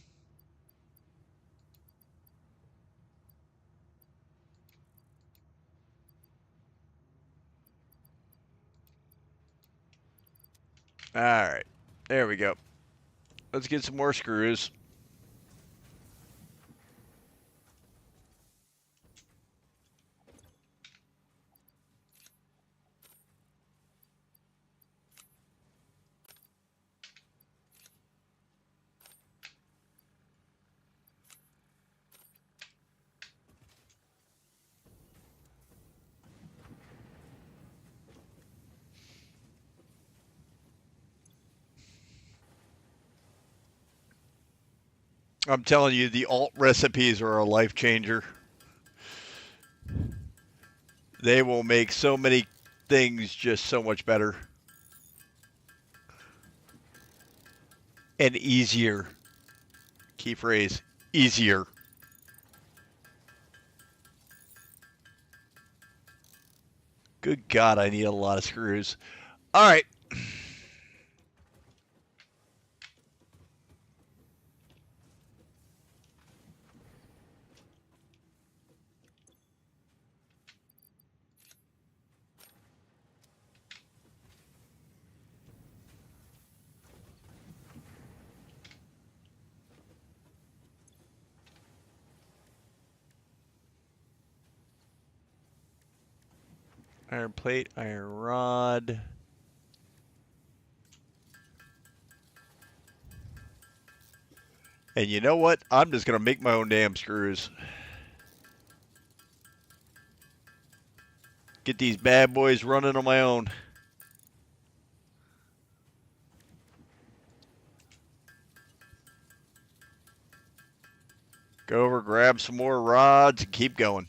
All right. There we go. Let's get some more screws. I'm telling you, the alt recipes are a life changer. They will make so many things just so much better. And easier. Key phrase, easier. Good God, I need a lot of screws. All right. Iron plate, iron rod. And you know what? I'm just going to make my own damn screws. Get these bad boys running on my own. Go over, grab some more rods, and keep going.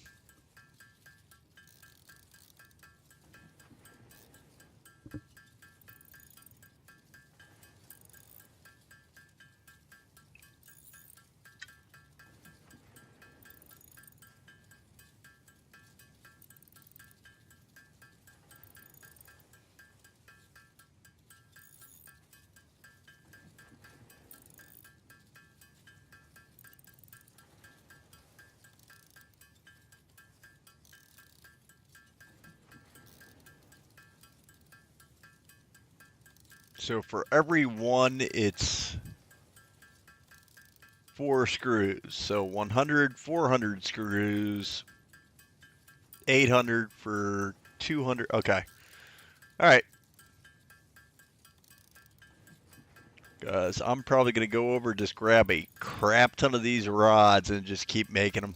So for every one, it's 4 screws. So 100, 400 screws, 800 for 200. Okay. All right. Guys, I'm probably going to go over and just grab a crap ton of these rods and just keep making them.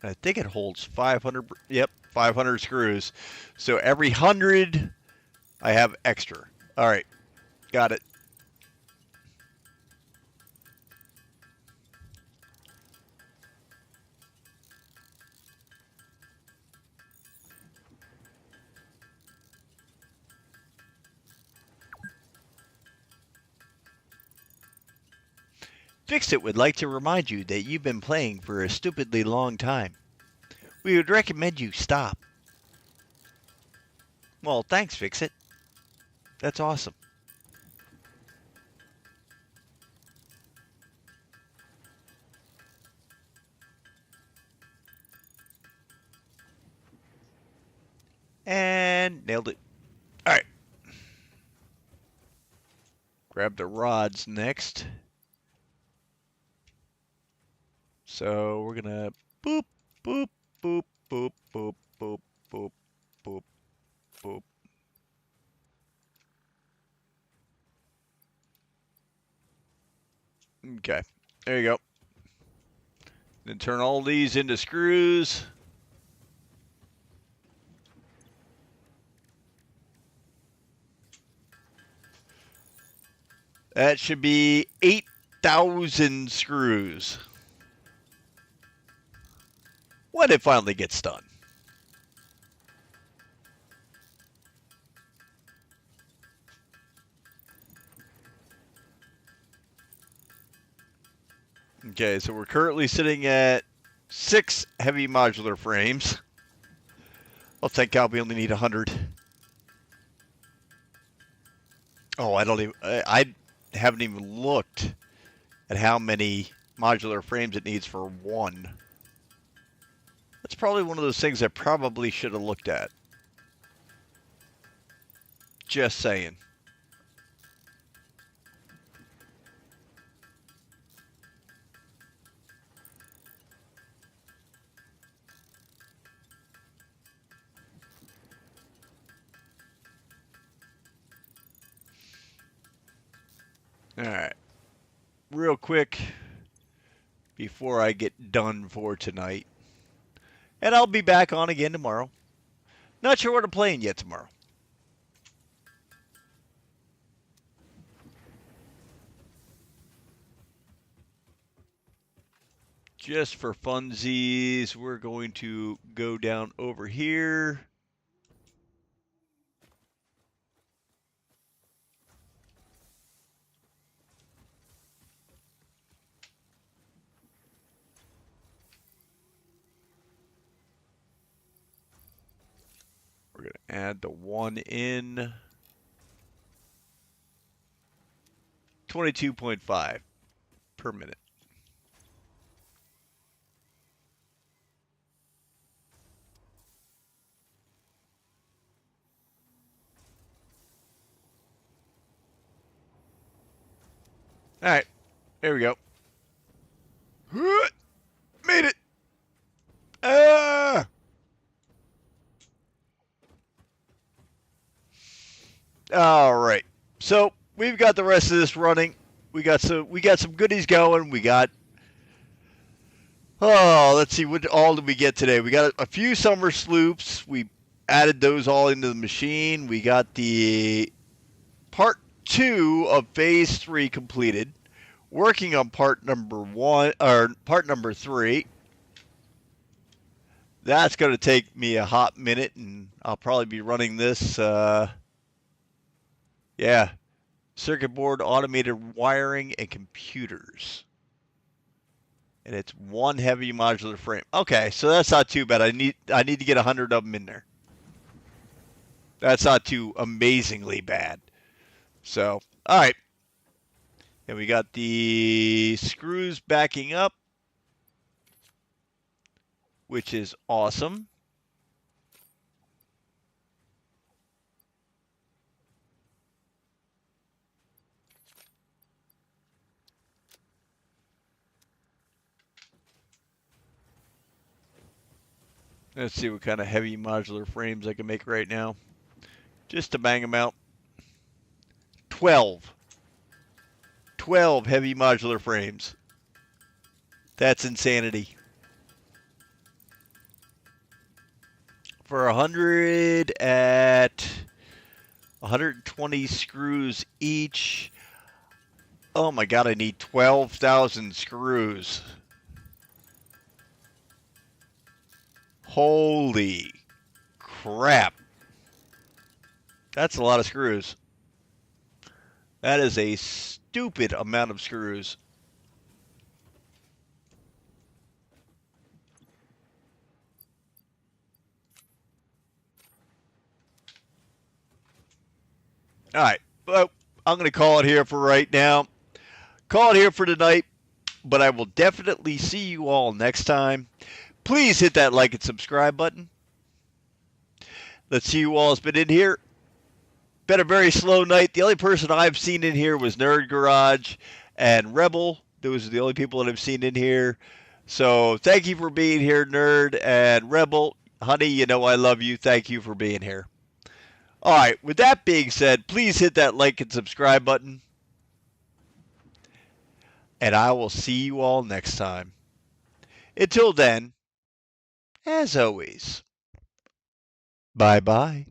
I think it holds 500. Yep, 500 screws. So every 100, I have extra. All right. Got it. Fixit would like to remind you that you've been playing for a stupidly long time. We would recommend you stop. Well, thanks, Fixit. That's awesome. And nailed it. All right. Grab the rods next. So we're going to boop, boop, boop, boop, boop, boop, boop, boop, boop. Okay, there you go. Then turn all these into screws. That should be 8,000 screws when it finally gets done. Okay, so we're currently sitting at 6 heavy modular frames. Oh, thank God we only need 100. Oh, I haven't even looked at how many modular frames it needs for one. That's probably one of those things I probably should have looked at. Just saying. All right. Real quick before I get done for tonight. And I'll be back on again tomorrow. Not sure what I'm playing yet tomorrow. Just for funsies, we're going to go down over here. We're going to add the one in. 22.5 per minute. All right, there we go. Made it. Ah! All right. So we've got the rest of this running. We got some goodies going. We got let's see, what all did we get today? We got a few summer sloops. We added those all into the machine. We got the part 2 of phase 3 completed. Working on part number 3. That's going to take me a hot minute, and I'll probably be running this. Yeah, circuit board, automated wiring, and computers. And it's one heavy modular frame. Okay, so that's not too bad. I need to get 100 of them in there. That's not too amazingly bad. So, all right. And we got the screws backing up, which is awesome. Let's see what kind of heavy modular frames I can make right now. Just to bang them out. 12. 12 heavy modular frames. That's insanity. For 100 at 120 screws each. Oh my god, I need 12,000 screws. Holy crap. That's a lot of screws. That is a stupid amount of screws. All right, well, I'm going to call it here for right now. Call it here for tonight, but I will definitely see you all next time. Please hit that like and subscribe button. Let's see who all has been in here. Been a very slow night. The only person I've seen in here was Nerd Garage and Rebel. Those are the only people that I've seen in here. So thank you for being here, Nerd and Rebel. Honey, you know I love you. Thank you for being here. All right, with that being said, please hit that like and subscribe button. And I will see you all next time. Until then, as always, bye-bye.